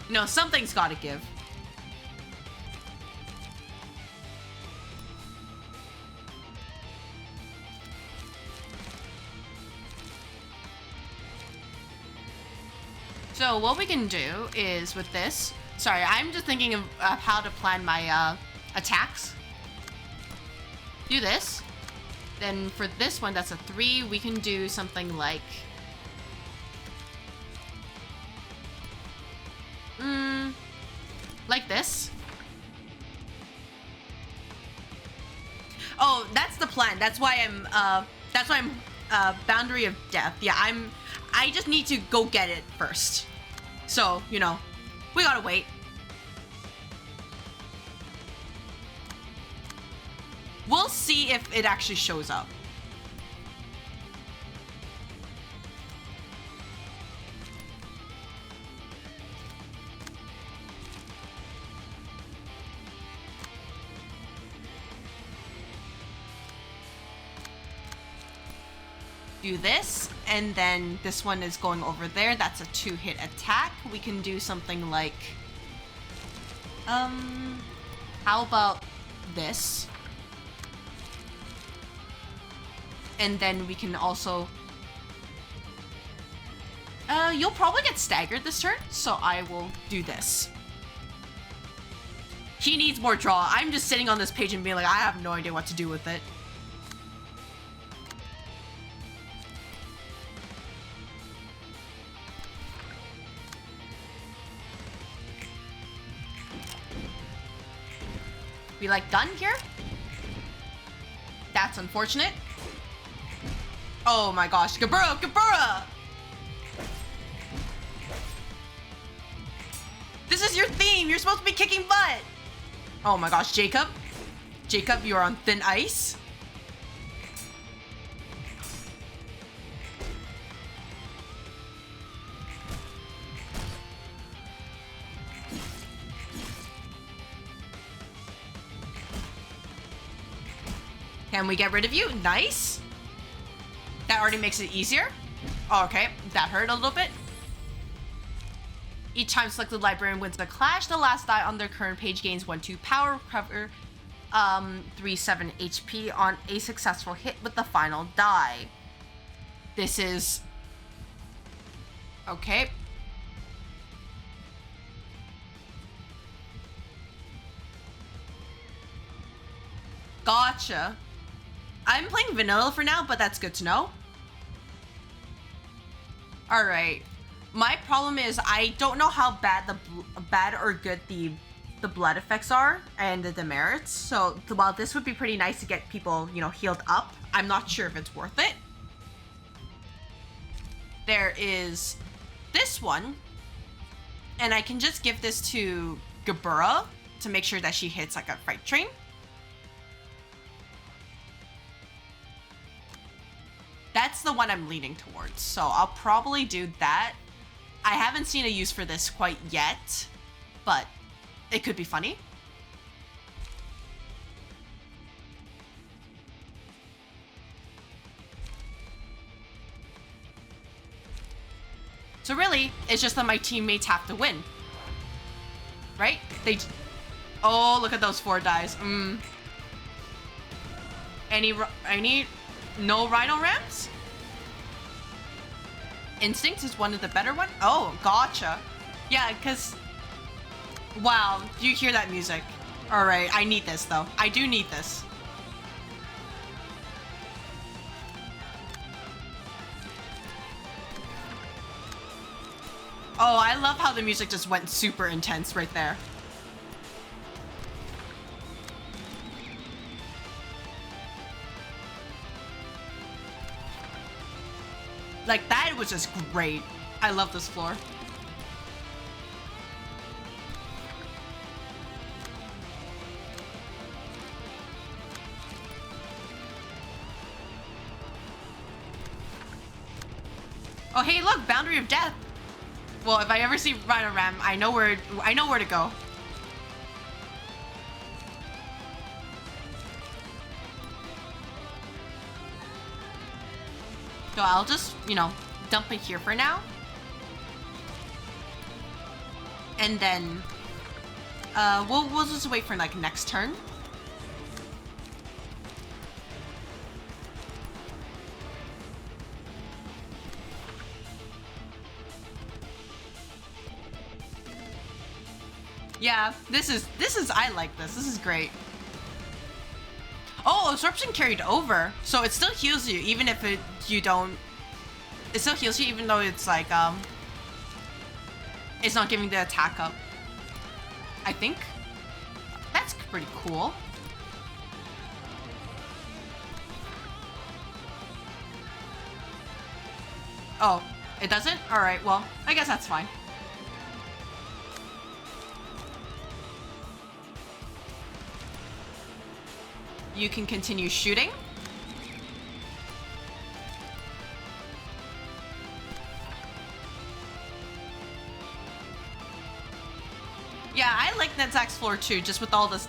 No, something's gotta give. So what we can do is with this, sorry, I'm just thinking of how to plan my attacks. Do this. Then for this one, that's a 3, we can do something like this. Oh, that's the plan. That's why I'm Boundary of Death. Yeah, I just need to go get it first. So, you know, we gotta wait. We'll see if it actually shows up. Do this, and then this one is going over there. That's a 2-hit attack. We can do something like, how about this? And then we can also, you'll probably get staggered this turn, so I will do this. He needs more draw. I'm just sitting on this page and being like, I have no idea what to do with it. We like done here? That's unfortunate. Oh my gosh, Gabura, Gabura! This is your theme, you're supposed to be kicking butt! Oh my gosh, Jacob. Jacob, you're on thin ice. Can we get rid of you? Nice. That already makes it easier. Oh, okay, that hurt a little bit. Each time selected librarian wins the clash, the last die on their current page gains 1-2 power, recover 3-7 HP on a successful hit with the final die. This is... okay. Gotcha. I'm playing vanilla for now, but that's good to know. Alright. My problem is I don't know how bad or good the blood effects are and the demerits. So while this would be pretty nice to get people, you know, healed up, I'm not sure if it's worth it. There is this one, and I can just give this to Gabura to make sure that she hits like a freight train. That's the one I'm leaning towards, so I'll probably do that. I haven't seen a use for this quite yet, but it could be funny. So really, it's just that my teammates have to win. Right? Oh, look at those 4 dies. Any no Rhino Rams? Instincts is one of the better one? Oh, gotcha. Yeah, because... wow, do you hear that music? Alright, I need this though. I do need this. Oh, I love how the music just went super intense right there. Like, that was just great. I love this floor. Oh, hey, look, Boundary of Death. Well, if I ever see Rhino Ram, I know where to go. So I'll just, you know, dump it here for now. And then we'll just wait for like next turn. Yeah, this is I like this. This is great. Oh, absorption carried over, so it still heals you even if you don't. It still heals you even though it's like it's not giving the attack up. I think that's pretty cool. Oh, it doesn't? All right, well, I guess that's fine. You can continue shooting. Yeah, I like Netzack's floor too, just with all this,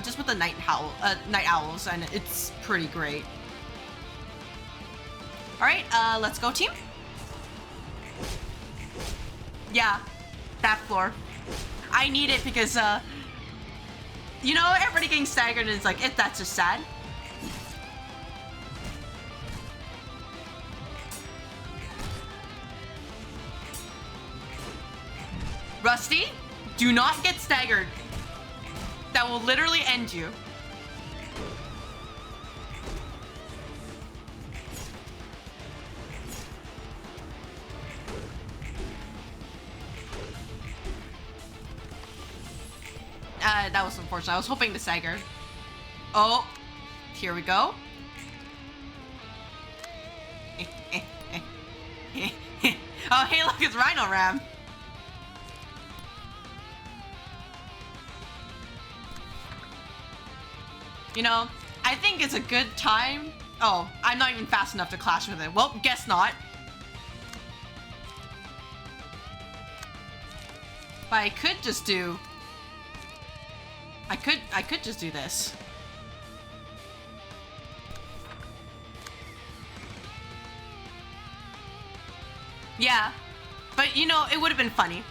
just with the night owls, and it's pretty great. All right, let's go, team. Yeah, that floor. I need it because, you know, everybody getting staggered and it's like, that's just sad. Rusty, do not get staggered. That will literally end you. That was unfortunate. I was hoping to stagger. Oh, here we go. Oh, hey, look, it's Rhino Ram. You know, I think it's a good time. Oh, I'm not even fast enough to clash with it. Well, guess not. But I could just do... I could just do this. Yeah, but you know, it would have been funny.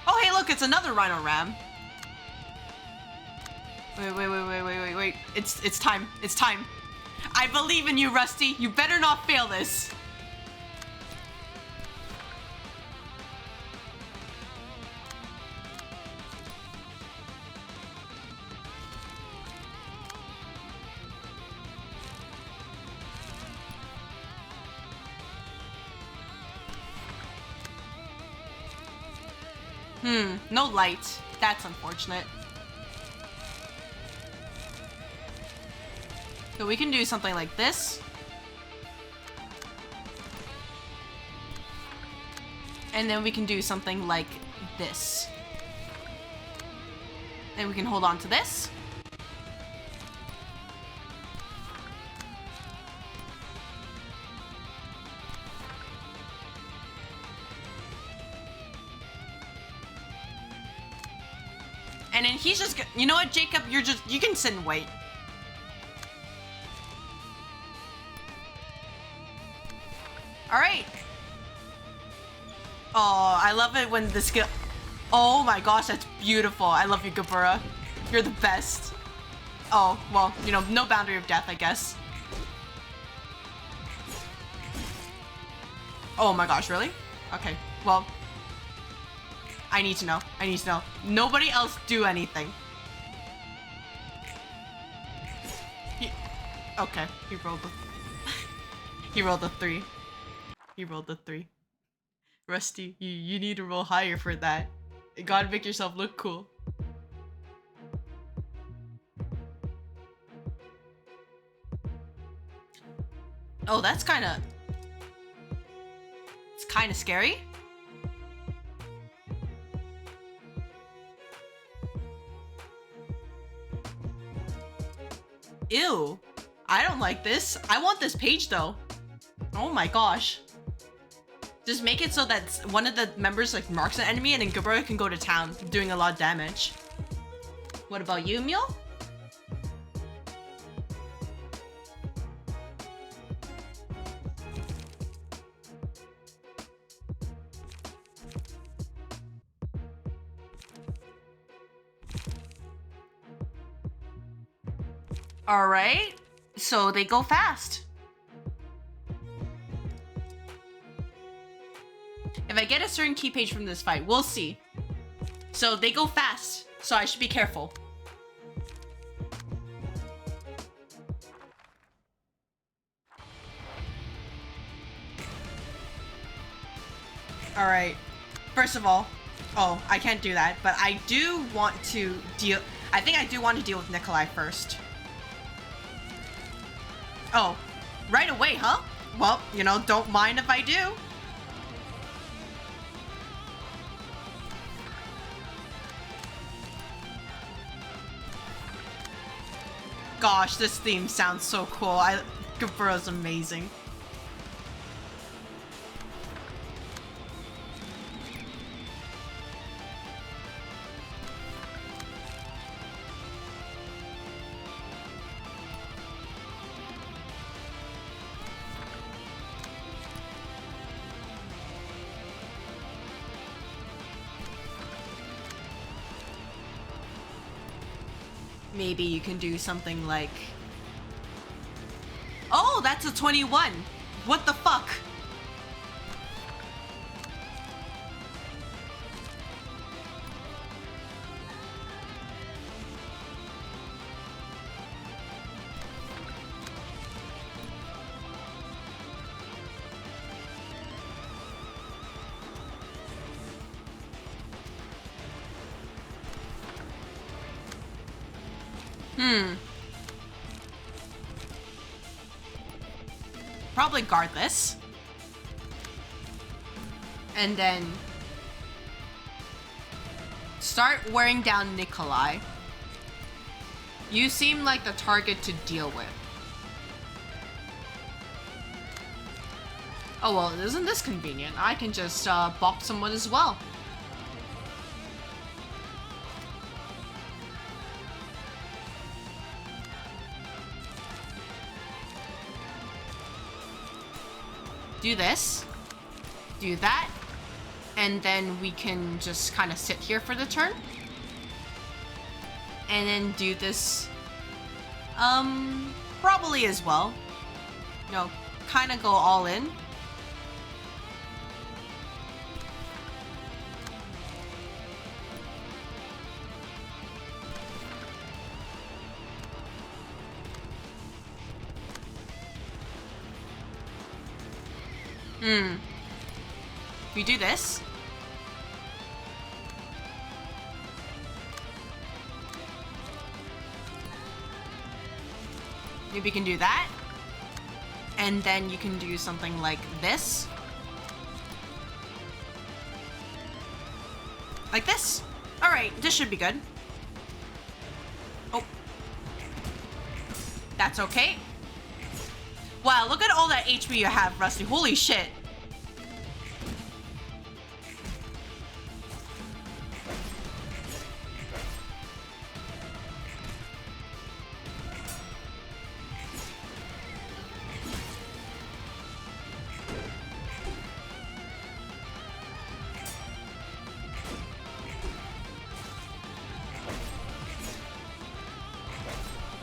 Oh, hey, look, it's another Rhino Ram. Wait. It's time. It's time. I believe in you, Rusty. You better not fail this. No light. That's unfortunate. So we can do something like this. And then we can do something like this. And we can hold on to this. And then he's just, you know what, Jacob, you can sit and wait. All right. Oh, I love it when the skill, oh my gosh, that's beautiful. I love you, Gabura. You're the best. Oh, well, you know, no boundary of death, I guess. Oh my gosh, really? Okay, well, I need to know. I need to know. Nobody else do anything. Okay, he rolled the... he rolled a 3. He rolled a 3. Rusty, you need to roll higher for that. You gotta make yourself look cool. Oh, that's kinda... it's kinda scary. Ew. I don't like this. I want this page though. Oh my gosh. Just make it so that one of the members like marks an enemy and then Gabura can go to town doing a lot of damage. What about you, Mule? Alright, so they go fast. If I get a certain key page from this fight, we'll see. So they go fast, so I should be careful. Alright, first of all, oh, I can't do that, but I do want to deal, I think I do want to deal with Nikolai first. Oh, right away, huh? Well, you know, don't mind if I do. Gosh, this theme sounds so cool. Gabura's amazing. Maybe you can do something like... oh, that's a 21! What the fuck? Probably guard this. And then start wearing down Nikolai. You seem like the target to deal with. Oh well, isn't this convenient? I can just bop someone as well. Do this. Do that. And then we can just kind of sit here for the turn. And then do this, probably as well. No, kind of go all in. We do this. Maybe you can do that. And then you can do something like this. Like this. Alright, this should be good. Oh. That's okay. Wow, look at all that HP you have, Rusty. Holy shit.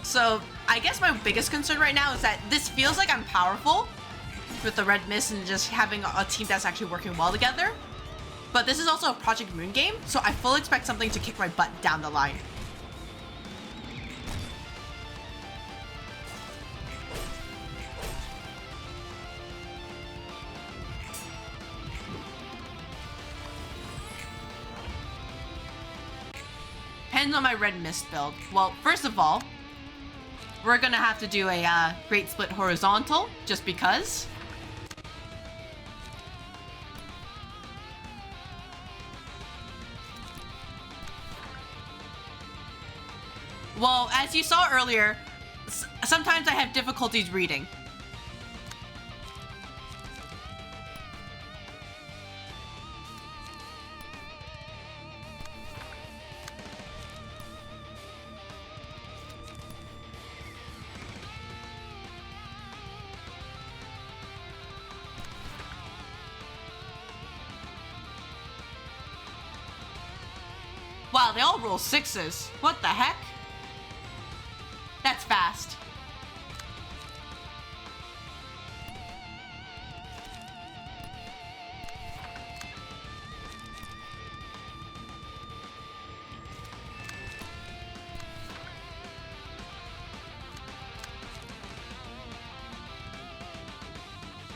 So, I guess my biggest concern right now is that this feels like I'm powerful with the red mist and just having a team that's actually working well together. But this is also a Project Moon game, so I fully expect something to kick my butt down the line. Depends on my red mist build. Well, first of all, we're gonna have to do a Great Split Horizontal, just because. Well, as you saw earlier, sometimes I have difficulties reading. Wow, they all roll sixes. What the heck? That's fast.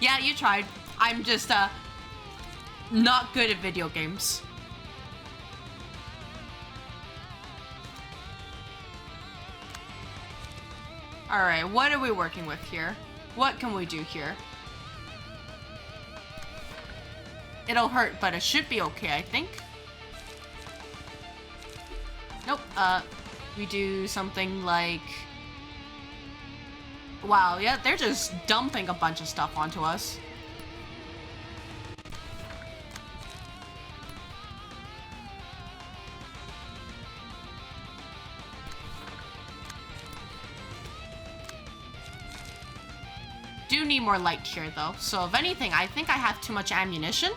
Yeah, you tried. I'm just, not good at video games. Alright, what are we working with here? What can we do here? It'll hurt, but it should be okay, I think. Nope, we do something like... Wow, yeah, they're just dumping a bunch of stuff onto us. Do need more light here though, so if anything, I think I have too much ammunition,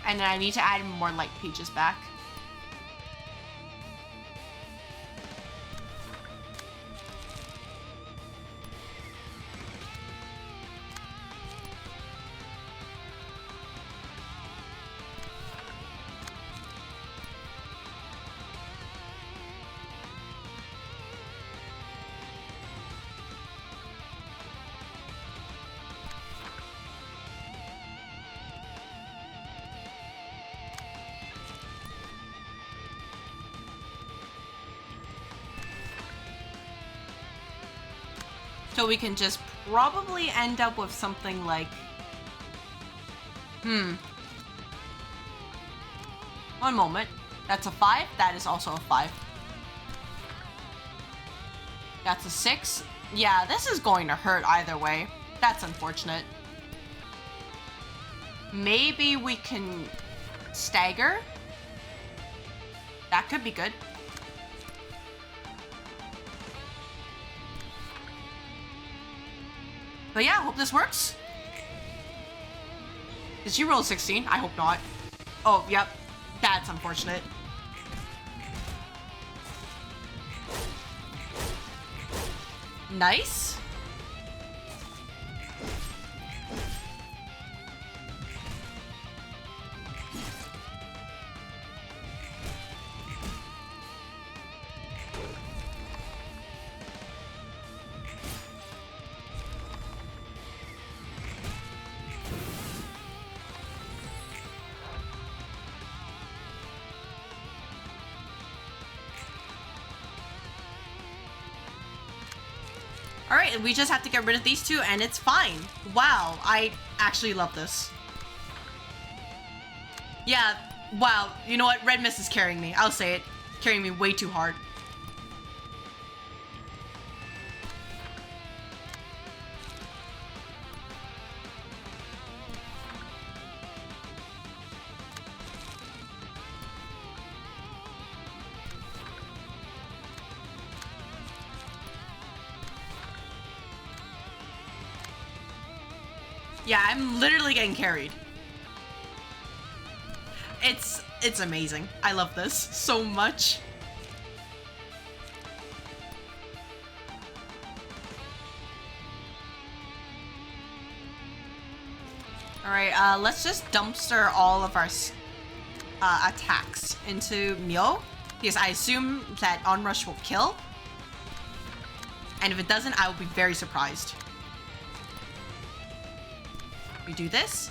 and then I need to add more light pages back. So we can just probably end up with something like... One moment. That's a 5. That is also a 5. That's a 6. Yeah, this is going to hurt either way. That's unfortunate. Maybe we can stagger. That could be good. But yeah, I hope this works. Did she roll 16? I hope not. Oh, yep. That's unfortunate. Nice. Alright, we just have to get rid of these two and it's fine. Wow, I actually love this. Yeah, wow, you know what? Red Mist is carrying me. I'll say it. Carrying me way too hard. Yeah, I'm literally getting carried. It's amazing. I love this so much. Alright, let's just dumpster all of our attacks into Mio, because I assume that Onrush will kill. And if it doesn't, I will be very surprised. We do this,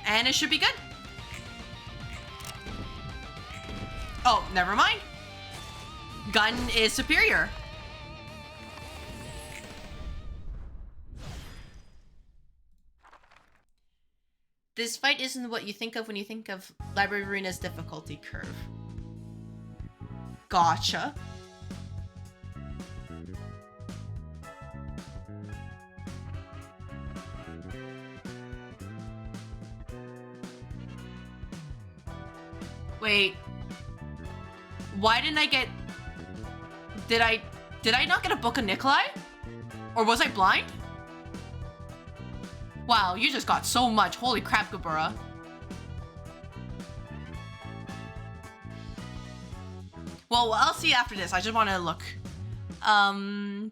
and it should be good. Oh, never mind. Gun is superior. This fight isn't what you think of when you think of Library of Ruina's difficulty curve. Gotcha. Wait. Why didn't I get... Did I not get a book of Nikolai? Or was I blind? Wow, you just got so much. Holy crap, Gabura. Well, I'll see after this. I just want to look.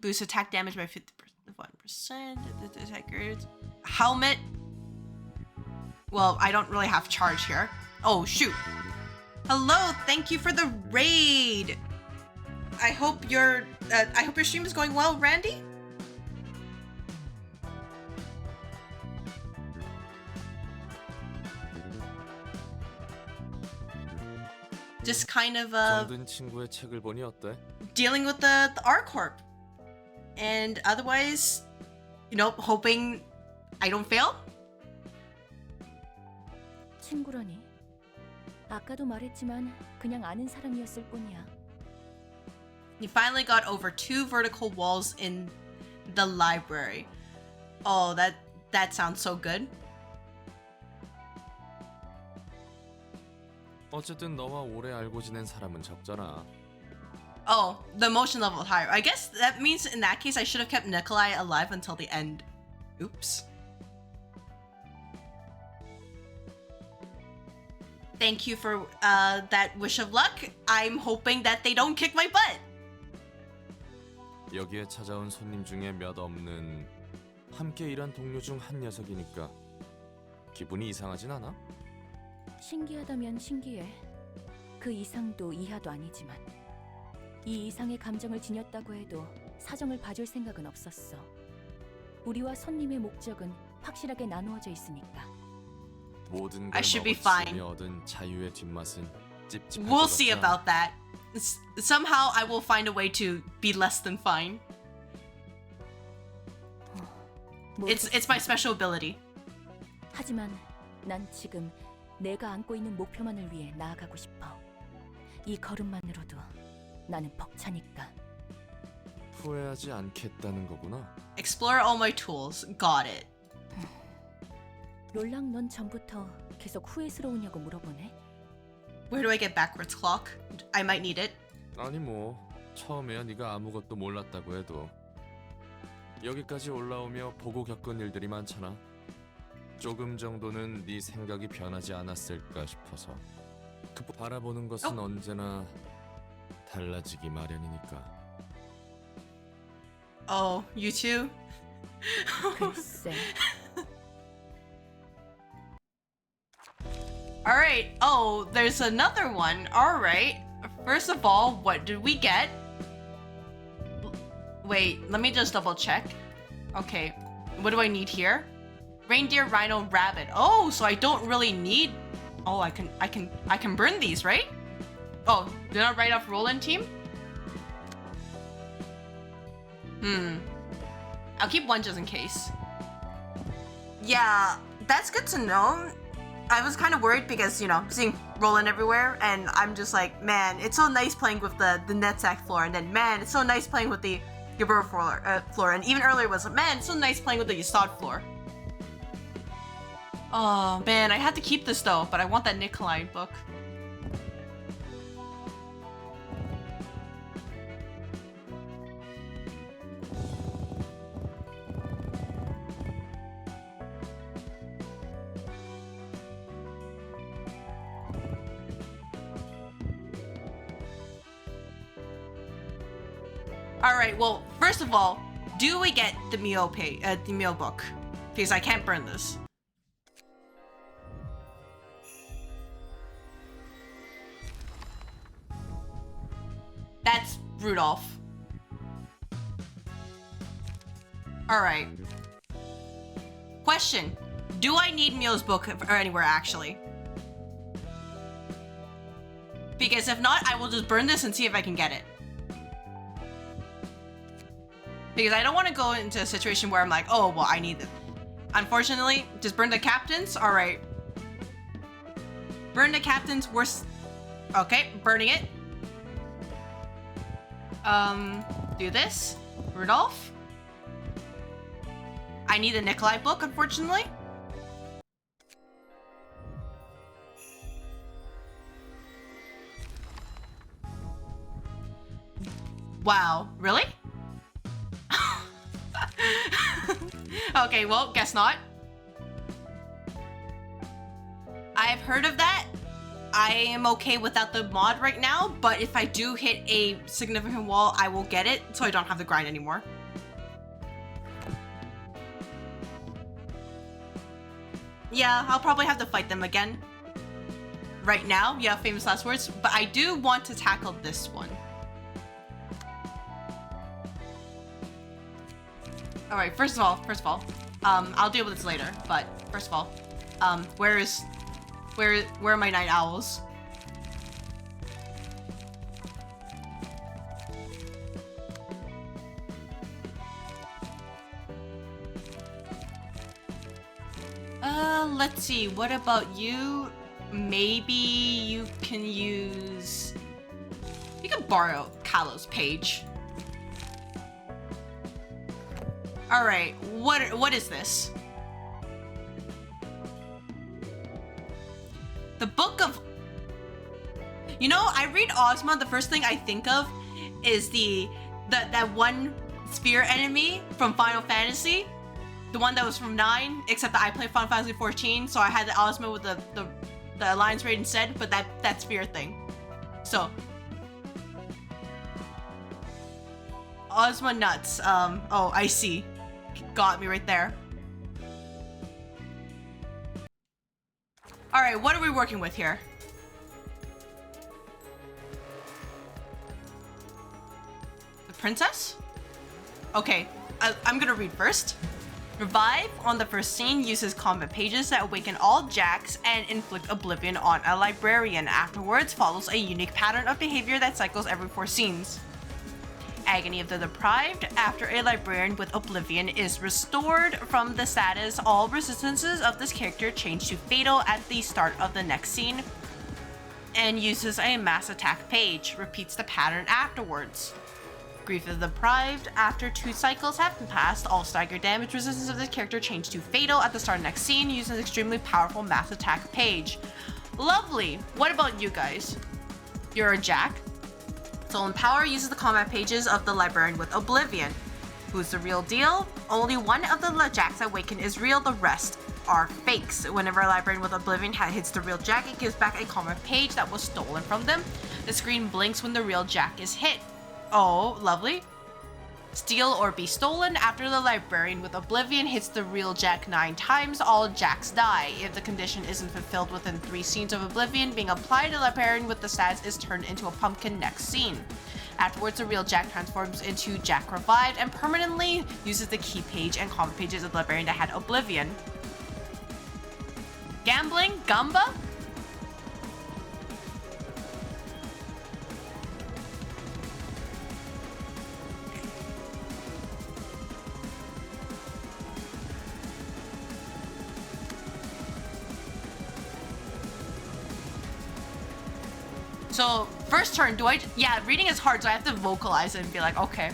Boost attack damage by 51%. Attackers. Helmet. Well, I don't really have charge here. Oh, shoot. Hello, thank you for the raid. I hope your stream is going well, Randy. Just kind of 정든 친구의 책을 보니 어때? dealing with the R Corp, and otherwise, you know, hoping I don't fail. 친구라니. 아까도 말했지만 그냥 아는 사람이었을 뿐이야. You finally got over 2 vertical walls in the library. Oh, that sounds so good. 어쨌든 너와 오래 알고 지낸 사람은 적잖아. Oh, the emotion level higher. I guess that means in that case I should have kept Nikolai alive until the end. Oops. Thank you for that wish of luck. I'm hoping that they don't kick my butt. 여기에 찾아온 손님 중에 몇 없는 함께 일한 동료 중 한 녀석이니까 기분이 이상하진 않아? 신기하다면 신기해. 그 이상도 이하도 아니지만 이 이상의 감정을 지녔다고 해도 사정을 봐줄 생각은 없었어. 우리와 손님의 목적은 확실하게 나누어져 있으니까. 모든 I 걸 should be 먹었으니 fine. 얻은 자유의 뒷맛은 찝찝할 We'll 것 see 같아. about that. Somehow I will find a way to be less than fine. It's my special ability. 하지만 난 지금 내가 안고 있는 목표만을 위해 나아가고 싶어. 이 걸음만으로도 나는 벅차니까. 후회하지 않겠다는 거구나. Explore all my tools. Got it. 롤랑 넌 전부터 계속 후회스러우냐고 물어보네. Where do I get backwards clock? I might need it. 아니 뭐 처음에야 네가 아무것도 몰랐다고 해도 여기까지 올라오며 보고 겪은 일들이 많잖아. 조금 정도는 네 생각이 변하지 않았을까 싶어서. 그 바라보는 것은 언제나 달라지기 마련이니까. Oh, you too? 글쎄. Alright. Oh, there's another one. Alright. First of all, what did we get? Wait, let me just double check. Okay. What do I need here? Reindeer, rhino, rabbit. Oh, so I don't really need... Oh, I can burn these, right? Oh, did I write off Roland team? I'll keep one just in case. Yeah, that's good to know. I was kind of worried because, you know, seeing Roland everywhere, and I'm just like, man, it's so nice playing with the Netsack floor, and then, man, it's so nice playing with the Burrow floor, and even earlier was, man, it's so nice playing with the Yastad floor. Oh, man, I had to keep this though, but I want that Nikolai book. Alright, well, first of all, do we get the Mio book? Because I can't burn this. That's Rudolph. Alright. Question. Do I need Mio's book or anywhere, actually? Because if not, I will just burn this and see if I can get it. Because I don't want to go into a situation where I'm like, oh, well, I need it. Unfortunately, just burn the captains. All right. Burn the captains. Okay, burning it. Do this. Rudolph. I need the Nikolai book, unfortunately. Wow, really? Okay, well, guess not. I've heard of that. I am okay without the mod right now, but if I do hit a significant wall, I will get it, so I don't have to grind anymore. Yeah, I'll probably have to fight them again. Right now, yeah, famous last words, but I do want to tackle this one. Alright, first of all, I'll deal with this later, but first of all, where are my night owls? Let's see, what about you? Maybe you can borrow Kalo's page. Alright, what is this? The Book of... You know, I read Ozma, the first thing I think of is that one sphere enemy from Final Fantasy. The one that was from 9, except that I played Final Fantasy 14, so I had the Ozma with the Alliance raid instead, but that sphere thing. So... Ozma nuts. Oh, I see. Got me right there. Alright, what are we working with here? The princess? Okay, I'm gonna read first. Revive on the first scene uses combat pages that awaken all jacks and inflict oblivion on a librarian. Afterwards follows a unique pattern of behavior that cycles every 4 scenes. Agony of the Deprived. After a librarian with Oblivion is restored from the status, all resistances of this character change to fatal at the start of the next scene and uses a mass attack page. Repeats the pattern afterwards. Grief of the Deprived. After 2 cycles have been passed, all stagger damage resistance of this character change to fatal at the start of the next scene, using an extremely powerful mass attack page. Lovely. What about you guys? You're a Jack. Soul and Power uses the combat pages of the librarian with Oblivion. Who's the real deal? Only one of the Jacks awaken is real, the rest are fakes. Whenever a librarian with Oblivion hits the real Jack, it gives back a combat page that was stolen from them. The screen blinks when the real Jack is hit. Oh, lovely. Steal or be stolen. After the librarian with Oblivion hits the real Jack 9 times, all Jacks die. If the condition isn't fulfilled within 3 scenes of Oblivion being applied, the librarian with the stats is turned into a pumpkin next scene. Afterwards, the real Jack transforms into Jack Revived and permanently uses the key page and comment pages of the librarian that had Oblivion. Gambling, Gumba. So, first turn, yeah, reading is hard, so I have to vocalize it and be like, okay.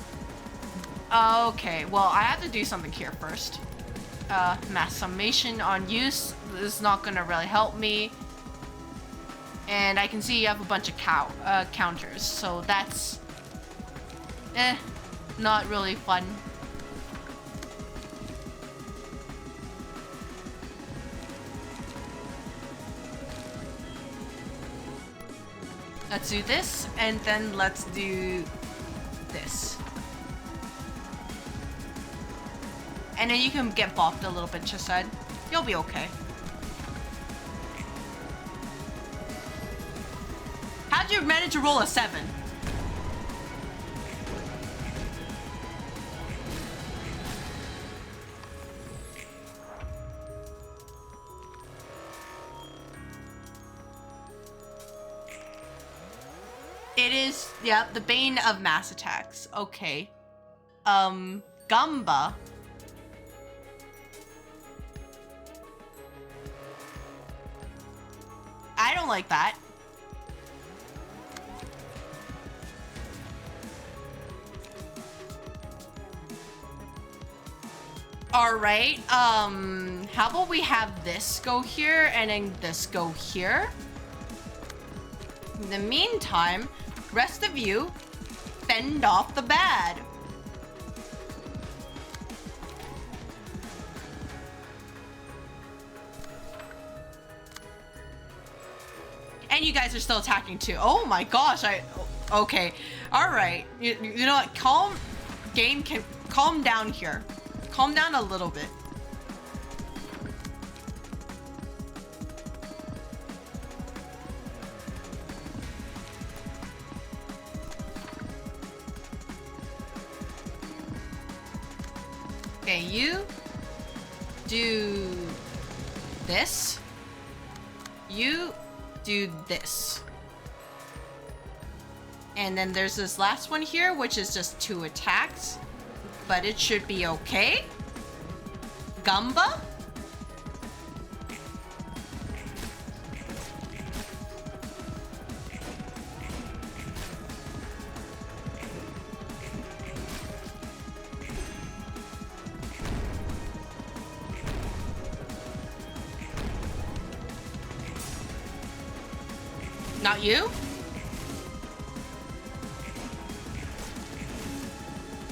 Okay, well, I have to do something here first. Mass summation on use. This is not gonna really help me. And I can see you have a bunch of counters, so that's... not really fun. Let's do this, and then let's do this. And then you can get bopped a little bit, Chesed. You'll be okay. How'd you manage to roll a 7? It is, yeah, the bane of mass attacks. Okay. Gumba. I don't like that. Alright, how about we have this go here and then this go here? In the meantime, rest of you, fend off the bad. And you guys are still attacking too. Oh my gosh, okay. Alright, you know what, calm down here. Calm down a little bit. Okay, you do this. You do this. And then there's this last one here, which is just 2 attacks. But it should be okay. Gumba? Not you?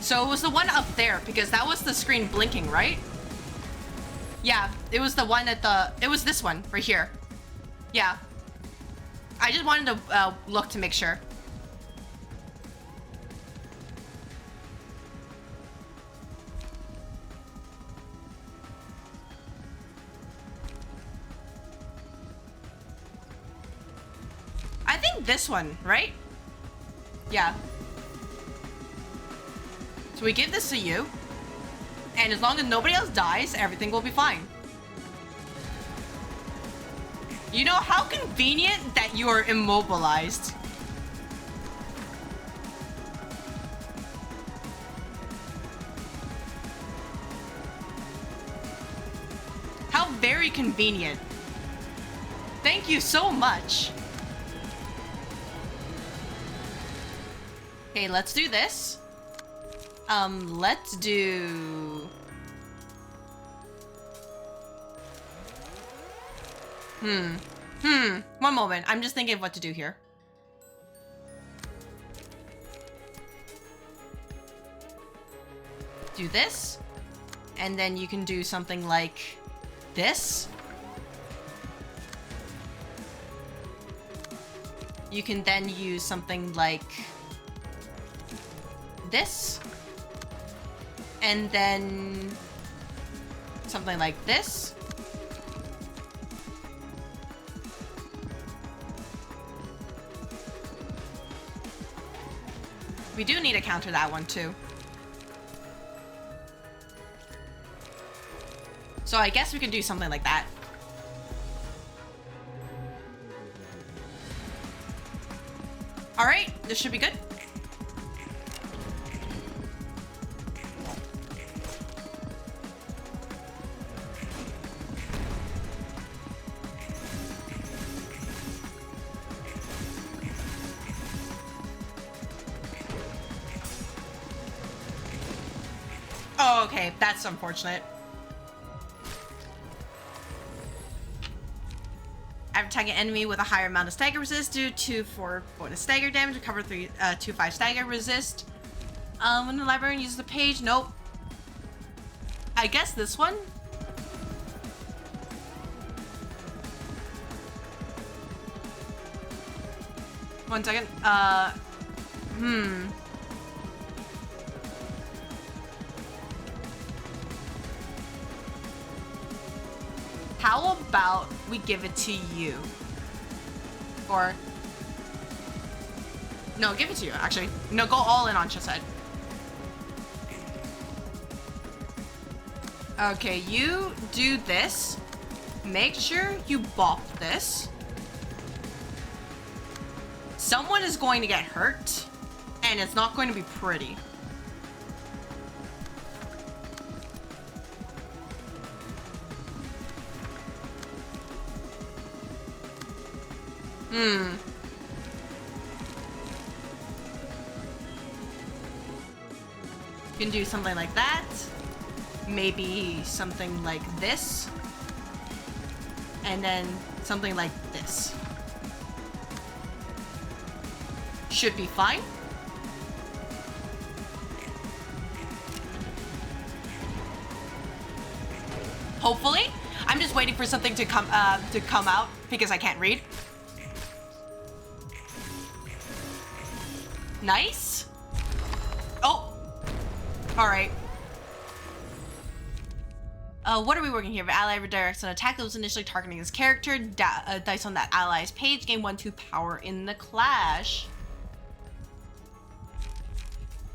So it was the one up there, because that was the screen blinking, right? Yeah, it was the one it was this one, right here. Yeah. I just wanted to look to make sure. I think this one, right? Yeah. So we give this to you, and as long as nobody else dies, everything will be fine. You know, how convenient that you are immobilized. very convenient. Thank you so much. Okay, let's do this. Let's do... One moment. I'm just thinking of what to do here. Do this. And then you can do something like this. You can then use something like this. And then something like this. We do need to counter that one too. So I guess we can do something like that. All right, this should be good. Oh, okay, that's unfortunate. After attacking an enemy with a higher amount of stagger resist, do 2/4 bonus stagger damage, recover 2/5 stagger resist. When the librarian uses the page, nope. I guess this one? One second. How about we give it to you? Or... No, give it to you, actually. No, go all in on Chesed. Okay, you do this. Make sure you bop this. Someone is going to get hurt, and it's not going to be pretty. You can do something like that. Maybe something like this. And then something like this. Should be fine. Hopefully. I'm just waiting for something to come out because I can't read. Nice. Oh. All right. What are we working here? If an ally redirects an attack that was initially targeting his character, dice on that ally's page, gain 1/2 power in the clash.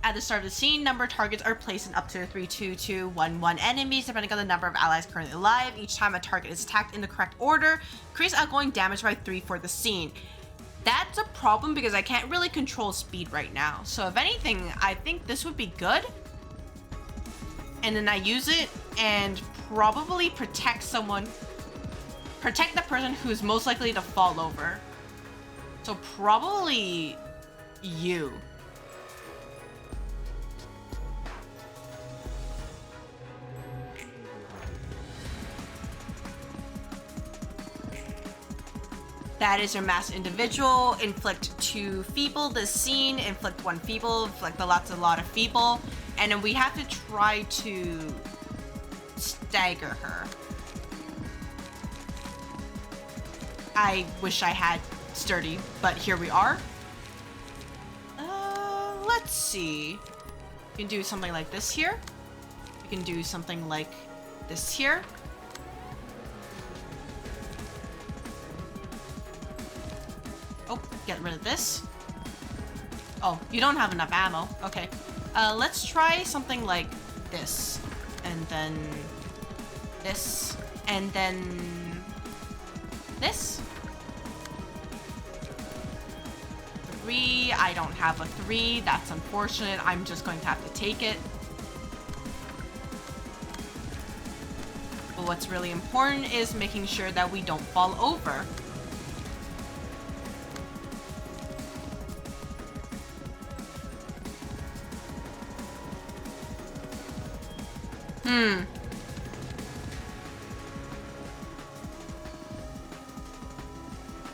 At the start of the scene, number targets are placed in up to 3, 2, 2, 1, 1 enemies, depending on the number of allies currently alive. Each time a target is attacked in the correct order, increase outgoing damage by 3 for the scene. That's a problem because I can't really control speed right now. So if anything, I think this would be good. And then I use it and probably protect someone. Protect the person who's most likely to fall over. So probably you. That is your mass individual. Inflict 2 feeble this scene. Inflict 1 feeble. Inflict a lot of feeble. And then we have to try to stagger her. I wish I had sturdy, but here we are. Let's see. You can do something like this here. You can do something like this here. Oh, get rid of this. Oh, you don't have enough ammo. Okay. Let's try something like this. And then this. And then this. 3. I don't have a 3. That's unfortunate. I'm just going to have to take it. But what's really important is making sure that we don't fall over.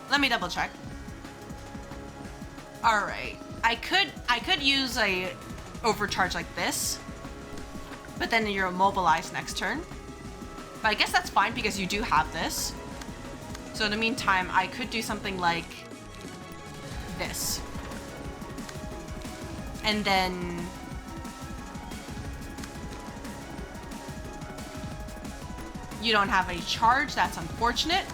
Let me double check. All right, I could use a overcharge like this, but then you're immobilized next turn. But I guess that's fine because you do have this. So in the meantime, I could do something like this, and then you don't have a charge. That's unfortunate.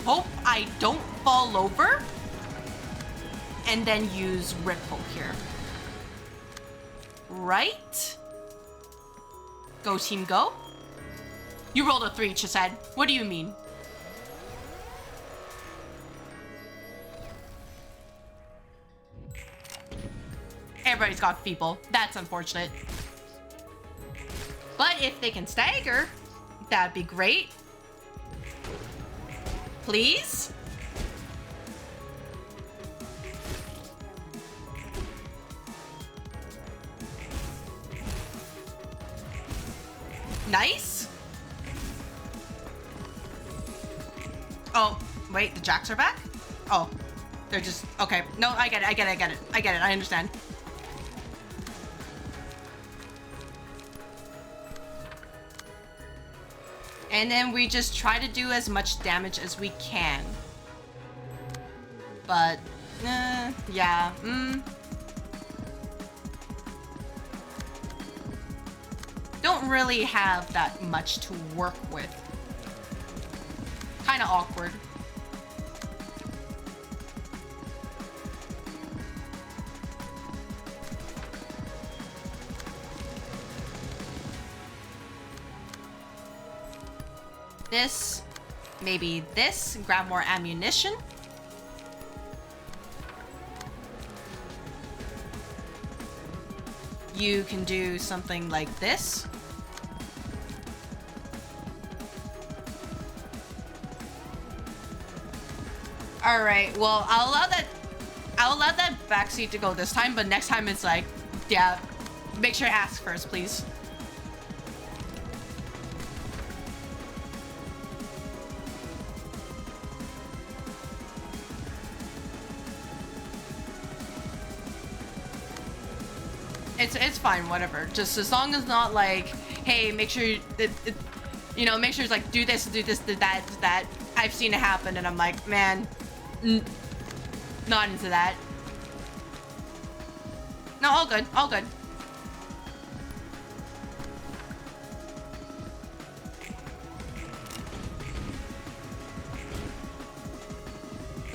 Hope I don't fall over, and then use Ripple here. Right? Go team go. You rolled a 3, Chised. What do you mean? Everybody's got feeble. That's unfortunate. But if they can stagger, that'd be great. Please? Nice. Oh, wait, the jacks are back? Oh, they're just, okay. No, I get it, I understand. And then we just try to do as much damage as we can. But, yeah, don't really have that much to work with. Kinda awkward. This, maybe this, grab more ammunition. You can do something like this. All right, well, I'll allow that backseat to go this time, but next time it's like, yeah, make sure to ask first, please. It's fine, whatever. Just as long as not like, hey, make sure you know, make sure it's like do this, do that, do that. I've seen it happen, and I'm like, man, not into that. No, all good, all good.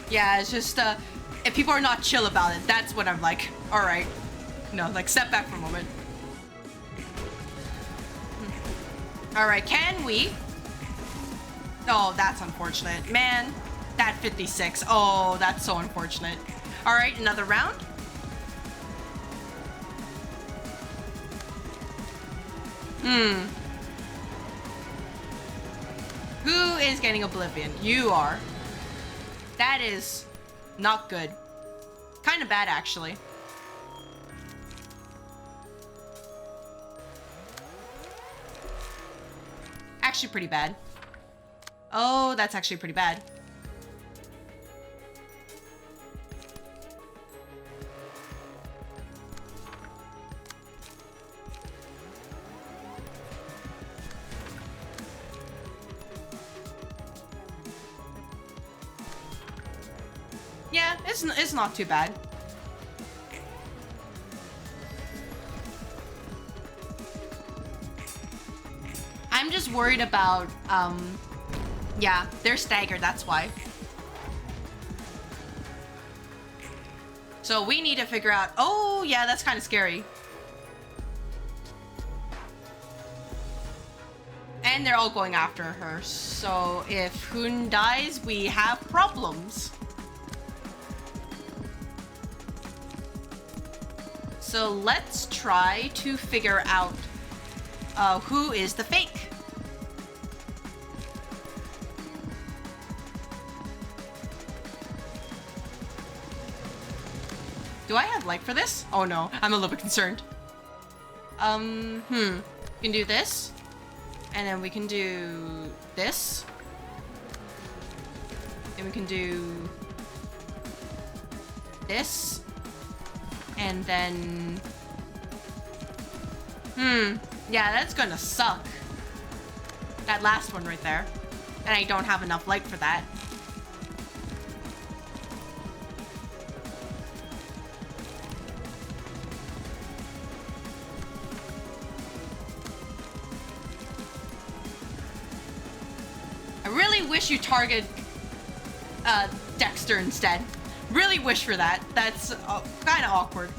Yeah, it's just if people are not chill about it, that's what I'm like. All right. No, like, step back for a moment. All right, can we? Oh, that's unfortunate. Man, that 56. Oh, that's so unfortunate. All right, another round. Who is getting Oblivion? You are. That is not good. Kind of bad, actually. Actually pretty bad. Oh, that's actually pretty bad. Yeah, it's not too bad. I'm just worried about, yeah, they're staggered, that's why. So we need to figure out, oh yeah, that's kind of scary. And they're all going after her, so if Hoon dies, we have problems. So let's try to figure out who is the fake. Do I have light for this? Oh no, I'm a little bit concerned. We can do this. And then we can do this. And we can do this. And then... yeah, that's gonna suck. That last one right there. And I don't have enough light for that. I really wish you target Dexter instead. Really wish for that. That's kind of awkward.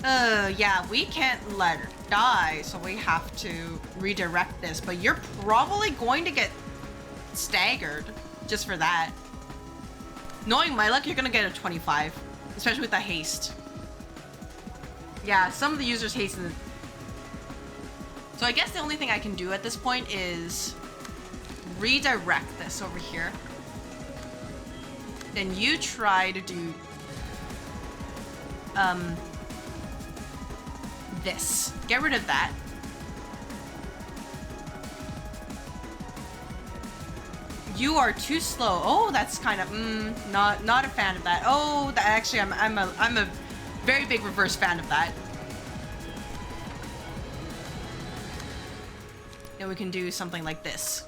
Yeah, we can't let her die, so we have to redirect this. But you're probably going to get staggered just for that. Knowing my luck, you're gonna get a 25, especially with the haste. Yeah, some of the users hasten it. So I guess the only thing I can do at this point is redirect this over here. Then you try to do this. Get rid of that. You are too slow. Oh, that's kind of not a fan of that. Oh, that actually I'm a very big reverse fan of that. Then we can do something like this.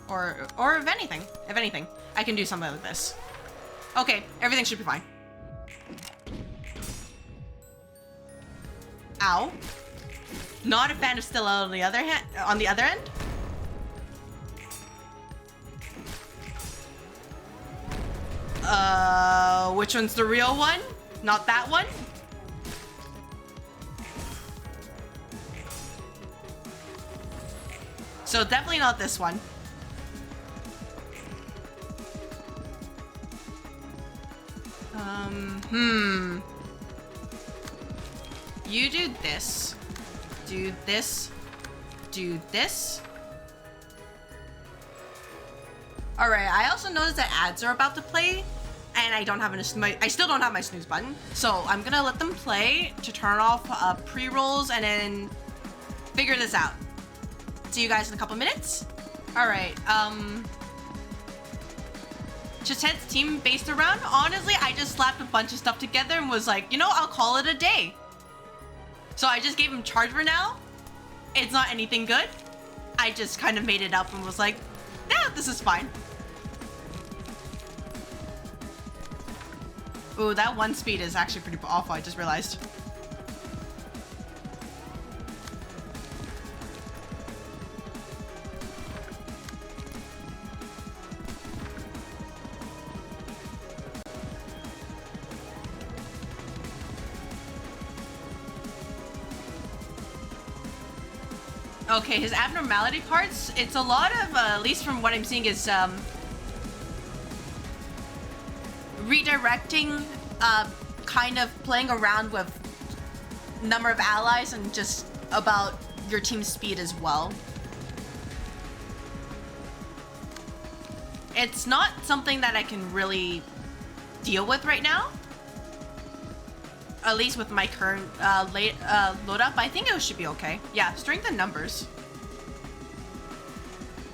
Or if anything, I can do something like this. Okay, everything should be fine. Ow. Not a fan of still on the other hand, on the other end. Which one's the real one? Not that one? So definitely not this one. You do this. Do this. Do this. Alright, I also noticed that ads are about to play, and I don't have I still don't have my snooze button. So I'm gonna let them play to turn off pre-rolls and then figure this out. See you guys in a couple minutes. Alright, Chasette's team based around, honestly, I just slapped a bunch of stuff together and was like, you know, I'll call it a day. So I just gave him charge for now. It's not anything good. I just kind of made it up and was like, yeah, this is fine. Ooh, that one speed is actually pretty awful, I just realized. Okay, his abnormality cards, it's a lot of, at least from what I'm seeing, is redirecting, kind of playing around with number of allies and just about your team's speed as well. It's not something that I can really deal with right now. At least with my current load up, I think it should be okay. Yeah, strength and numbers.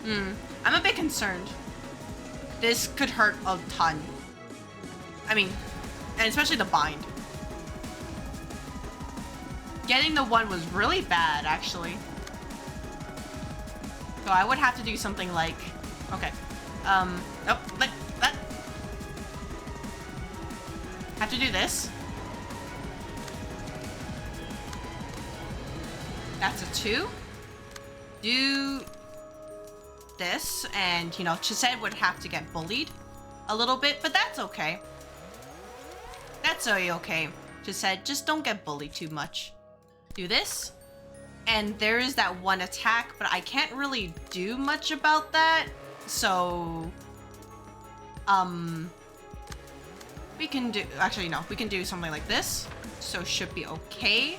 I'm a bit concerned. This could hurt a ton. I mean, and especially the bind. Getting the one was really bad, actually. So I would have to do something like, okay, nope, that. Have to do this. That's a 2. Do this, and you know, Chisette would have to get bullied a little bit, but that's okay. That's okay. Chisette, just don't get bullied too much. Do this, and there is that one attack, but I can't really do much about that. So, We can do, actually no, we can do something like this. So should be okay.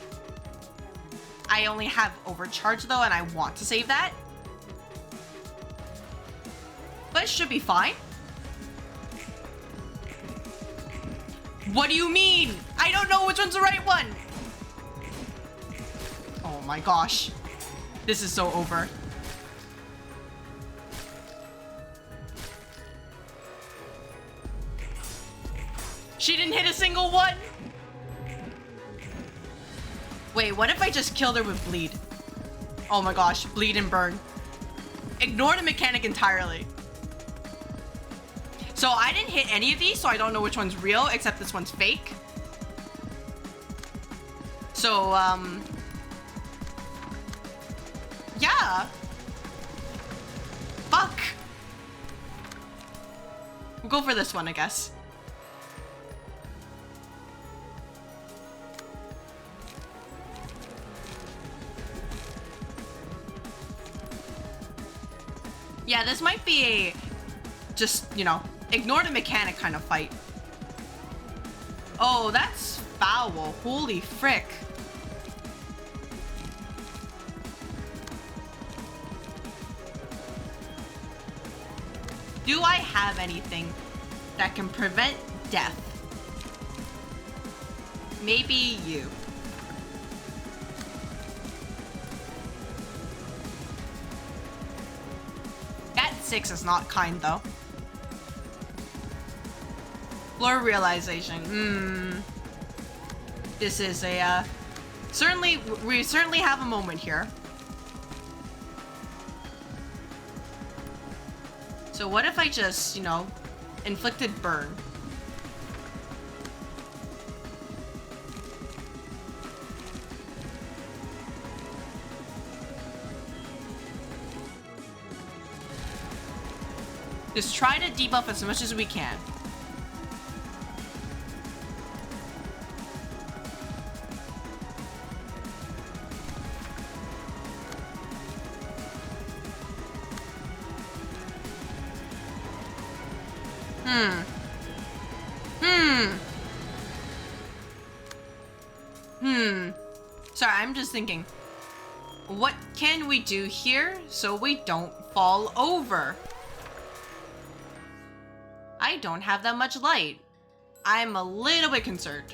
I only have overcharge though, and I want to save that. But it should be fine. What do you mean? I don't know which one's the right one. Oh my gosh. This is so over. She didn't hit a single one. Wait, what if I just killed her with bleed? Oh my gosh, bleed and burn. Ignore the mechanic entirely. So I didn't hit any of these, so I don't know which one's real, except this one's fake. So, yeah. Fuck. We'll go for this one, I guess. Yeah, this might be a just, you know, ignore the mechanic kind of fight. Oh, that's foul. Holy frick. Do I have anything that can prevent death? Maybe you. That 6 is not kind though. Blur realization. This is a we certainly have a moment here. So what if I just, you know, inflicted burn? Just try to debuff as much as we can. Sorry, I'm just thinking, what can we do here so we don't fall over? I don't have that much light. I'm a little bit concerned.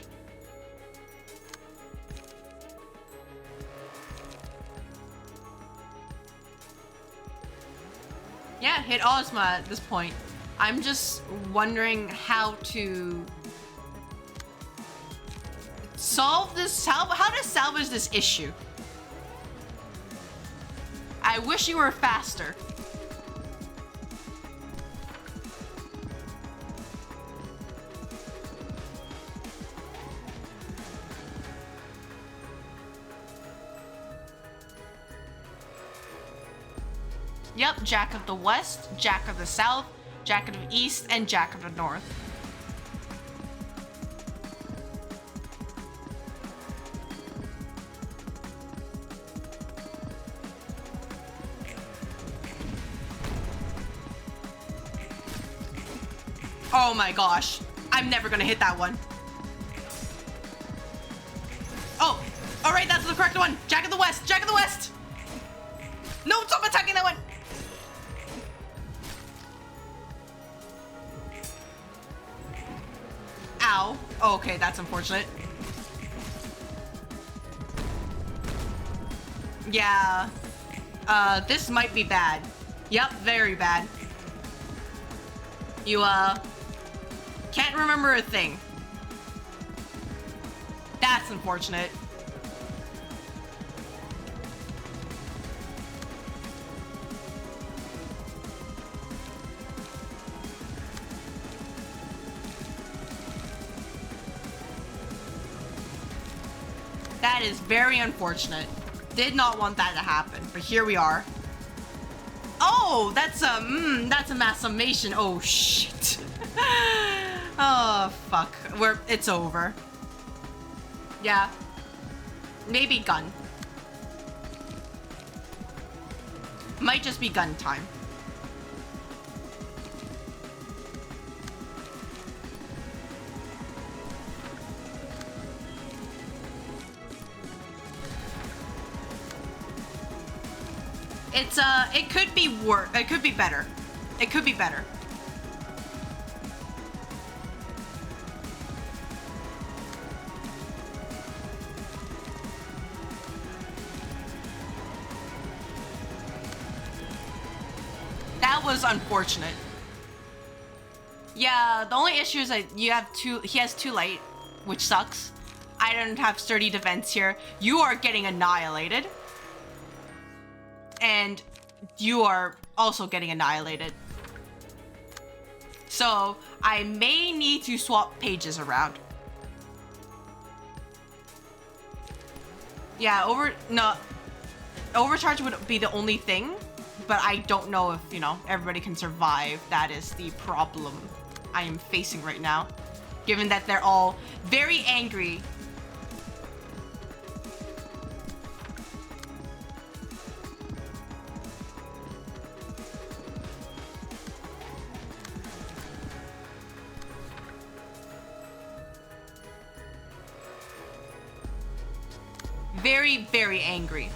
Yeah, hit Ozma at this point. I'm just wondering how to solve this, how to salvage this issue. I wish you were faster. Yep, Jack of the West, Jack of the South, Jack of the East, and Jack of the North. Oh my gosh. I'm never gonna hit that one. Oh, all right, that's the correct one. Jack of the West, Jack of the West. No, stop attacking that one. Ow. Oh, okay, that's unfortunate. Yeah. This might be bad. Yep, very bad. You, can't remember a thing. That's unfortunate. That is very unfortunate. Did not want that to happen, but here we are. Oh, that's a mass summation. Oh shit. Oh fuck. It's over. Yeah. Maybe gun. Might just be gun time. it could be worse. It could be better. It could be better. That was unfortunate. Yeah, the only issue is that he has 2 light, which sucks. I don't have sturdy defense here. You are getting annihilated. And you are also getting annihilated. So I may need to swap pages around. Yeah, overcharge would be the only thing, but I don't know if, you know, everybody can survive. That is the problem I am facing right now, given that they're all very angry. Very, very angry.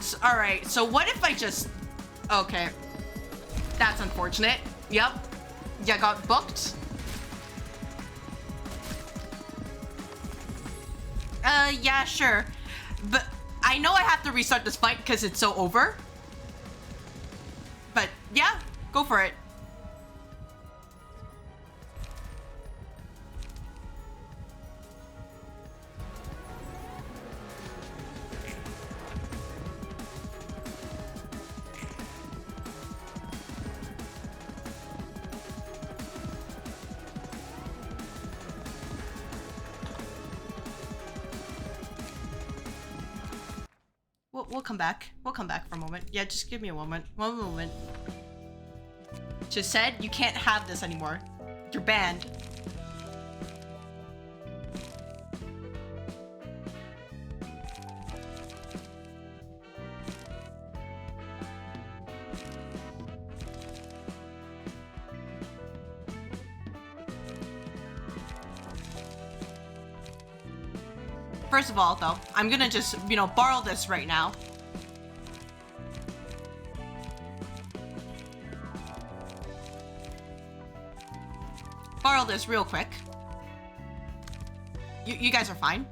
So, all right, so what if I just... Okay. That's unfortunate. Yep. You got booked. Yeah, sure. But I know I have to restart this fight because it's so over. But yeah, go for it. We'll come back. We'll come back for a moment. Yeah, just give me a moment. One moment. Just said you can't have this anymore. You're banned. First of all, though, I'm gonna just, you know, borrow this right now. Borrow this real quick. You guys are fine.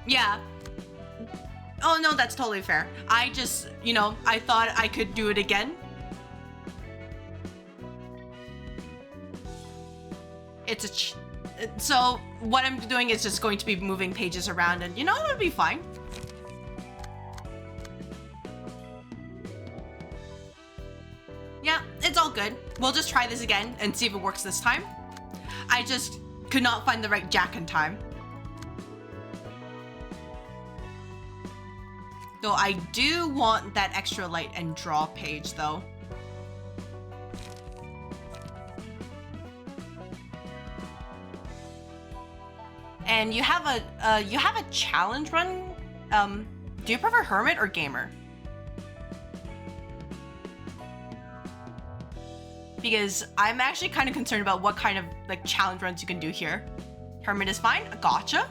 Yeah. Oh, no, that's totally fair. I just, you know, I thought I could do it again. So what I'm doing is just going to be moving pages around, and you know, it'll be fine. Yeah, it's all good. We'll just try this again and see if it works this time. I just could not find the right jack in time. Though I do want that extra light and draw page though. And you have a challenge run. Do you prefer Hermit or Gamer? Because I'm actually kind of concerned about what kind of like challenge runs you can do here. Hermit is fine. Gotcha.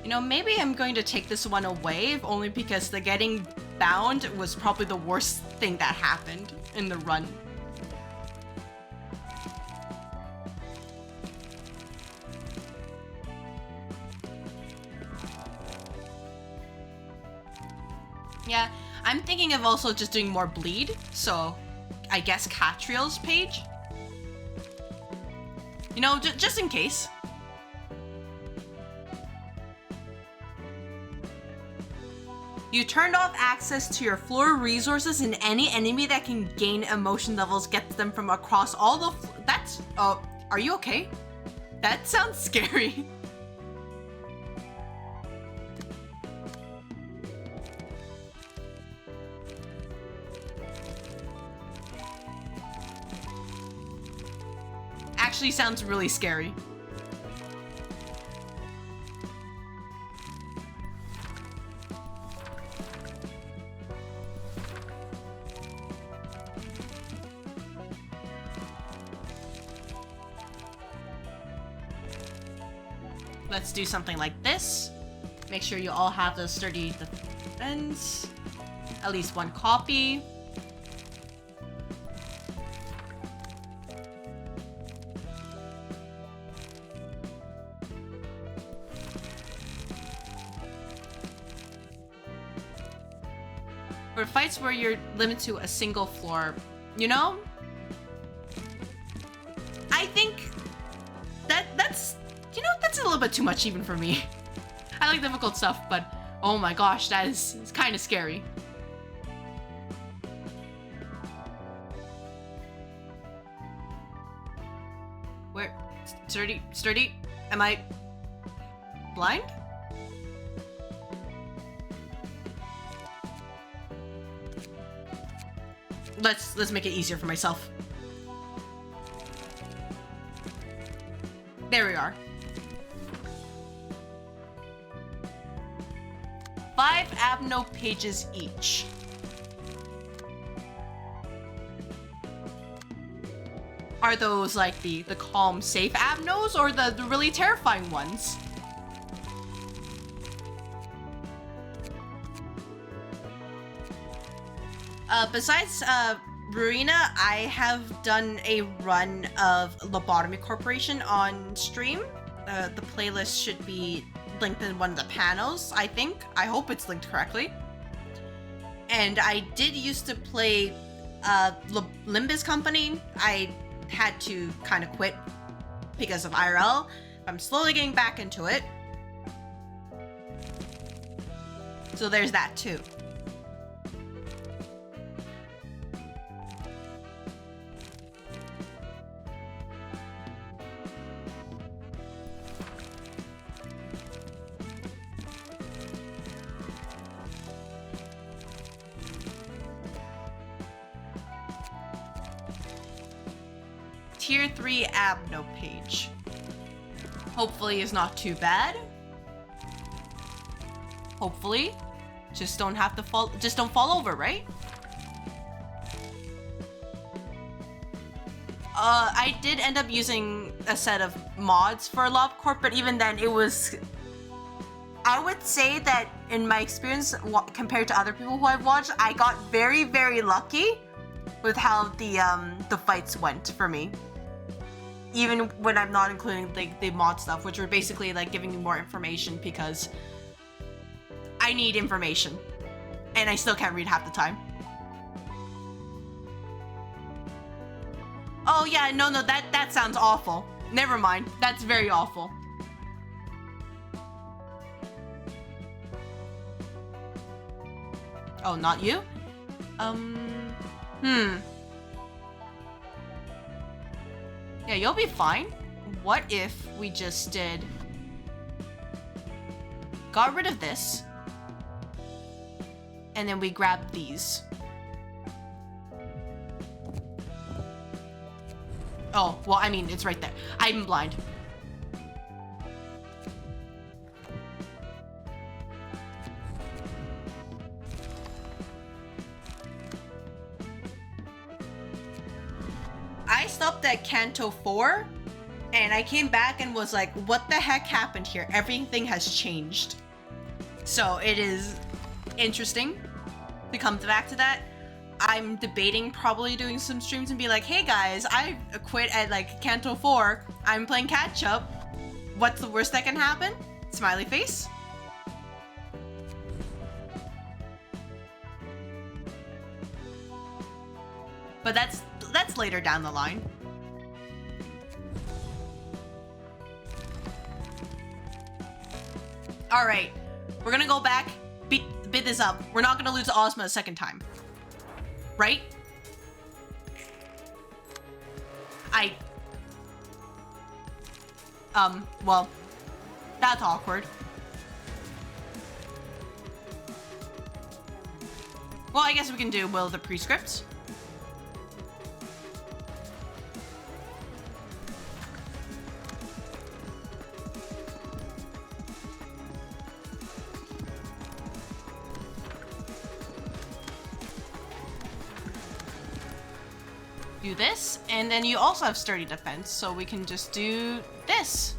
You know, maybe I'm going to take this one away, if only because the getting bound was probably the worst thing that happened in the run. Yeah, I'm thinking of also just doing more bleed, so I guess Catriel's page. You know, just in case. You turned off access to your floor resources, and any enemy that can gain emotion levels gets them from across all the that's, are you okay? That sounds scary. Actually sounds really scary. let's do something like this. Make sure you all have the sturdy defense. At least one copy. For fights where you're limited to a single floor, you know? I think that's that's a little bit too much even for me. I like difficult stuff, but oh my gosh, it's kind of scary. Where? Sturdy? Am I blind? Let's make it easier for myself. There we are. 5 Abno pages each. Are those like the calm, safe Abnos or the really terrifying ones? Besides Ruina, I have done a run of Lobotomy Corporation on stream. The playlist should be linked in one of the panels, I think. I hope it's linked correctly. And I did used to play Limbus Company. I had to kind of quit because of IRL. I'm slowly getting back into it. So there's that too. Tier 3 Abno page. Hopefully it's not too bad. Hopefully. Just don't fall over, right? I did end up using a set of mods for R Corp, but even then it was... I would say that in my experience, compared to other people who I've watched, I got very, very lucky with how the fights went for me. Even when I'm not including the mod stuff, which were basically like giving me more information because I need information. And I still can't read half the time. Oh yeah, no, that sounds awful. Never mind, that's very awful. Oh, not you? Yeah, you'll be fine. What if we just got rid of this, and then we grabbed these? Oh, well, I mean, it's right there. I'm blind. I stopped at Canto 4, and I came back and was like, what the heck happened here? Everything has changed. So it is interesting to come back to that. I'm debating probably doing some streams and be like, hey guys, I quit at like Canto 4. I'm playing catch up. What's the worst that can happen? Smiley face. But that's later down the line. All right, we're gonna go back, beat this up. We're not gonna lose Ozma a second time, right? Well, that's awkward. Well, I guess we can do Will of the Prescripts. Do this, and then you also have sturdy defense, so we can just do this.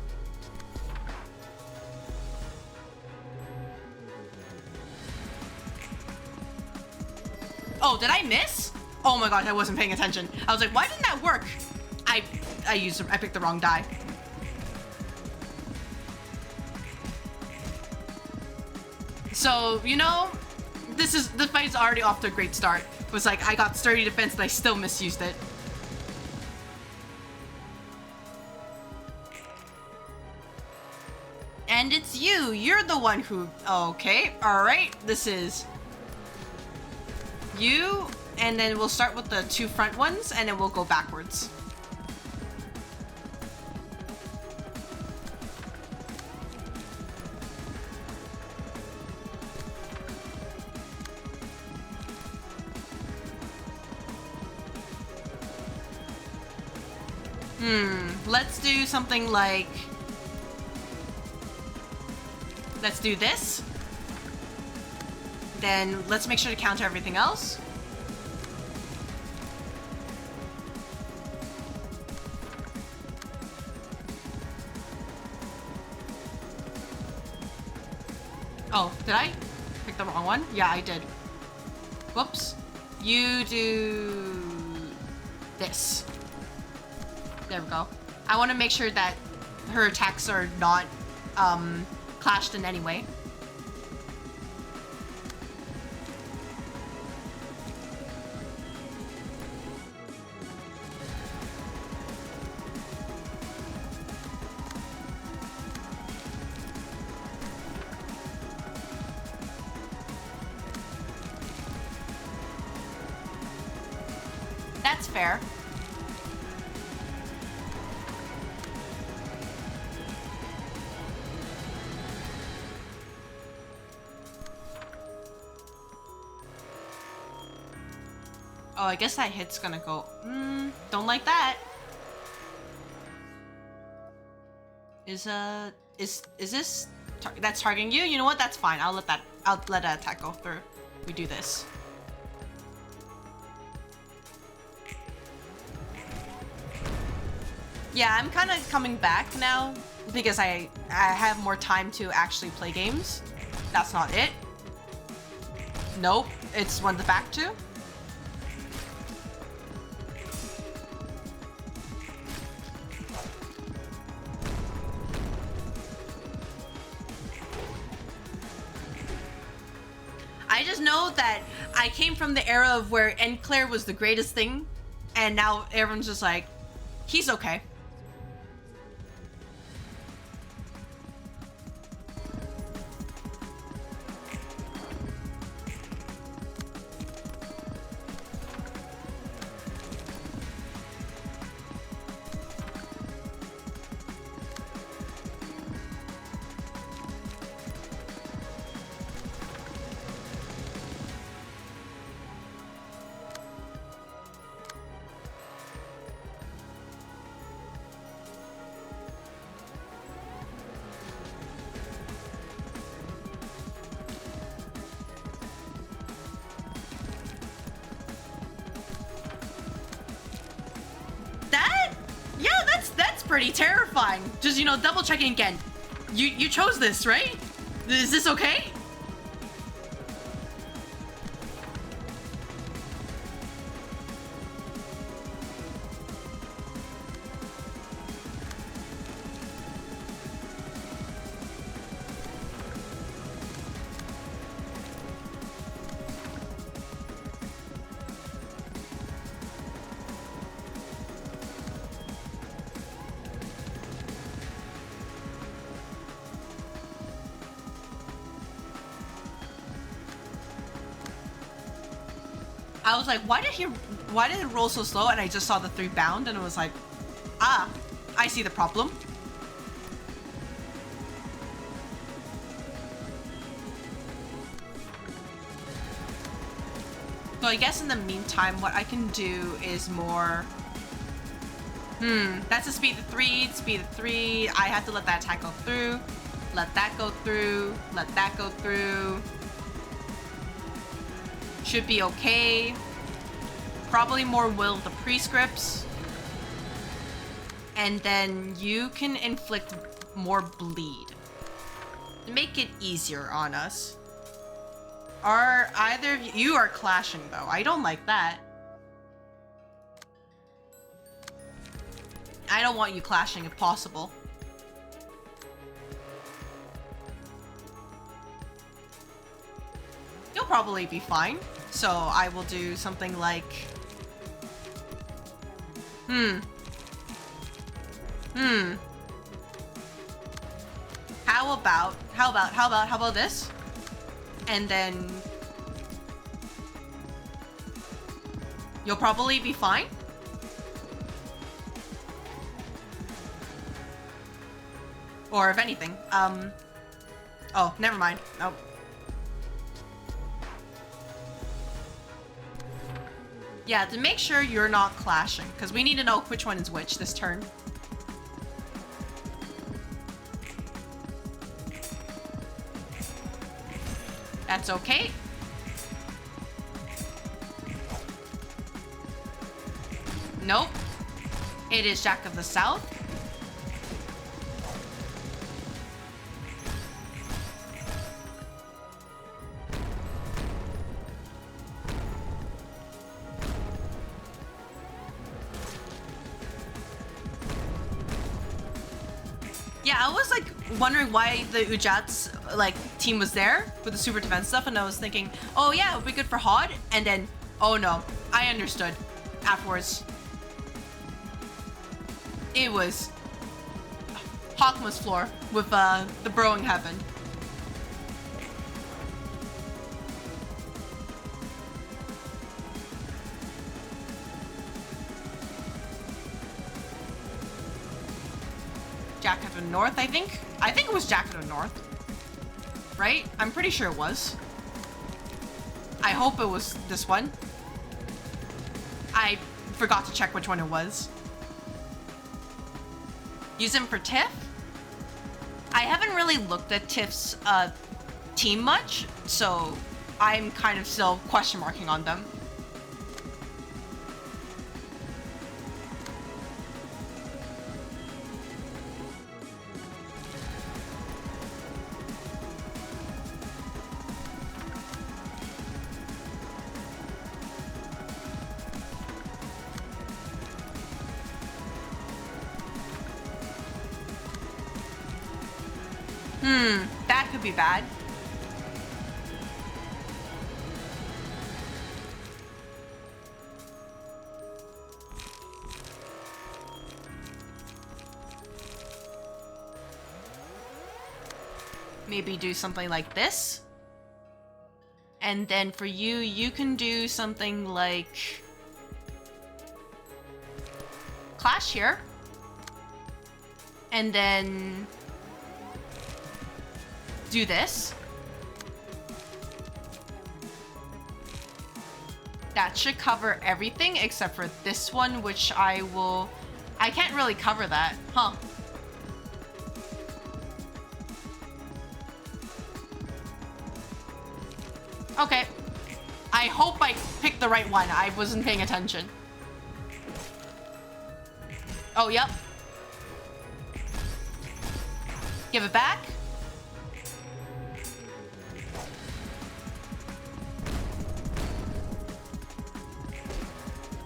Oh, did I miss? Oh my god, I wasn't paying attention. I was like, why didn't that work? I picked the wrong die. So, you know, the fight's already off to a great start. It was like, I got sturdy defense and I still misused it. And it's you. You're the one who... Okay, alright. This is... you, and then we'll start with the 2 front ones, and then we'll go backwards. Let's do something like... let's do this. Then let's make sure to counter everything else. Oh, did I pick the wrong one? Yeah, I did. Whoops. You do this. There we go. I want to make sure that her attacks are not clashed in any way. That's fair. Oh, I guess that hit's gonna go. Don't like that. Is this that's targeting you? You know what? That's fine. I'll let that attack go through. We do this. Yeah, I'm kind of coming back now because I have more time to actually play games. That's not it. Nope, it's one of the back two. I just know that I came from the era of where Enclair was the greatest thing, and now everyone's just like, he's okay. Pretty terrifying. Just, you know, double checking again. You chose this, right? Is this okay? I was like, why did it roll so slow? And I just saw the 3 bound and it was like, ah, I see the problem. So I guess in the meantime, what I can do is more... that's a speed of 3, speed of 3. I have to let that attack go through. Let that go through. Let that go through. Should be okay. Probably more will of the prescripts. And then you can inflict more bleed. Make it easier on us. Are either of you... You are clashing, though. I don't like that. I don't want you clashing if possible. You'll probably be fine. So I will do something like... How about this? And then... You'll probably be fine. Or if anything, oh, never mind. Oh. Yeah, to make sure you're not clashing, because we need to know which one is which this turn. That's okay. Nope. It is Jack of the South. Yeah, I was like wondering why the Ujat's like team was there with the super defense stuff, and I was thinking, oh yeah, it would be good for Hod, and then, oh no, I understood afterwards. It was Hawkma's floor with the Burrowing happened. Jack of the North, I think. I think it was Jack of the North. Right? I'm pretty sure it was. I hope it was this one. I forgot to check which one it was. Use him for Tiff? I haven't really looked at Tiff's team much, so I'm kind of still question marking on them. That could be bad. Maybe do something like this. And then for you, you can do something like Clash here. And then do this. That should cover everything except for this one, which I can't really cover that, huh? Okay. I hope I picked the right one. I wasn't paying attention. Oh, yep. Give it back.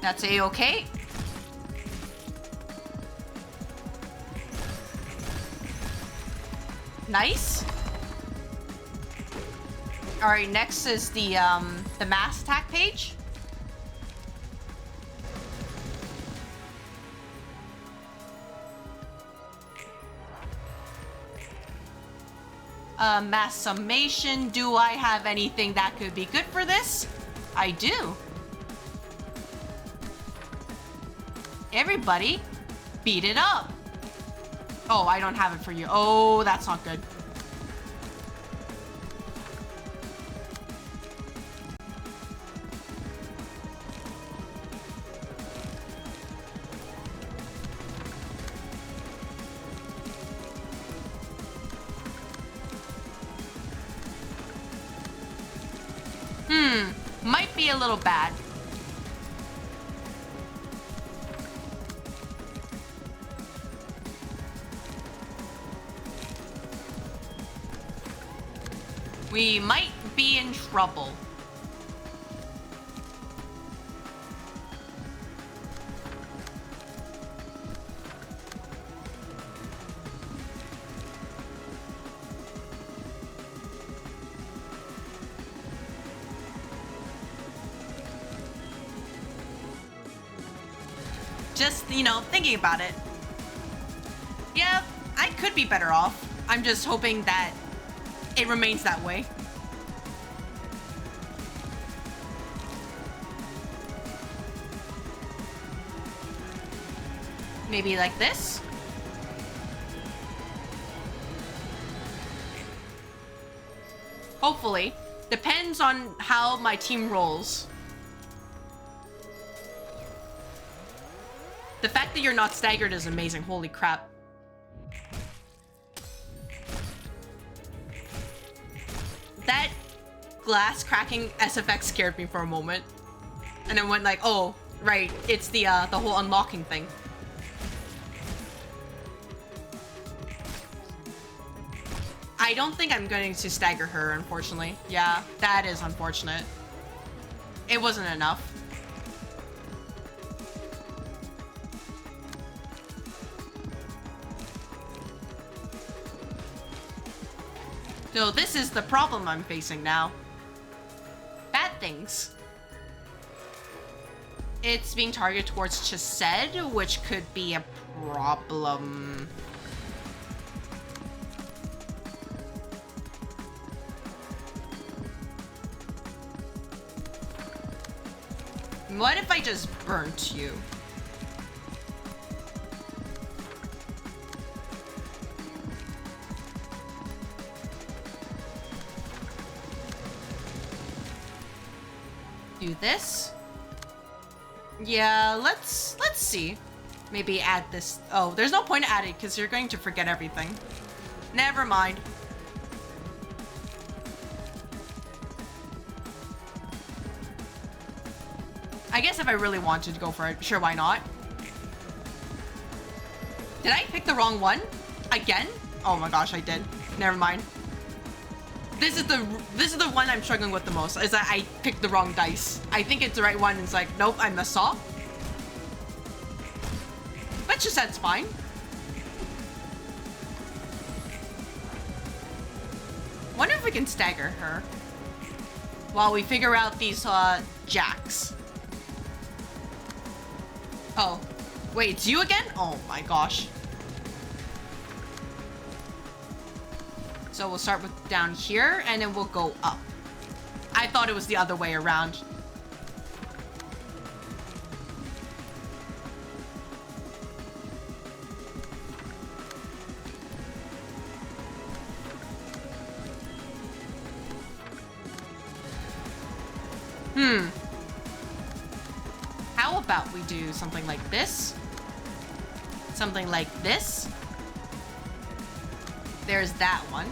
That's a-okay. Nice. All right, next is the mass attack page. Mass summation. Do I have anything that could be good for this? I do. Everybody, beat it up. Oh, I don't have it for you. Oh, that's not good. Might be a little bad. We might be in trouble. Just, you know, thinking about it. Yeah, I could be better off. I'm just hoping that it remains that way. Maybe like this? Hopefully. Depends on how my team rolls. The fact that you're not staggered is amazing. Holy crap. That glass cracking SFX scared me for a moment. And then went like, oh, right, it's the whole unlocking thing. I don't think I'm going to stagger her, unfortunately. Yeah, that is unfortunate. It wasn't enough. So this is the problem I'm facing now. Bad things. It's being targeted towards Chesed, which could be a problem. What if I just burnt you? Do this? Yeah, let's see. Maybe add this. Oh, there's no point adding because you're going to forget everything. Never mind. I guess if I really wanted to go for it, sure, why not? Did I pick the wrong one? Again? Oh my gosh, I did. Never mind. This is the one I'm struggling with the most, is that I picked the wrong dice. I think it's the right one, and it's like, nope, I messed up. But just that's fine. Wonder if we can stagger her while we figure out these jacks. Oh, wait, it's you again? Oh my gosh. So we'll start with down here, and then we'll go up. I thought it was the other way around. How about we do something like this? Something like this? There's that one.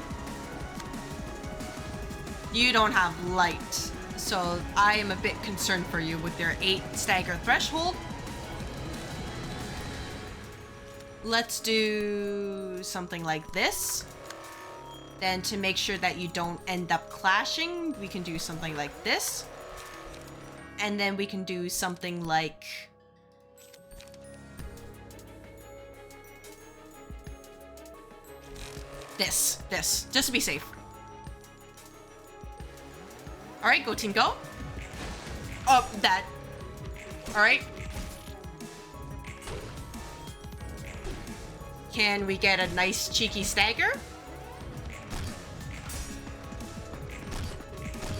You don't have light, so I am a bit concerned for you with your 8 stagger threshold. Let's do something like this. Then to make sure that you don't end up clashing, we can do something like this. And then we can do something like... This, just to be safe. All right, go team, go. Oh, that. All right. Can we get a nice cheeky stagger?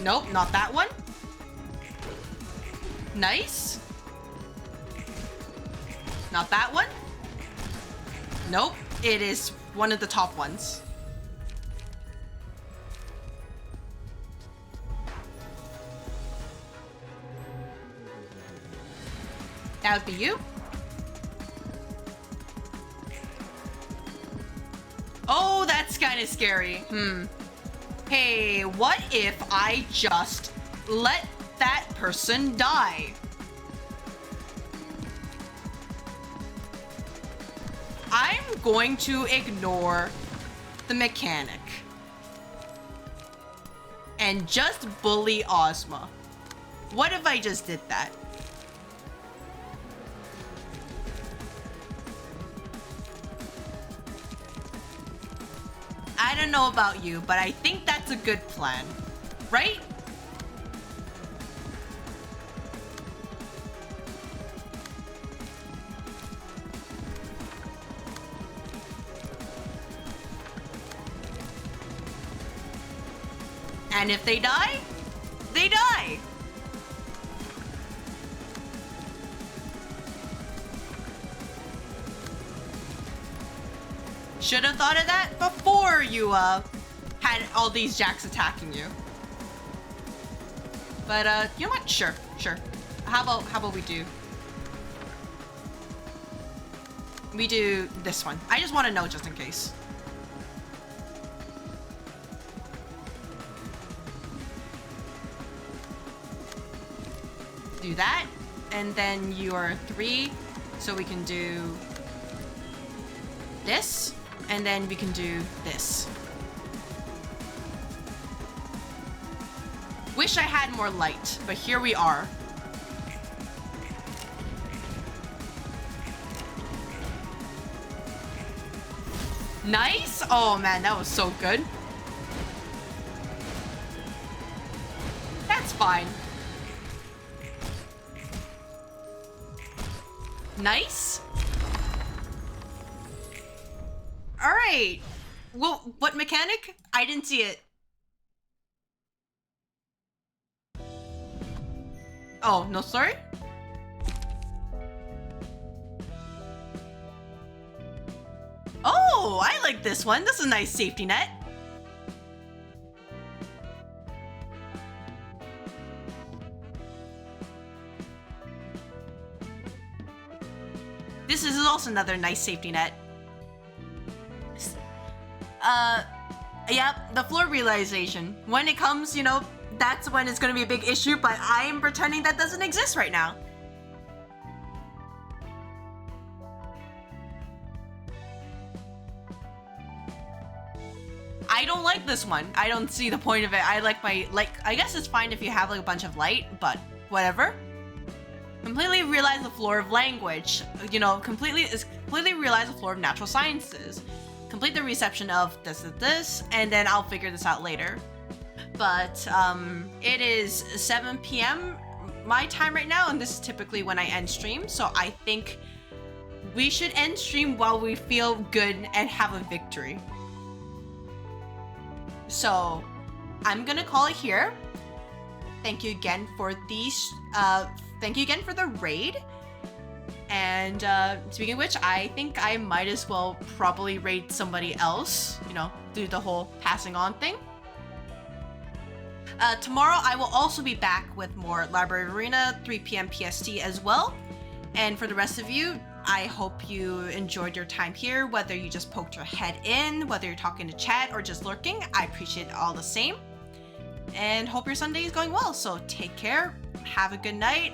Nope, not that one. Nice. Not that one. Nope, it is one of the top ones. That would be you. Oh, that's kind of scary. Hey, what if I just let that person die? I'm going to ignore the mechanic and just bully Ozma. What if I just did that? I don't know about you, but I think that's a good plan, right? And if they die, they die. Should have thought of that before you had all these jacks attacking you. But you know what? Sure. How about we do this one? I just want to know just in case. Do that, and then you are 3, so we can do this, and then we can do this. Wish I had more light, but here we are. Nice! Oh man, that was so good. That's fine. Nice. All right. Well, what mechanic? I didn't see it. Oh, no, sorry. Oh, I like this one. This is a nice safety net. This is also another nice safety net. Yep, the floor realization. When it comes, you know, that's when it's gonna be a big issue, but I am pretending that doesn't exist right now. I don't like this one. I don't see the point of it. I like I guess it's fine if you have like a bunch of light, but whatever. Completely realize the floor of language. You know, completely realize the floor of natural sciences. Complete the reception of this, and then I'll figure this out later. But it is 7 p.m. my time right now, and this is typically when I end stream, so I think we should end stream while we feel good and have a victory. So I'm gonna call it here. Thank you again for these. Thank you again for the raid. And speaking of which, I think I might as well probably raid somebody else. You know, do the whole passing on thing. Tomorrow I will also be back with more Library of Ruina, 3 p.m. PST as well. And for the rest of you, I hope you enjoyed your time here, whether you just poked your head in, whether you're talking to chat or just lurking. I appreciate it all the same. And hope your Sunday is going well. So take care, have a good night,